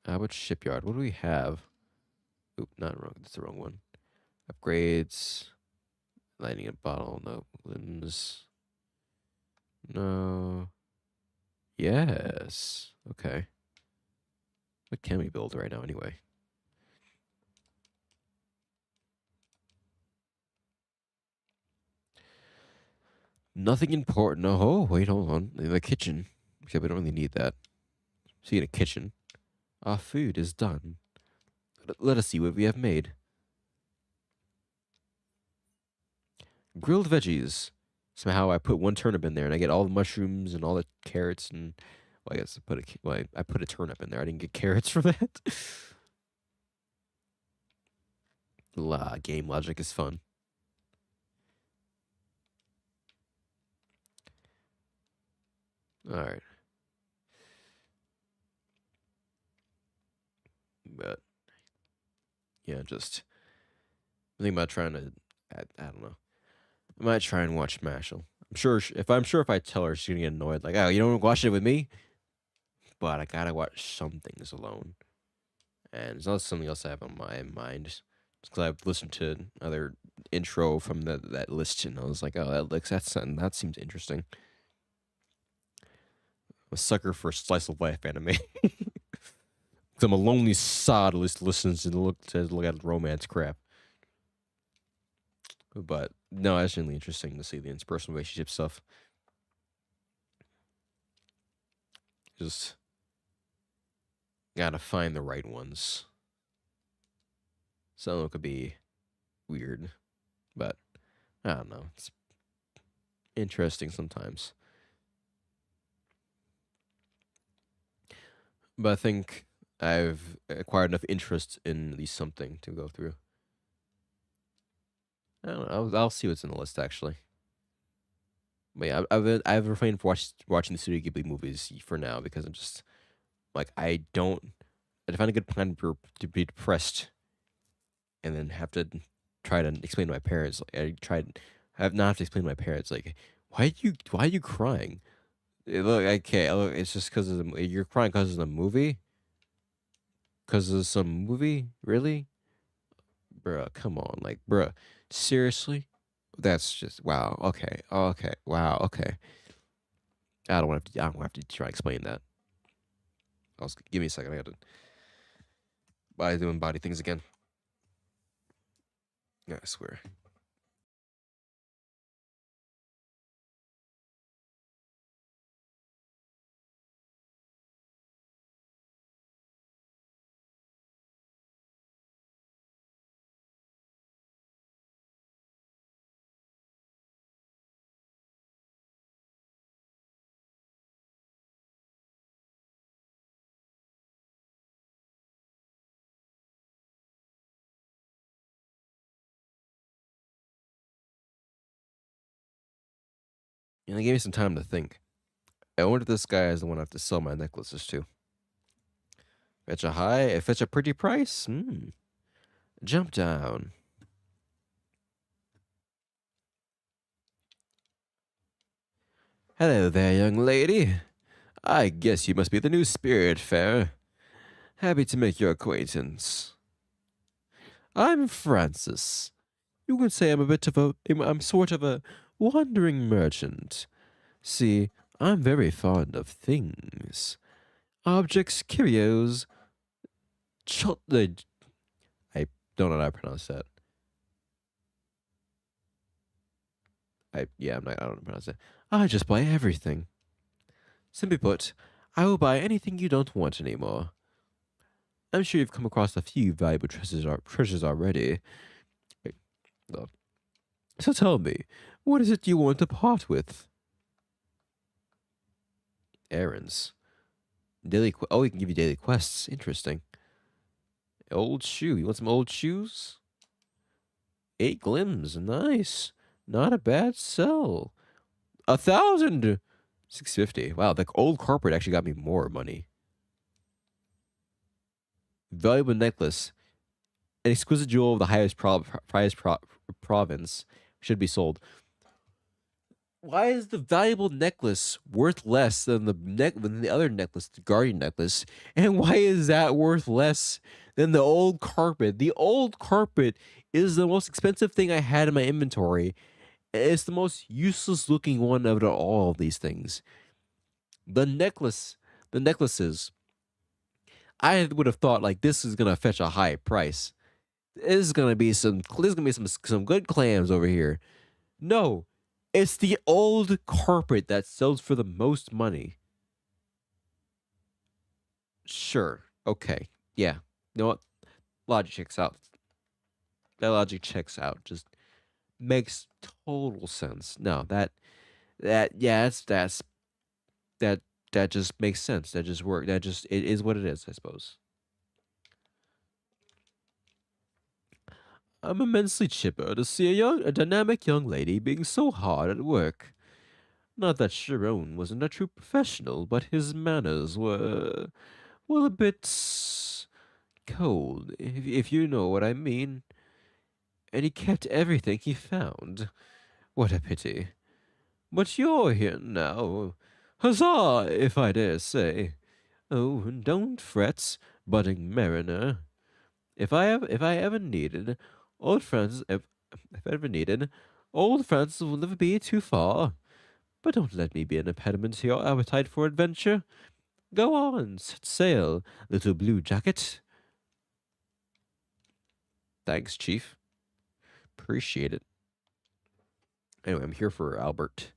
What shipyard? What do we have? Oop, not wrong. That's the wrong one. Upgrades. Lighting a bottle. No. Limbs. No. Yes. Okay. What can we build right now anyway? Nothing important. Oh, wait, hold on. The kitchen. Okay, we don't really need that. See, in a kitchen. Our food is done. Let us see what we have made. Grilled veggies. Somehow I put one turnip in there and I get all the mushrooms and all the carrots and well, I guess I put a turnip in there. I didn't get carrots for that. Game logic is fun. All right. But yeah, just I think about trying to I don't know. I might try and watch Mashal. If I tell her, she's gonna get annoyed. Like, oh, you don't watch it with me, but I gotta watch some things alone. And it's not something else I have on my mind. Because I've listened to other intro from that list, and I was like, oh, that's something that seems interesting. I'm a sucker for slice of life anime. Because I'm a lonely sod who listens and look at romance crap. But no, it's really interesting to see the interpersonal relationship stuff. Just gotta find the right ones. Some of them could be weird, but I don't know. It's interesting sometimes. But I think I've acquired enough interest in at least something to go through. I don't know. I'll see what's in the list actually. But yeah, I've refrained from watching the Studio Ghibli movies for now because I'm just like I don't. I find a good time to be depressed and then have to try to explain to my parents. Like, I have not have to explain to my parents like why are you crying? Look, okay, look, it's just because of you're crying because of the movie. Because of some movie, really, bruh? Come on, like, bruh, seriously? That's just wow. Okay, okay, wow. Okay, I don't want to. I don't have to try to explain that. Give me a second. I got to doing body things again. Yeah, I swear. And they gave me some time to think. I wonder if this guy is the one I have to sell my necklaces to. Fetch a pretty price? Jump down. Hello there, young lady. I guess you must be the new Spiritfarer. Happy to make your acquaintance. I'm Francis. You could say I'm sort of a wandering merchant. See, I'm very fond of things. Objects, curios, I don't know how to pronounce that. I don't know how to pronounce it. I just buy everything. Simply put, I will buy anything you don't want anymore. I'm sure you've come across a few valuable treasures already. Wait, no. So tell me, what is it you want to part with? Errands. We can give you daily quests. Interesting. Old shoe. You want some old shoes? 8 glims. Nice. Not a bad sell. 1,000. 650. Wow, the old carpet actually got me more money. Valuable necklace. An exquisite jewel of the highest province should be sold. Why is the valuable necklace worth less than the other necklace, the guardian necklace? And why is that worth less than the old carpet? The old carpet is the most expensive thing I had in my inventory. It's the most useless looking one out of all of these things. The necklaces, I would have thought like this is gonna fetch a high price. There's gonna be some good clams over here. No, it's the old carpet that sells for the most money. Sure. Okay. Yeah. You know what? Logic checks out. That logic checks out. Just makes total sense. No, that's that that just makes sense. That just work. That just it is what it is, I suppose. I'm immensely chipper to see a dynamic young lady being so hard at work. Not that Charon wasn't a true professional, but his manners were, well, a bit cold, if you know what I mean. And he kept everything he found. What a pity. But you're here now. Huzzah, if I dare say. Oh, don't fret, budding mariner. If I ever needed, old Francis, if ever needed, old Francis will never be too far. But don't let me be an impediment to your appetite for adventure. Go on, set sail, little blue jacket. Thanks, Chief. Appreciate it. Anyway, I'm here for Albert.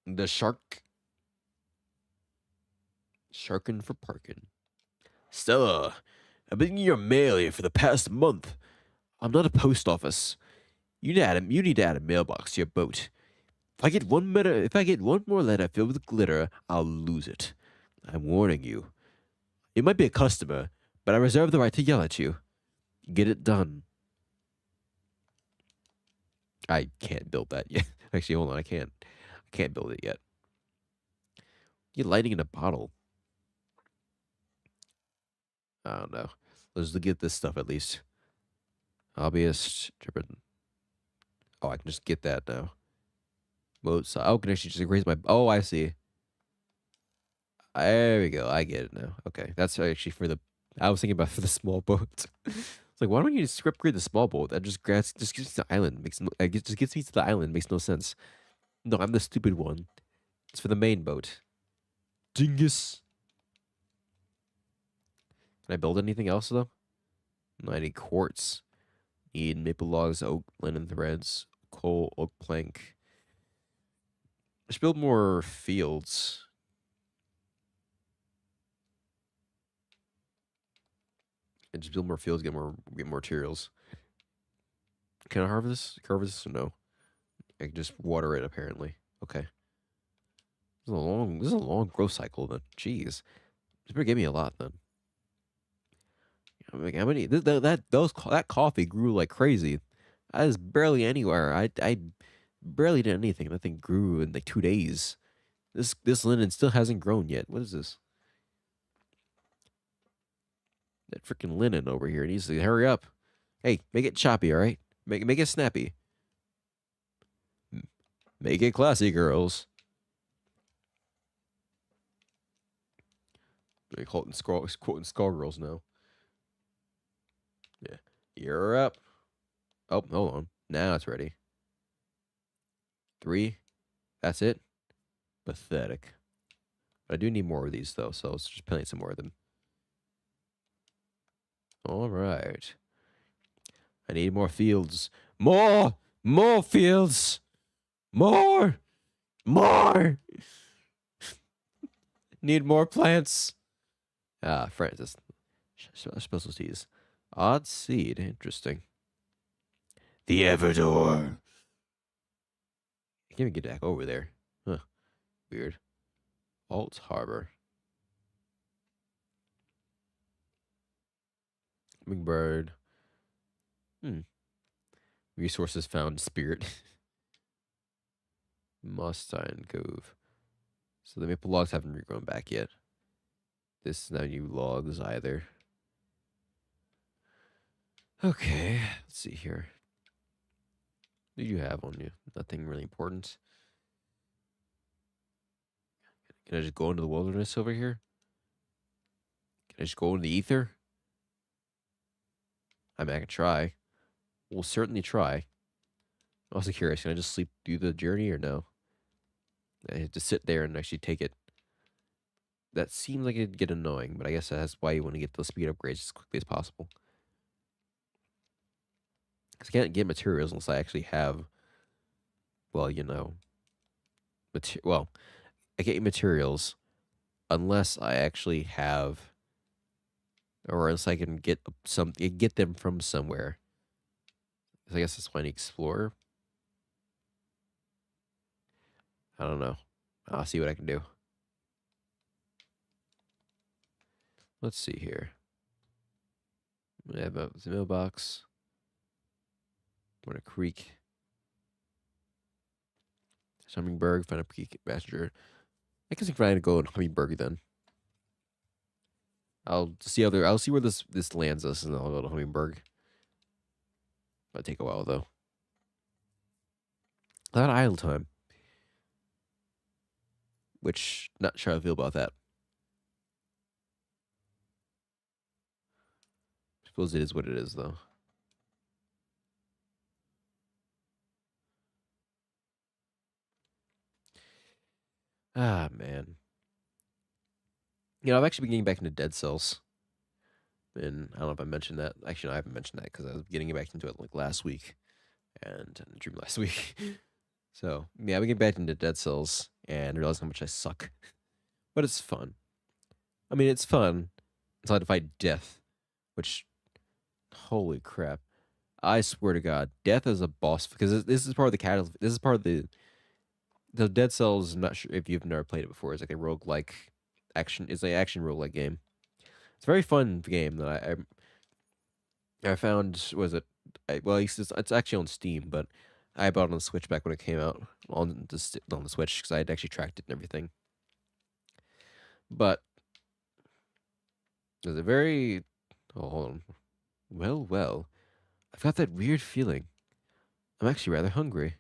The shark. Sharkin' for parkin'. Stella, I've been getting your mail here for the past month. I'm not a post office. You need to add a mailbox to your boat. If I get one more letter filled with glitter, I'll lose it. I'm warning you. You might be a customer, but I reserve the right to yell at you. Get it done. I can't build that yet. Actually, hold on, I can't. I can't build it yet. You're lighting in a bottle. I don't know. Let's get this stuff at least. Hobbyist, dripping. Oh, I can just get that now. Mode size. Oh, I can actually just raise my. Oh, I see. There we go. I get it now. Okay, that's actually for the. I was thinking about for the small boat. It's like, why don't you just upgrade the small boat? That just gets to the island. Just gets me to the island. Makes no sense. No, I'm the stupid one. It's for the main boat. Dingus. Can I build anything else though? No, I need quartz. Need maple logs, oak, linen threads, coal, oak plank. Let's build more fields. And just build more fields, get more materials. Can I harvest this or no? I can just water it apparently. Okay. This is a long growth cycle then. Jeez. This better give me a lot then. Like how many that coffee grew like crazy. I was barely anywhere. I barely did anything. That thing grew in like 2 days. This linen still hasn't grown yet. What is this? That freaking linen over here needs to hurry up. Hey, make it choppy, all right? Make it snappy. Make it classy, girls. Like quoting Skullgirls now. Yeah. You're up. Oh, hold on. Now it's ready. 3. That's it. Pathetic. But I do need more of these, though, so let's just plant some more of them. All right. I need more fields. More! More fields! More! More! Need more plants. Ah, Francis. Specialties. Odd seed. Interesting. The Everdor. I can't even get back over there. Huh. Weird. Alt Harbor. Hummingbird. Resources found. Spirit. Mustine Cove. So the maple logs haven't regrown back yet. This is now new logs either. Okay, let's see here. What do you have on you? Nothing really important. Can I just go into the wilderness over here? Can I just go into the ether? I mean, I can try. We'll certainly try. I'm also curious, can I just sleep through the journey or no? I have to sit there and actually take it. That seems like it'd get annoying, but I guess that's why you want to get the speed upgrades as quickly as possible. Because I can't get materials unless I actually have, well, you know, I get materials unless I actually have, or else I can get get them from somewhere. So I guess that's why I need Explorer. I don't know. I'll see what I can do. Let's see here. I have a mailbox. What a creek. Hummingbird, find a peak messenger. I guess I can try to go in Hummingbird then. I'll see where this lands us, and I'll go to Hummingbird. Might take a while though. A lot of idle time. Which, not sure how I feel about that. I suppose it is what it is though. Ah, man. You know, I've actually been getting back into Dead Cells. And I don't know if I mentioned that. Actually, no, I haven't mentioned that because I was getting back into it like last week and Dream last week. So, yeah, I've been getting back into Dead Cells and realized how much I suck. But it's fun. I mean, it's fun until I have to fight death, which, holy crap. I swear to God, death is a boss because this is part of the catalyst. This is part of the Dead Cells. I'm not sure if you've never played it before. It's like a roguelike action. It's an action roguelike game. It's a very fun game that I found. Was it? It's actually on Steam, but I bought it on the Switch back when it came out on the Switch because I had actually tracked it and everything. But there's a very hold on. Well, I've got that weird feeling. I'm actually rather hungry.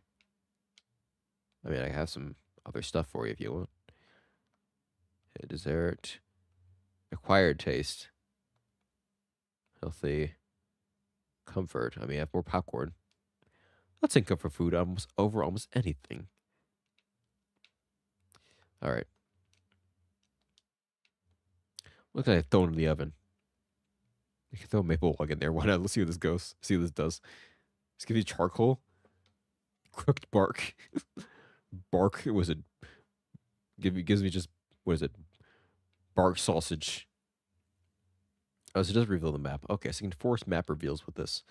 I mean, I have some other stuff for you if you want. A dessert. Acquired taste. Healthy. Comfort. I mean, I have more popcorn. Let's think comfort food over almost anything. All right. Look at I throw it in the oven. I can throw a maple log in there. Why not? Let's see what this goes. See what this does. Let's give you charcoal. Cooked bark. Bark. Was it? Gives me just what is it? Bark sausage. Oh, so it does reveal the map. Okay, so you can force map reveals with this.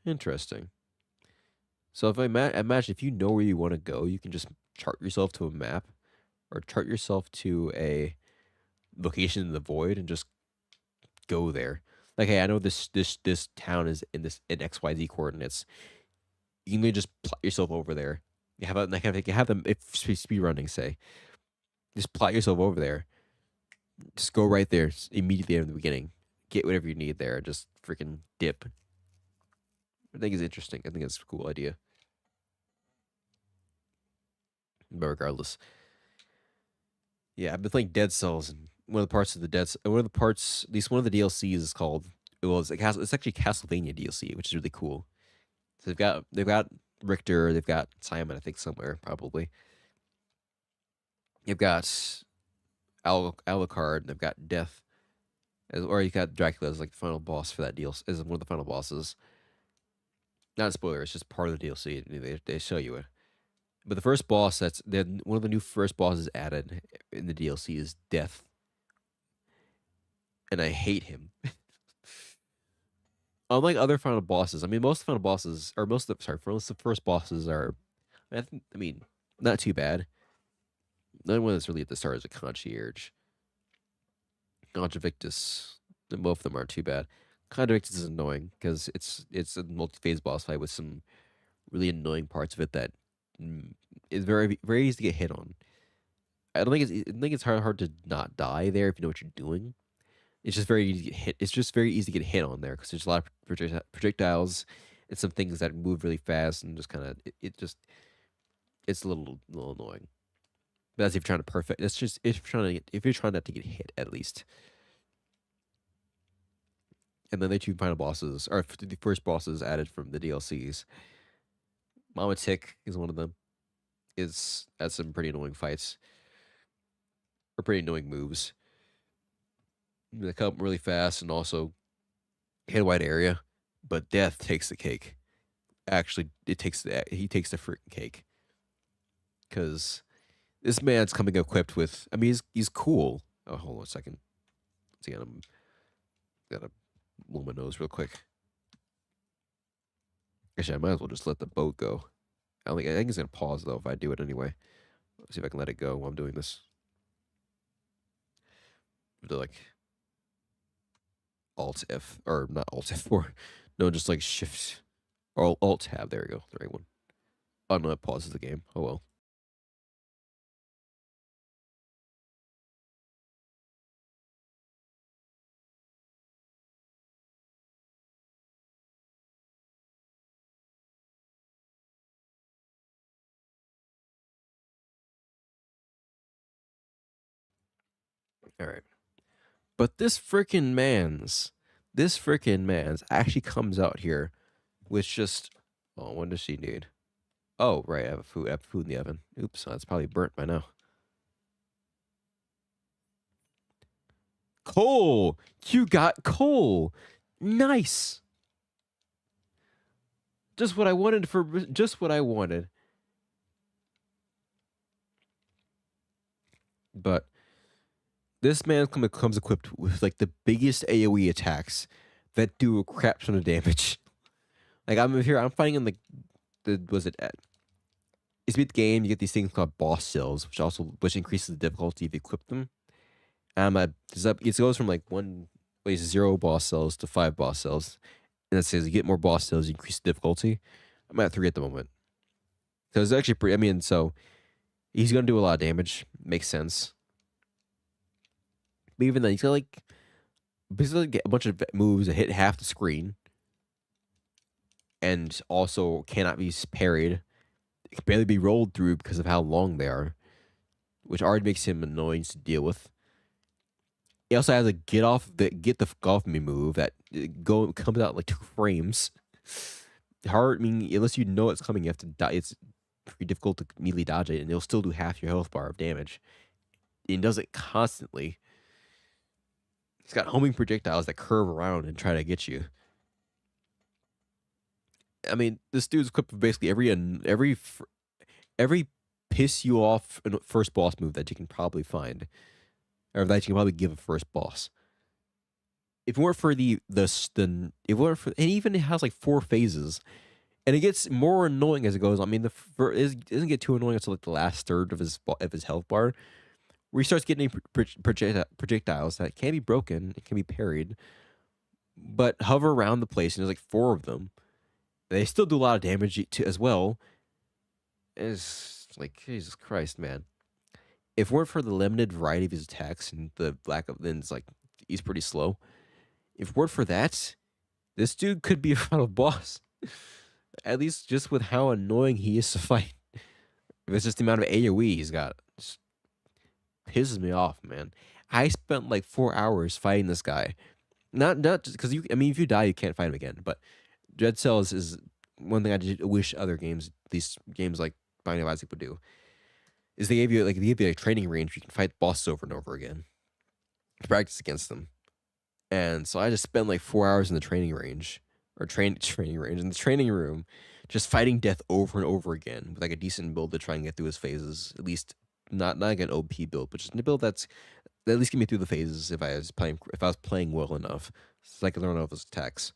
Interesting. So if I imagine if you know where you want to go, you can just chart yourself to a map, or chart yourself to a location in the void and just go there. Like, hey, I know this town is in XYZ coordinates. You can just plot yourself over there. You have them if speed running, say. Just plot yourself over there. Just go right there immediately in the beginning. Get whatever you need there. Just freaking dip. I think it's interesting. I think it's a cool idea. But regardless, yeah, I've been playing Dead Cells, and one of the parts of the one of the parts, at least one of the DLCs is called. Well, it's actually Castlevania DLC, which is really cool. So they've got Richter, they've got Simon, I think somewhere probably. You've got Alucard, they've got Death, or you got Dracula as like the final boss for that deal, as one of the final bosses. Not a spoiler; it's just part of the DLC. They show you it. But the first boss that's then one of the new first bosses added in the DLC is Death, and I hate him. Unlike other final bosses, I mean, most of the final bosses, or most of the sorry, most of the first bosses are, I mean, not too bad. The only one that's really at the start is a Concierge. Conjuvictus. Both of them aren't too bad. Conjuvictus is annoying because it's a multi-phase boss fight with some really annoying parts of it that is very easy to get hit on. I don't think I think it's hard to not die there if you know what you're doing. It's just very easy to get hit. It's just very easy to get hit on there because there's a lot of projectiles and some things that move really fast and just kind of it's a little annoying. But that's if you're trying to perfect. That's just if you're trying not to get hit at least. And then the two final bosses, or the first bosses added from the DLCs. Mama Tick is one of them. Is has some pretty annoying fights or pretty annoying moves. They come really fast and also hit a wide area, but Death takes the cake. Actually, he takes the freaking cake because this man's coming equipped with. I mean, he's cool. Oh, hold on a second. See, I'm gotta blow my nose real quick. Actually, I might as well just let the boat go. I think it's gonna pause though if I do it anyway. Let's see if I can let it go while I'm doing this. Do like Alt F or not Alt F4. No, just like Shift or Alt Tab. There we go. The right one. Oh no, it pauses the game. Oh well. All right. But this freaking man's actually comes out here with just, oh, what does she need? Oh, right, I have food in the oven. Oops, that's probably burnt by now. Coal! You got coal! Nice! Just what I wanted. But this man comes equipped with like the biggest AoE attacks that do a crap ton of damage. Like I'm here, I'm fighting in the was it at it's beat the game, you get these things called boss cells, which increases the difficulty if you equip them. It goes from like zero boss cells to 5 boss cells. And it says you get more boss cells, you increase the difficulty. I'm at 3 at the moment. So it's actually pretty, I mean, so he's gonna do a lot of damage. Makes sense. But even then, he's got like basically get a bunch of moves that hit half the screen. And also cannot be parried. It can barely be rolled through because of how long they are. Which already makes him annoying to deal with. He also has a get the fuck off me move that comes out in like 2 frames. Hard, I mean, unless you know it's coming, you have to die. It's pretty difficult to immediately dodge it, and it'll still do half your health bar of damage. It does it constantly. He's got homing projectiles that curve around and try to get you. I mean, this dude's equipped with basically every piss you off first boss move that you can probably find, or that you can probably give a first boss. If it weren't for and even it has like 4 phases, and it gets more annoying as it goes. I mean, it doesn't get too annoying until like the last third of his health bar, where he starts getting projectiles that can be broken, it can be parried, but hover around the place, and there's like 4 of them, They still do a lot of damage to as well. It's like Jesus Christ, man. If it weren't for the limited variety of his attacks and the lack of, then it's like he's pretty slow. If it weren't for that, this dude could be a final boss. At least just with how annoying he is to fight. If it's just the amount of AoE he's got, just pisses me off, man. I spent like 4 hours fighting this guy. Not just because you. I mean, if you die, you can't fight him again. But Dread Cells is one thing I just wish other games, these games like Binding of Isaac would do, is they gave you a training range where you can fight bosses over and over again to practice against them. And so I just spent like 4 hours in the training range or training range in the training room, just fighting death over and over again with like a decent build to try and get through his phases. At least not like an OP build, but just a build that at least get me through the phases if I was playing well enough, so I could learn all of his attacks.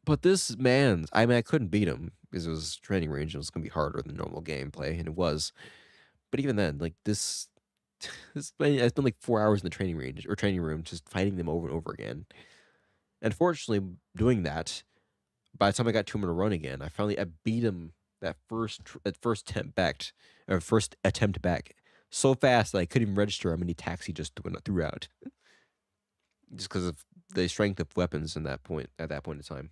But this man's, I mean, I couldn't beat him because it was training range and it was gonna be harder than normal gameplay, and it was. But even then, like this, I spent like 4 hours in the training range or training room just fighting them over and over again. And fortunately, doing that, by the time I got to him in a run again, I beat him that first attempt back, or first attempt back so fast that I couldn't even register how many attacks he just threw out, just because of the strength of weapons in that point at that point in time.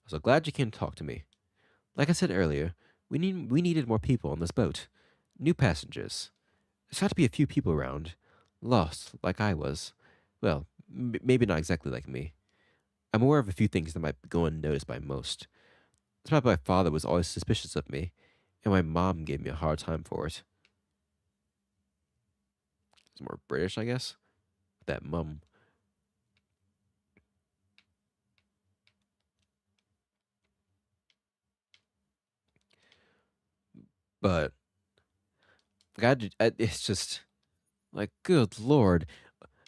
So glad you came to talk to me. Like I said earlier, we needed more people on this boat. New passengers. There's got to be a few people around. Lost, like I was. Well, maybe not exactly like me. I'm aware of a few things that might go unnoticed by most. That's why my father was always suspicious of me, and my mom gave me a hard time for it. It's more British, I guess. That mum. But God, it's just like, good lord.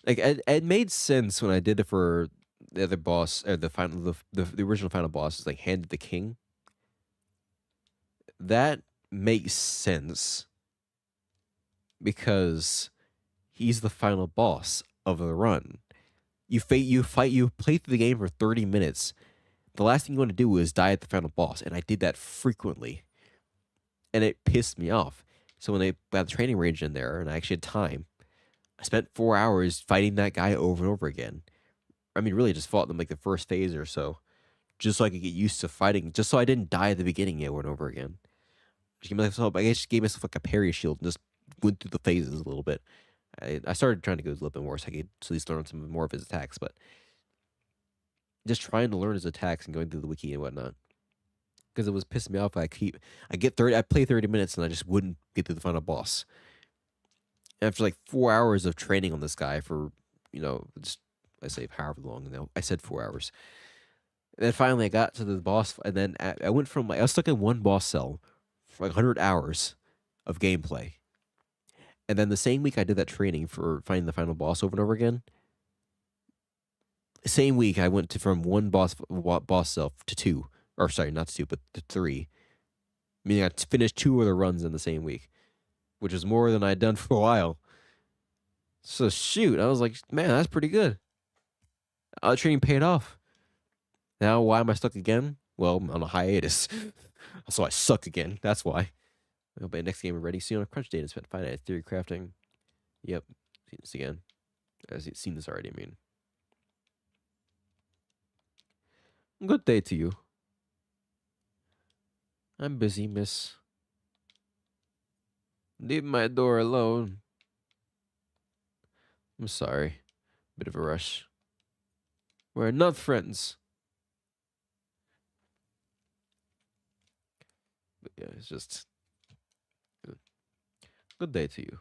Like it made sense when I did it for the other boss or the original final boss is like Hand of the King. That makes sense because he's the final boss of the run. You play through the game for 30 minutes. The last thing you want to do is die at the final boss, and I did that frequently. And it pissed me off. So when they had the training range in there and I actually had time, I spent 4 hours fighting that guy over and over again. I mean, really just fought them like the first phase or so, just so I could get used to fighting, just so I didn't die at the beginning over and over again. I just gave myself like a parry shield and just went through the phases a little bit. I started trying to go a little bit more so I could at least learn some more of his attacks, but just trying to learn his attacks and going through the wiki and whatnot. Because it was pissing me off. I play 30 minutes and I just wouldn't get to the final boss. After like 4 hours of training on this guy for, just I say however long now. I said 4 hours. And then finally I got to the boss, and then I went from I was stuck in one boss cell for like 100 hours of gameplay. And then the same week I did that training for finding the final boss over and over again. Same week I went from one boss cell to two, or sorry, not to two, but to three. Meaning I finished two other runs in the same week, which is more than I'd done for a while. So shoot, I was like, man, that's pretty good. The training paid off. Now why am I stuck again? Well, I'm on a hiatus. So I suck again. That's why. But next game we're ready. See on a crunch data spent finite theory crafting. Yep. Seen this again. I've seen this already, I mean. Good day to you. I'm busy, miss. Leave my door alone. I'm sorry. Bit of a rush. We're not friends. But yeah, it's just good day to you.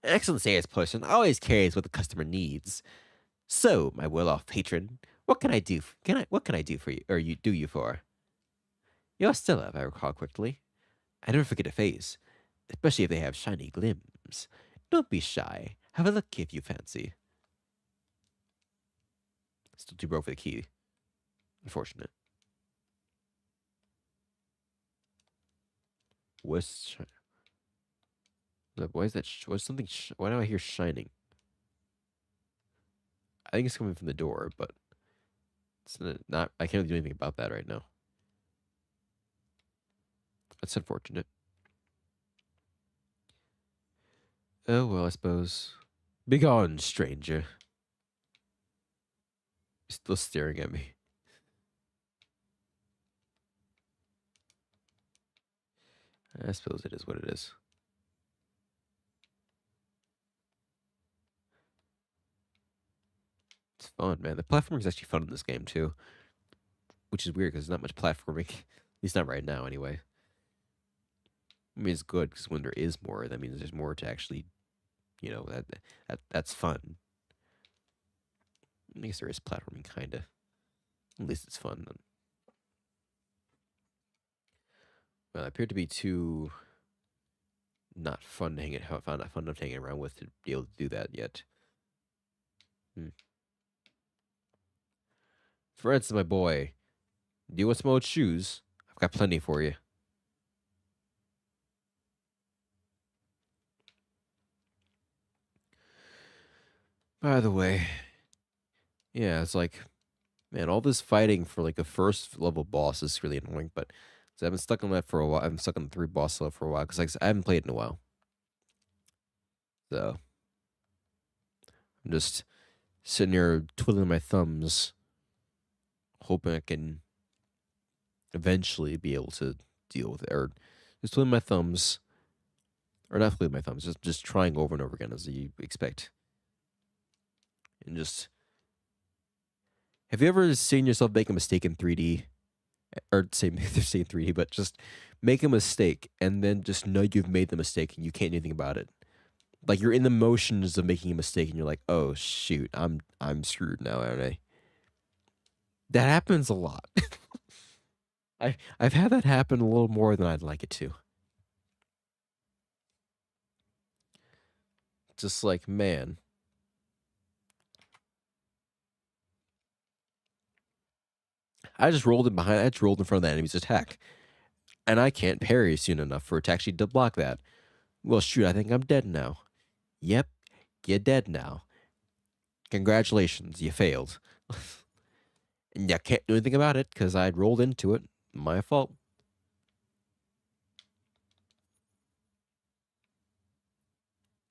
Excellent salesperson always cares what the customer needs. So, my well-off patron, what can I do? What can I do for you, or you for? You're Stella, if I recall correctly. I never forget a face, especially if they have shiny glims. Don't be shy. Have a look if you fancy. Still too broke for the key. Unfortunate. What's why is that? What's something? Why do I hear shining? I think it's coming from the door, but it's not. I can't do anything about that right now. That's unfortunate. Oh well, I suppose. Begone, stranger. He's still staring at me. I suppose it is what it is. It's fun, man. The platforming is actually fun in this game too, which is weird because there's not much platforming. At least not right now, anyway. I mean, it's good because when there is more, that means there's more to actually, that's fun. I guess there is platforming, kinda. At least it's fun. Well, I appear to be too not fun to not fun enough to hang around with to be able to do that yet. For instance, my boy, do you want some old shoes? I've got plenty for you. By the way, yeah, it's like, man, all this fighting for like a first level boss is really annoying. But so I've been stuck on that for a while. I've been stuck on the 3 boss level for a while because like I haven't played in a while. So I'm just sitting here twiddling my thumbs, hoping I can eventually be able to deal with it, or just twiddling my thumbs, or not twiddling my thumbs, just trying over and over again as you expect, and just. Have you ever seen yourself make a mistake in 3D? Or say they're saying 3D, but just make a mistake and then just know you've made the mistake and you can't do anything about it. Like you're in the motions of making a mistake and you're like, oh shoot, I'm screwed now, aren't I? That happens a lot. I've had that happen a little more than I'd like it to. Just like, man. I just rolled in front of the enemy's attack. And I can't parry soon enough for it to actually block that. Well, shoot, I think I'm dead now. Yep, you're dead now. Congratulations, you failed. And you can't do anything about it because I'd rolled into it. My fault.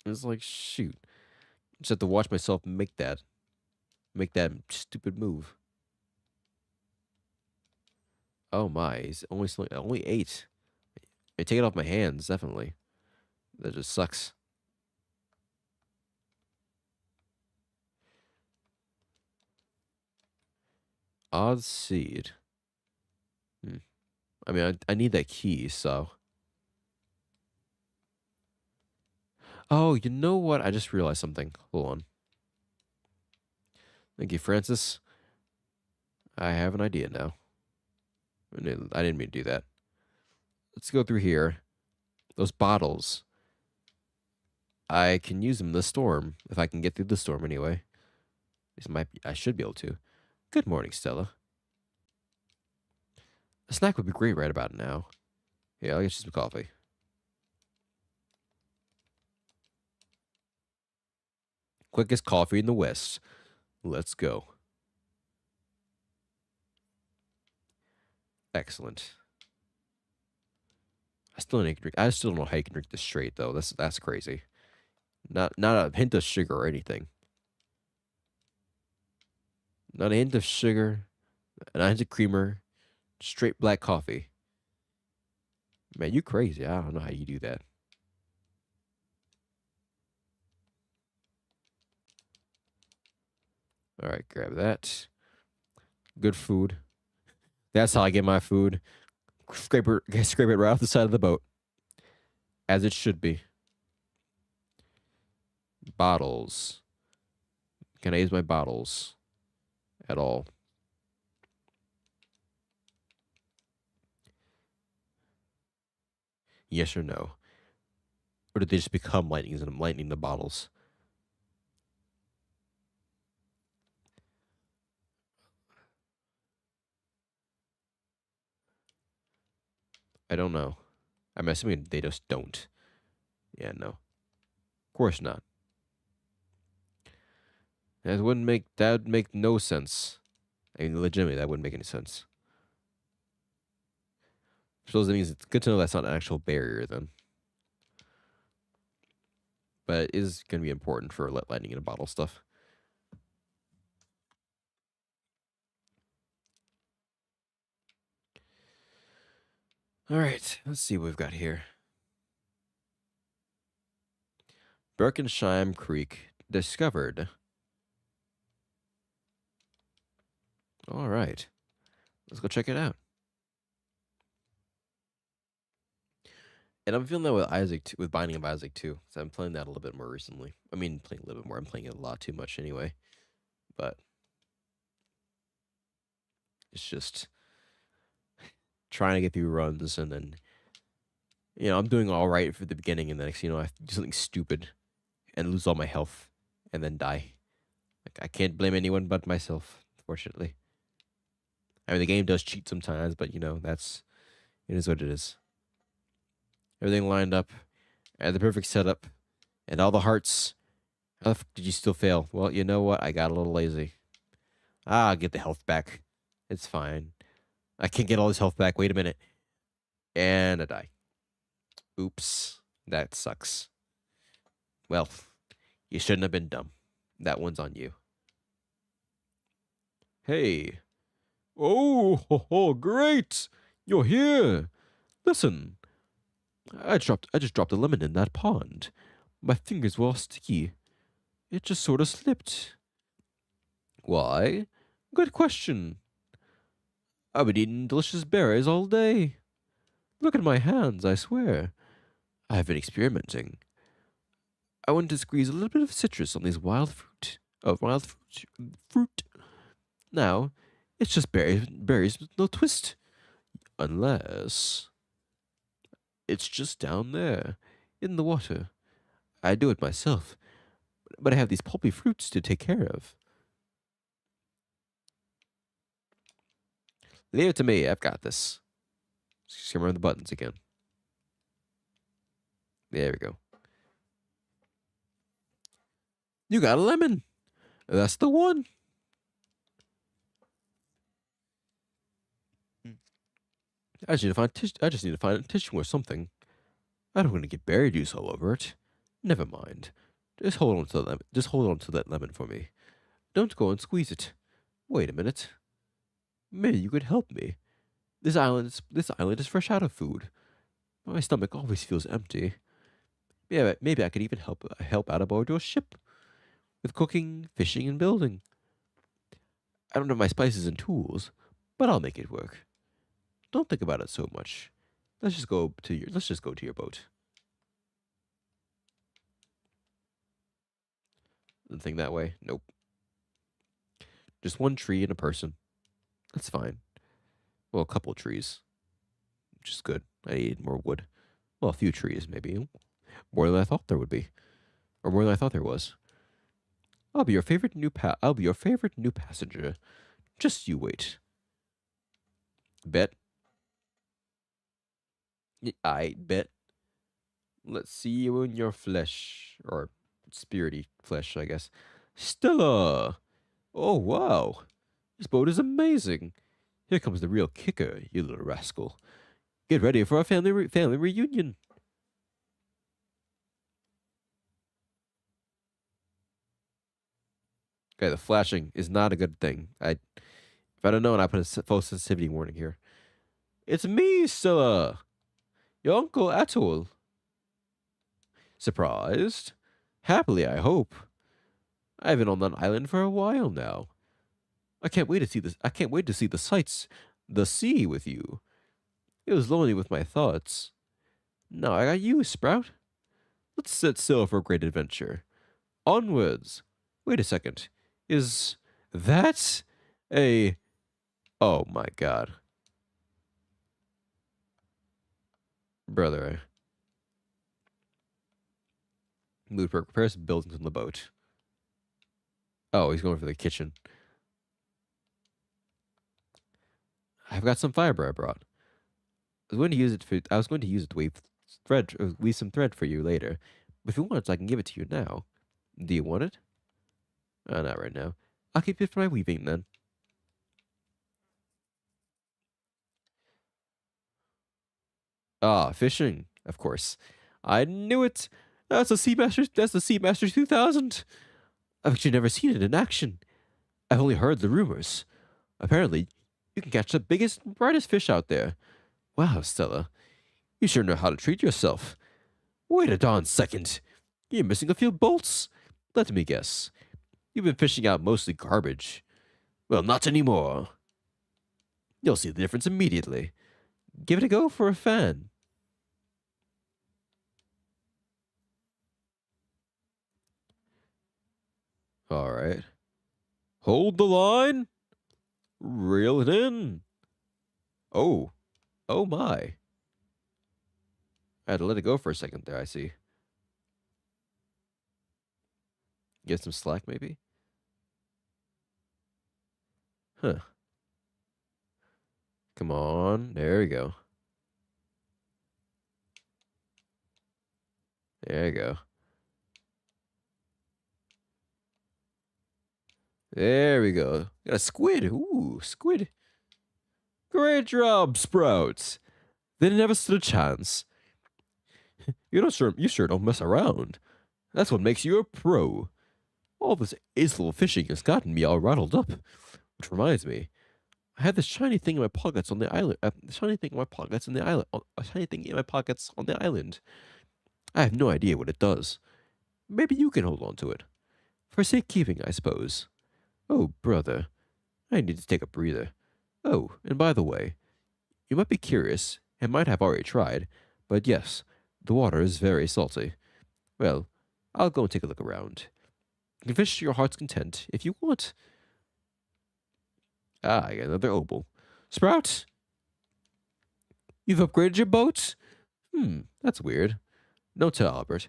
It's like, shoot. Just have to watch myself make that stupid move. Oh my, he's only 8. I take it off my hands, definitely. That just sucks. Odd seed. I mean, I need that key, so. Oh, you know what? I just realized something. Hold on. Thank you, Francis. I have an idea now. I didn't mean to do that. Let's go through here. Those bottles. I can use them in the storm if I can get through the storm anyway. I should be able to. Good morning, Stella. A snack would be great right about now. Yeah, I'll get you some coffee. Quickest coffee in the West. Let's go. Excellent. I still don't know how you can drink this straight though. That's crazy. Not a hint of sugar or anything. Not a hint of sugar. Not a hint of creamer. Straight black coffee. Man, you crazy. I don't know how you do that. All right, grab that. Good food. That's how I get my food. Scrape it right off the side of the boat. As it should be. Bottles. Can I use my bottles at all? Yes or no? Or did they just become lightnings and I'm lightning the bottles? I don't know. I'm assuming they just don't. Yeah, no. Of course not. That would make no sense. I mean, legitimately, that wouldn't make any sense. So that means it's good to know that's not an actual barrier then. But it is going to be important for lightning in a bottle stuff. All right, let's see what we've got here. Berkensheim Creek discovered. All right, let's go check it out. And I'm feeling that with Isaac, with Binding of Isaac too. So I'm playing that a little bit more recently. I mean, playing a little bit more. I'm playing it a lot too much anyway. But it's just trying to get through runs, and then I'm doing all right for the beginning, and then next I do something stupid and lose all my health, and then die. Like I can't blame anyone but myself, fortunately. I mean, the game does cheat sometimes, but it is what it is. Everything lined up, and the perfect setup, and all the hearts. How the did you still fail? Well, you know what? I got a little lazy. I'll get the health back. It's fine. I can't get all this health back. Wait a minute. And I die. Oops. That sucks. Well, you shouldn't have been dumb. That one's on you. Hey. Oh, great. You're here. Listen. I just dropped a lemon in that pond. My fingers were all sticky. It just sort of slipped. Why? Good question. I've been eating delicious berries all day. Look at my hands, I swear. I've been experimenting. I want to squeeze a little bit of citrus on these wild fruit. Fruit. Now, it's just berries with no twist. Unless it's just down there, in the water. I do it myself, but I have these pulpy fruits to take care of. Leave it to me, I've got this. Just remember the buttons again. There we go. You got a lemon. That's the one. I just need to find a tissue or something. I don't want to get berry juice all over it. Never mind. Just hold on to the lemon. Just hold on to that lemon for me. Don't go and squeeze it. Wait a minute. Maybe you could help me. This island is fresh out of food. My stomach always feels empty. Yeah, maybe I could even help out aboard your ship with cooking, fishing, and building. I don't have my spices and tools, but I'll make it work. Don't think about it so much. Let's just go to your boat. Didn't think that way. Nope. Just one tree and a person. That's fine. Well, a couple trees, which is good. I need more wood. Well, a few trees, maybe. More than I thought there would be, or more than I thought there was. I'll be your favorite new passenger. Just you wait. Bet. I bet. Let's see you in your flesh, or spirity flesh, I guess. Stella. Oh wow, this boat is amazing. Here comes the real kicker, you little rascal. Get ready for our family reunion. Okay, the flashing is not a good thing. If I'd have known, I put a full sensitivity warning here. It's me, Stella. Your Uncle Atul. Surprised? Happily, I hope. I've been on that island for a while now. I can't wait to see this. I can't wait to see the sights, the sea with you. It was lonely with my thoughts. Now I got you, Sprout. Let's set sail for a great adventure. Onwards. Wait a second. Is that a... Oh my god. Brother. Moodberg prepares buildings on the boat. Oh, he's going for the kitchen. I've got some fiber I brought. I was going to use it to weave some thread for you later. But if you want it, I can give it to you now. Do you want it? Not right now. I'll keep it for my weaving then. Ah, fishing, of course. I knew it. That's the Seamaster 2000. I've actually never seen it in action. I've only heard the rumors. Apparently, you can catch the biggest, brightest fish out there. Wow, Stella, you sure know how to treat yourself. Wait a darn second. You're missing a few bolts. Let me guess. You've been fishing out mostly garbage. Well, not anymore. You'll see the difference immediately. Give it a go for a fan. All right. Hold the line. Reel it in. Oh. Oh my. I had to let it go for a second there, I see. Get some slack, maybe? Huh. Come on. There we go. There you go. There we go. Got a squid. Ooh, squid. Great job, Sprouts. They never stood a chance. You sure don't mess around. That's what makes you a pro. All this ace little fishing has gotten me all rattled up. Which reminds me, I had this shiny thing in my pockets on the island. Shiny thing in my pockets on the island. A shiny thing in my pockets on the island. I have no idea what it does. Maybe you can hold on to it. For safekeeping, I suppose. Oh, brother. I need to take a breather. Oh, and by the way, you might be curious, and might have already tried, but yes, the water is very salty. Well, I'll go and take a look around. You can fish to your heart's content if you want. Ah, I got another opal. Sprout, you've upgraded your boat? That's weird. No tell, Albert.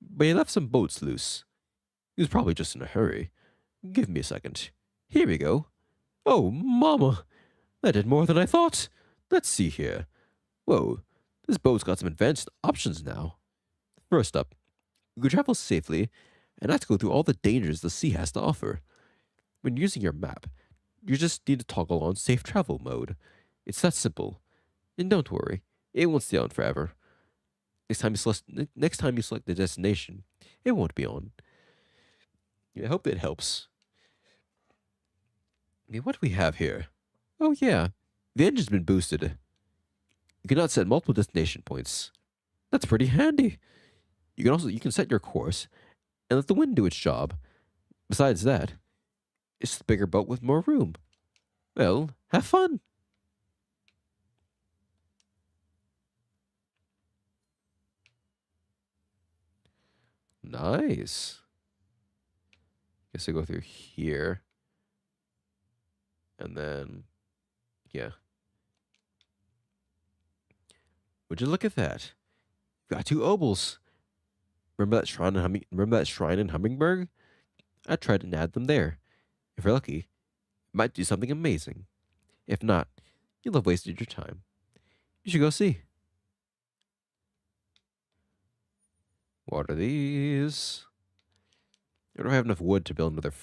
But he left some boats loose. He was probably just in a hurry. Give me a second. Here we go. Oh, Mama! That did more than I thought. Let's see here. Whoa, this boat's got some advanced options now. First up, you can travel safely and not to go through all the dangers the sea has to offer. When using your map, you just need to toggle on safe travel mode. It's that simple. And don't worry, it won't stay on forever. Next time you select the destination, it won't be on. I hope it helps. Okay, what do we have here? Oh yeah, the engine's been boosted. You can now set multiple destination points. That's pretty handy. You can set your course and let the wind do its job. Besides that, it's just a bigger boat with more room. Well, have fun. Nice. Guess I go through here. And then, yeah. Would you look at that? Got two obols. Remember that shrine in Hummingberg? I tried to add them there. If you're lucky, it might do something amazing. If not, you'll have wasted your time. You should go see. What are these? I don't have enough wood to build another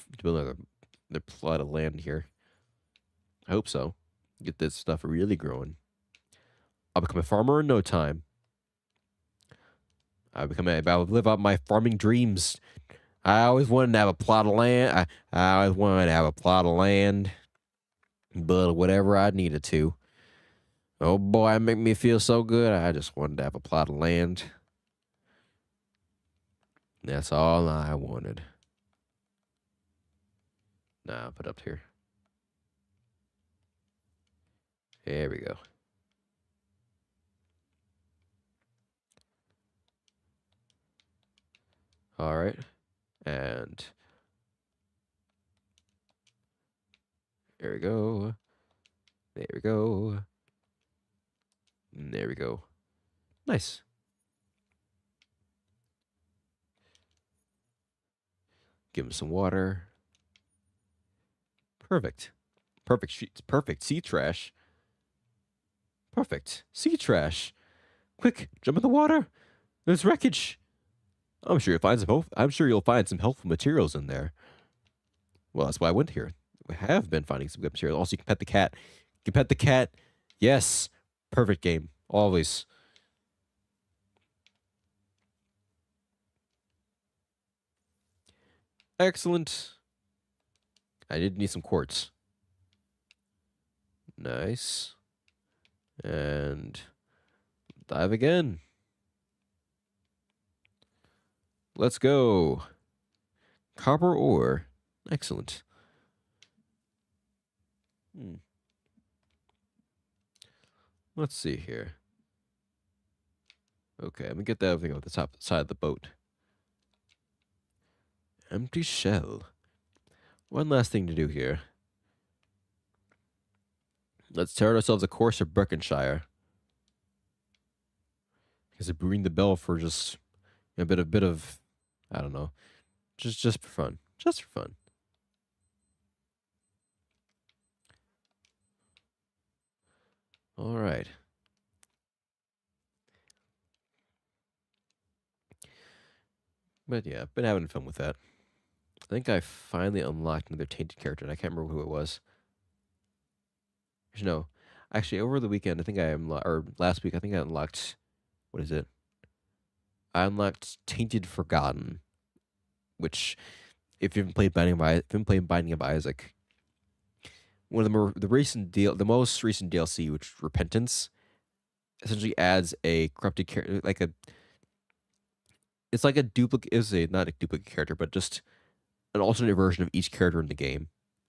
plot of land here. I hope so. Get this stuff really growing. I'll become a farmer in no time. I'll live out my farming dreams. I always wanted to have a plot of land. I always wanted to have a plot of land. But whatever I needed to. Oh boy, it make me feel so good. I just wanted to have a plot of land. That's all I wanted. Nah, put up here. There we go. All right. And there we go. There we go. And there we go. Nice. Give him some water. Perfect. Perfect sea trash. Perfect. Sea trash. Quick, jump in the water. There's wreckage. I'm sure you'll find some helpful materials in there. Well, that's why I went here. We have been finding some good material. Also, you can pet the cat. You can pet the cat. Yes. Perfect game. Always. Excellent. I did need some quartz. Nice. And dive again. Let's go. Copper ore. Excellent. Let's see here. Okay, let me get that everything off the top side of the boat. Empty shell. One last thing to do here. Let's tear ourselves a course of Berkshire. Because it ring the bell for just a bit of, I don't know, just for fun, just for fun. All right. But yeah, I've been having fun with that. I think I finally unlocked another tainted character, and I can't remember who it was. No, actually, over the weekend, I think or last week, I think I unlocked, what is it? I unlocked Tainted Forgotten, which, if you've played Binding of Isaac, one of the most recent DLC, which Repentance, essentially adds a corrupted character, it's like a duplicate, not a duplicate character, but just an alternate version of each character in the game.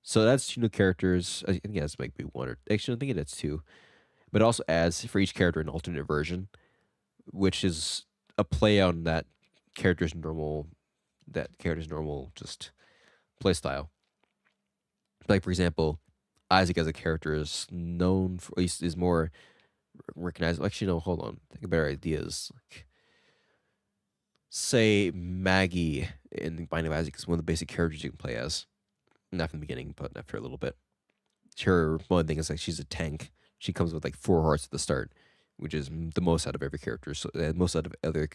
So that's two new characters. I think that's maybe one or actually I think that's two. But it also adds for each character an alternate version, which is a play on that character's normal just play style. Like for example, Isaac as a character is known for, at least is more recognized. Actually, no, hold on. Think of better ideas. Like, say Maggie in Binding of Isaac is one of the basic characters you can play as. Not from the beginning, but after a little bit. Her one thing is like she's a tank. She comes with like 4 hearts at the start, which is the most out of every character. So most out of other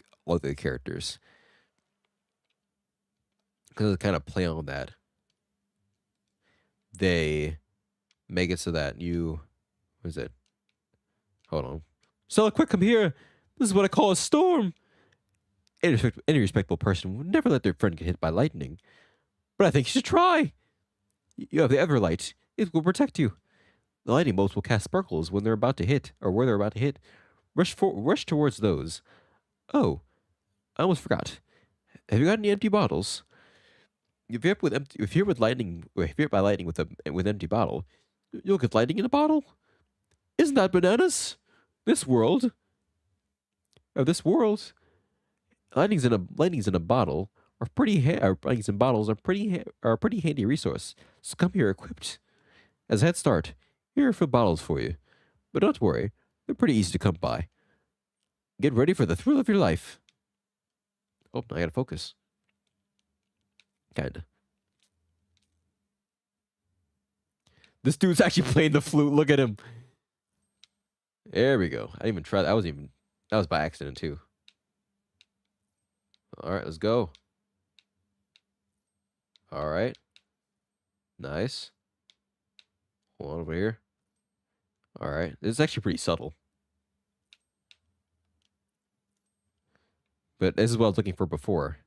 characters, because kind of play on that. They make it so that what is it? Hold on. Stella, quick, come here. This is what I call a storm. Any respectable person would never let their friend get hit by lightning. But I think you should try. You have the Everlight. It will protect you. The lightning bolts will cast sparkles when they're about to hit, or where they're about to hit. Rush towards those. Oh, I almost forgot. Have you got any empty bottles? If you're hit by lightning with empty bottle, you'll get lightning in a bottle. Isn't that bananas? This world, lightning's in a bottle lightnings in bottles are a pretty handy resource. So come here equipped. As a head start, here are 4 bottles for you. But don't worry, they're pretty easy to come by. Get ready for the thrill of your life. Oh, I gotta focus. Kinda. This dude's actually playing the flute. Look at him. There we go. I didn't even try that. That was by accident too. All right, let's go. All right. Nice. Hold on over here. All right. It's actually pretty subtle. But this is what I was looking for before.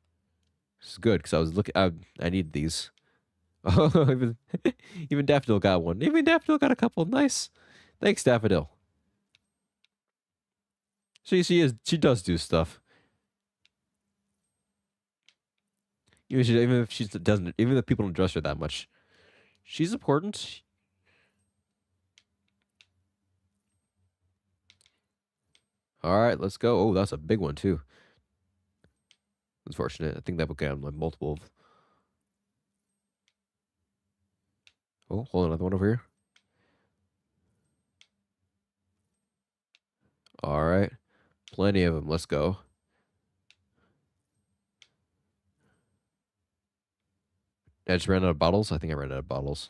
This is good because I was looking. I need these. Oh, even Daffodil got one. Even Daffodil got a couple. Nice. Thanks, Daffodil. She does do stuff. Even if she doesn't, even if people don't trust her that much, she's important. All right, let's go. Oh, that's a big one too. Unfortunate. I think that would get like multiple. Oh, hold on, another one over here. All right, plenty of them. Let's go. I just ran out of bottles. I think I ran out of bottles.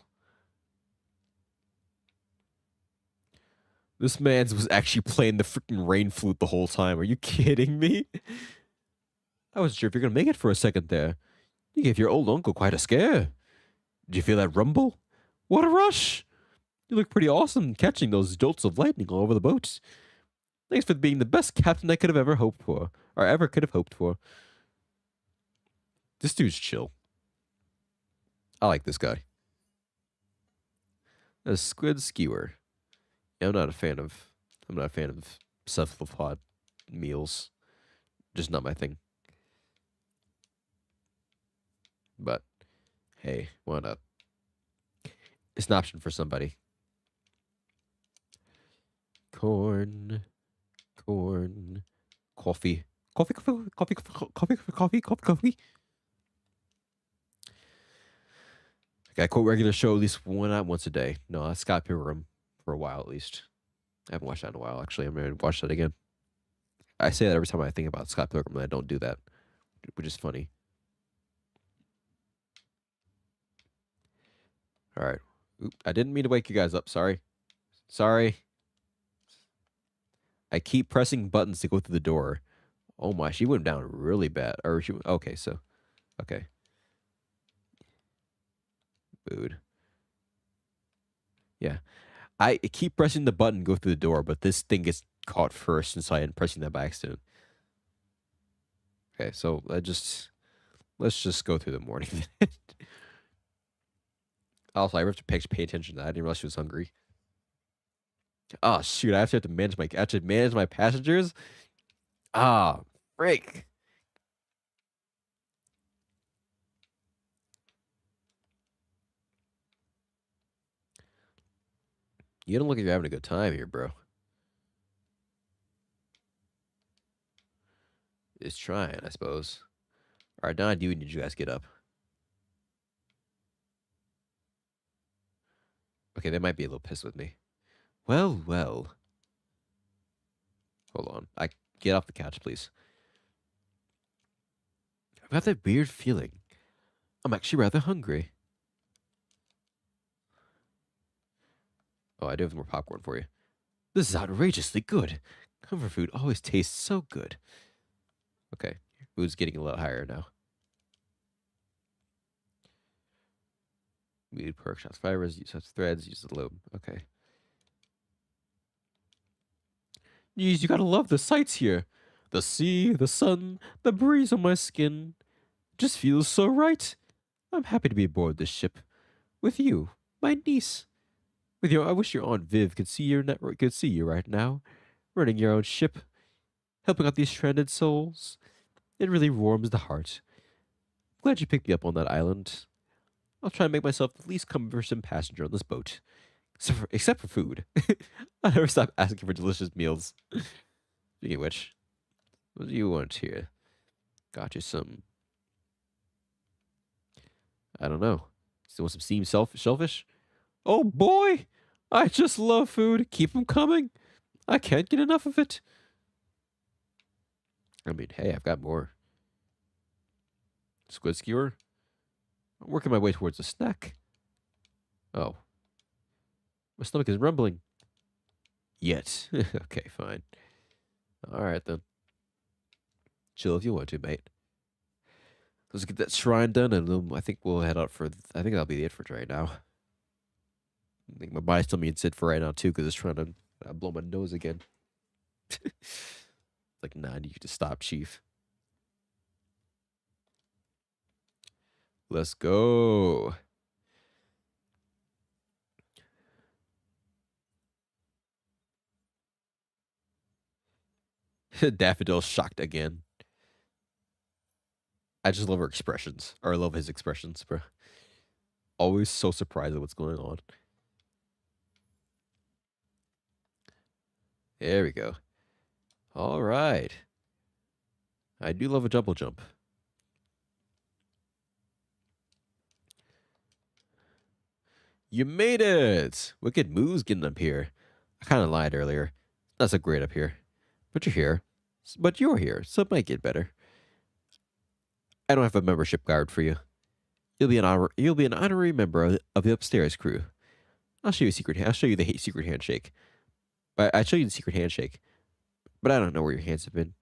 This man was actually playing the freaking rain flute the whole time. Are you kidding me? I wasn't sure if you're gonna make it for a second there. You gave your old uncle quite a scare. Did you feel that rumble? What a rush! You look pretty awesome catching those jolts of lightning all over the boat. Thanks for being the best captain I could have ever hoped for, or ever could have hoped for. This dude's chill. I like this guy. A squid skewer. Yeah, I'm not a fan of. I'm not a fan of cephalopod meals. Just not my thing. But hey, why not? It's an option for somebody. Corn, corn, coffee, coffee, coffee, coffee, coffee, coffee, coffee, coffee. I quote regular show at least once a day. No, that's Scott Pilgrim for a while at least. I haven't watched that in a while. Actually, I'm ready to watch that again. I say that every time I think about Scott Pilgrim, and I don't do that, which is funny. All right. Oop, I didn't mean to wake you guys up. Sorry. Sorry. I keep pressing buttons to go through the door. Oh my, she went down really bad. Or she okay, so okay. Booed. Yeah. I keep pressing the button to go through the door, but this thing gets caught first, and so I am pressing that by accident. Okay, so let's just go through the morning. Also, I have to pay attention to that. I didn't realize she was hungry. Oh shoot! I actually have to manage my passengers. Ah, frick! You don't look like you're having a good time here, bro. It's trying, I suppose. All right, now I do need you guys to get up. Okay, they might be a little pissed with me. Well, well. Hold on. I get off the couch, please. I've got that weird feeling. I'm actually rather hungry. Oh, I do have more popcorn for you. This is outrageously good. Comfort food always tastes so good. Okay, food's getting a little higher now. Weed, pork shots, fibers, use such threads, use the lobe. Okay. Jeez, you gotta love the sights here. The sea, the sun, the breeze on my skin. Just feels so right. I'm happy to be aboard this ship. With you, my niece. With your, I wish your Aunt Viv could see could see you right now, running your own ship, helping out these stranded souls. It really warms the heart. Glad you picked me up on that island. I'll try and make myself the least cumbersome passenger on this boat. Except for food. I never stop asking for delicious meals. Speaking of which, what do you want here? Got you some. I don't know. Still want some steamed shellfish? Oh boy! I just love food. Keep them coming. I can't get enough of it. I mean, hey, I've got more. Squid skewer? I'm working my way towards a snack. Oh. My stomach is rumbling. Yet. Okay, fine. Alright then. Chill if you want to, mate. Let's get that shrine done, and then I think we'll head out for. I think that'll be it for right now. I think my body's telling me to sit for right now too, because it's trying to blow my nose again. Like, nah, you to stop, Chief. Let's go. Daffodil's shocked again. I just love her expressions, or I love his expressions, bro. Always so surprised at what's going on. There we go. All right. I do love a double jump. You made it! Wicked moves getting up here. I kind of lied earlier. Not so great up here. But you're here. But you're here, so it might get better. I don't have a membership card for you. You'll be an honorary member of the upstairs crew. I'll show you a secret. I'll show you the secret handshake. I show you the secret handshake, but I don't know where your hands have been.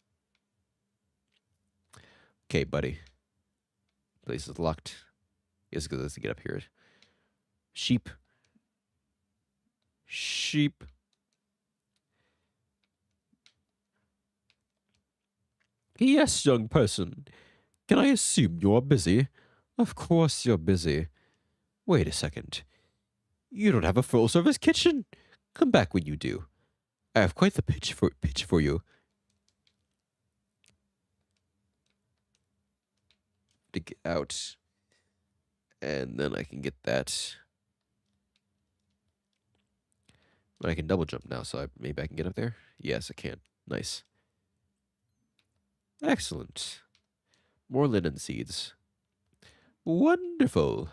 Okay, buddy. Place is locked. Yes, because let's get up here. Sheep. Sheep. Yes, young person. Can I assume you are busy? Of course you're busy. Wait a second. You don't have a full service kitchen. Come back when you do. I have quite the pitch for you. To get out. And then I can get that. I can double jump now, so maybe I can get up there? Yes, I can. Nice. Excellent. More linen seeds. Wonderful.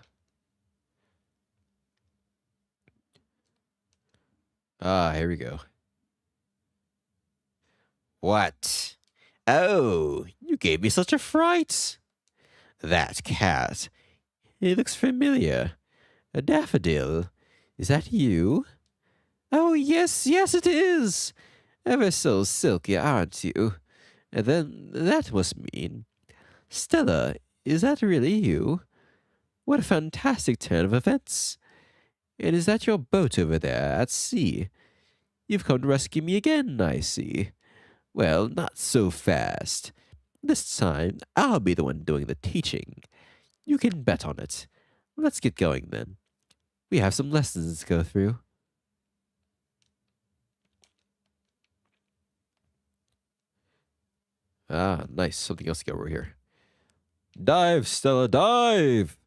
Ah, here we go. What? Oh, you gave me such a fright. That cat. It looks familiar. A daffodil. Is that you? Oh, yes, yes, it is. Ever so silky, aren't you? And then that must mean. Stella, is that really you? What a fantastic turn of events. And is that your boat over there at sea? You've come to rescue me again, I see. Well, not so fast. This time, I'll be the one doing the teaching. You can bet on it. Let's get going then. We have some lessons to go through. Ah, nice. Something else to get over here. Dive, Stella, dive!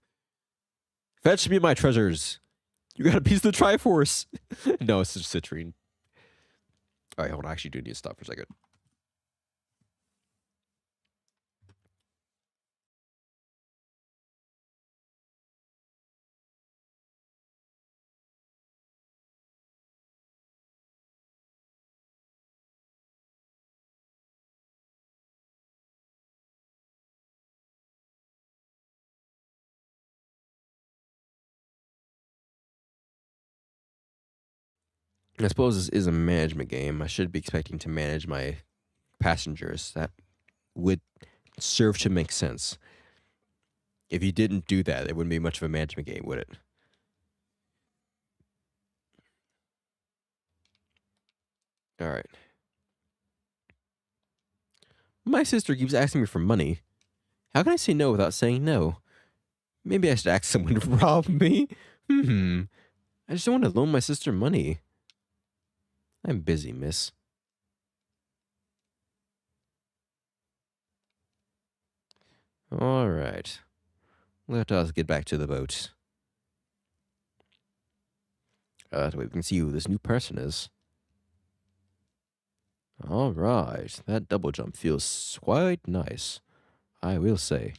Fetch me my treasures. You got a piece of the Triforce. No, it's just citrine. All right, hold on. I actually do need to stop for a second. I suppose this is a management game. I should be expecting to manage my passengers. That would serve to make sense. If you didn't do that, it wouldn't be much of a management game, would it? All right. My sister keeps asking me for money. How can I say no without saying no? Maybe I should ask someone to rob me? I just don't want to loan my sister money. I'm busy, miss. All right. Let us get back to the boat. So we can see who this new person is. All right. That double jump feels quite nice, I will say.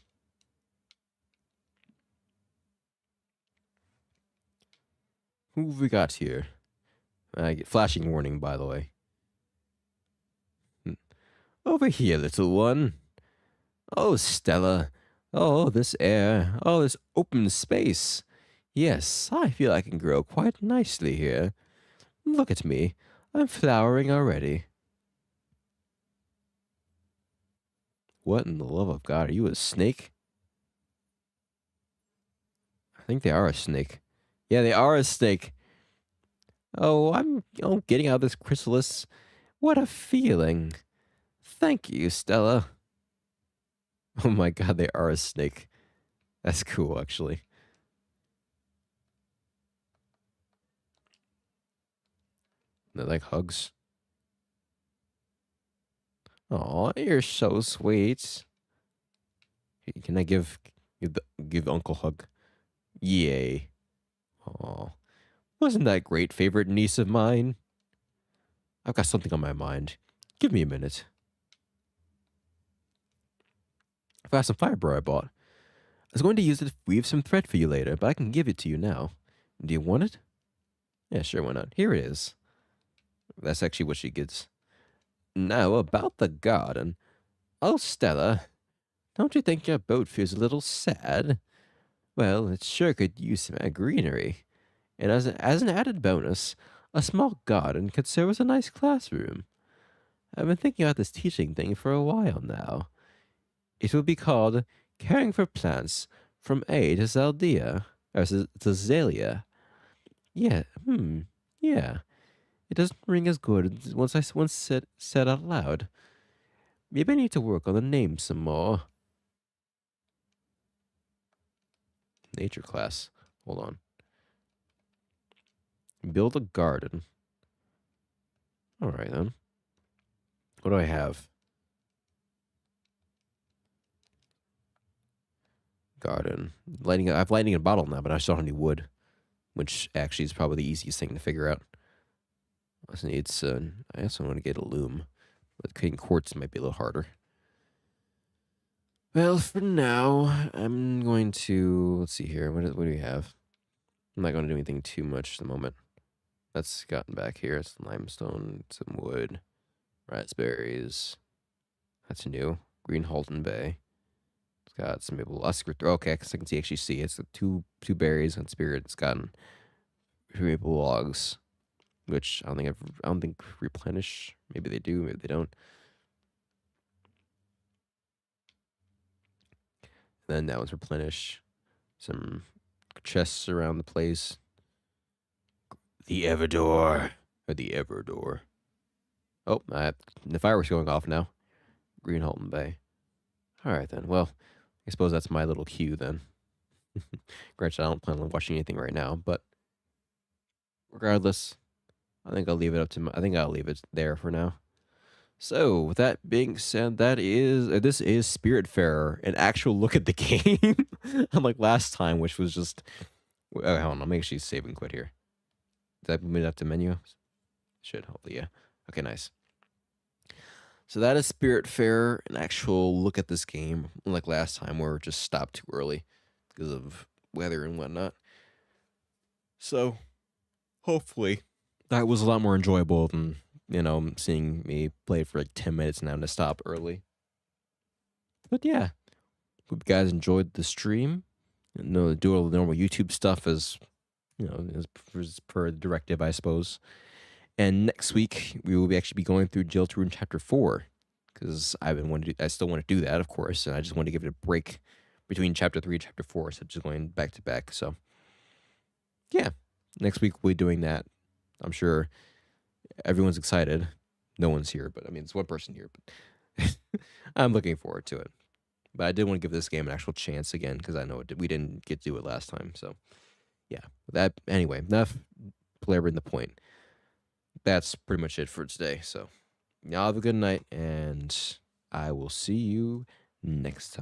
Who have we got here? I get flashing warning, by the way. Over here, little one. Oh, Stella. Oh, this air. Oh, this open space. Yes, I feel I can grow quite nicely here. Look at me. I'm flowering already. What in the love of God? Are you a snake? I think they are a snake. Yeah, they are a snake. Oh, I'm getting out of this chrysalis. What a feeling. Thank you, Stella. Oh my God, they are a snake. That's cool, actually. They like hugs. Oh, you're so sweet. Can I give Uncle a hug? Yay. Oh, wasn't that great, favorite niece of mine? I've got something on my mind. Give me a minute. I've got some fiber I bought. I was going to use it to weave some thread for you later, but I can give it to you now. Do you want it? Yeah, sure, why not? Here it is. That's actually what she gets. Now, about the garden. Oh, Stella, don't you think your boat feels a little sad? Well, it sure could use some greenery. And as an added bonus, a small garden could serve as a nice classroom. I've been thinking about this teaching thing for a while now. It will be called Caring for Plants from A to Zaldea, or to Zalia. Yeah. Yeah. It doesn't ring as good once said out loud. Maybe I need to work on the name some more. Nature class. Hold on. Build a garden. All right then. What do I have? Garden. Lighting. I have lighting in a bottle now, but I still don't have any wood, which actually is probably the easiest thing to figure out. I also want to get a loom, but cutting quartz might be a little harder. Well, for now, I'm going to let's see here. What do we have? I'm not going to do anything too much at the moment. That's gotten back here. It's limestone, some wood, raspberries. That's new. Green Halton Bay. It's got some maple Oscar. Okay, because I can actually see it's the two berries on Spirit. It's gotten 3 maple logs, which I don't think replenish. Maybe they do, maybe they don't. And then that one's replenish. Some chests around the place. The Everdor. Or the Everdor. Oh, the fireworks going off now. Green Halton Bay. All right, then. Well, I suppose that's my little cue then. Granted, I don't plan on watching anything right now, but regardless, I think I'll leave it there for now. So, with that being said, this is Spiritfarer, an actual look at the game, unlike last time, which was just. Hold on, I'll make sure you save and quit here. Did I move that to menu? Should hopefully, yeah. Okay, nice. So that is Spiritfarer, an actual look at this game, unlike last time where it just stopped too early because of weather and whatnot. So, hopefully, that was a lot more enjoyable than seeing me play for like 10 minutes now to stop early. But yeah, hope you guys enjoyed the stream. Do all the normal YouTube stuff as as per the directive, I suppose. And next week we will actually be going through Deltarune Chapter 4 because I still want to do that, of course, and I just want to give it a break between Chapter 3 and Chapter 4, so just going back to back. So yeah, next week we'll be doing that. I'm sure everyone's excited. No one's here, but I mean, it's one person here, but I'm looking forward to it. But I did want to give this game an actual chance again because I know we didn't get to do it last time. So yeah, anyway, enough blabbering the point. That's pretty much it for today. So y'all have a good night, and I will see you next time.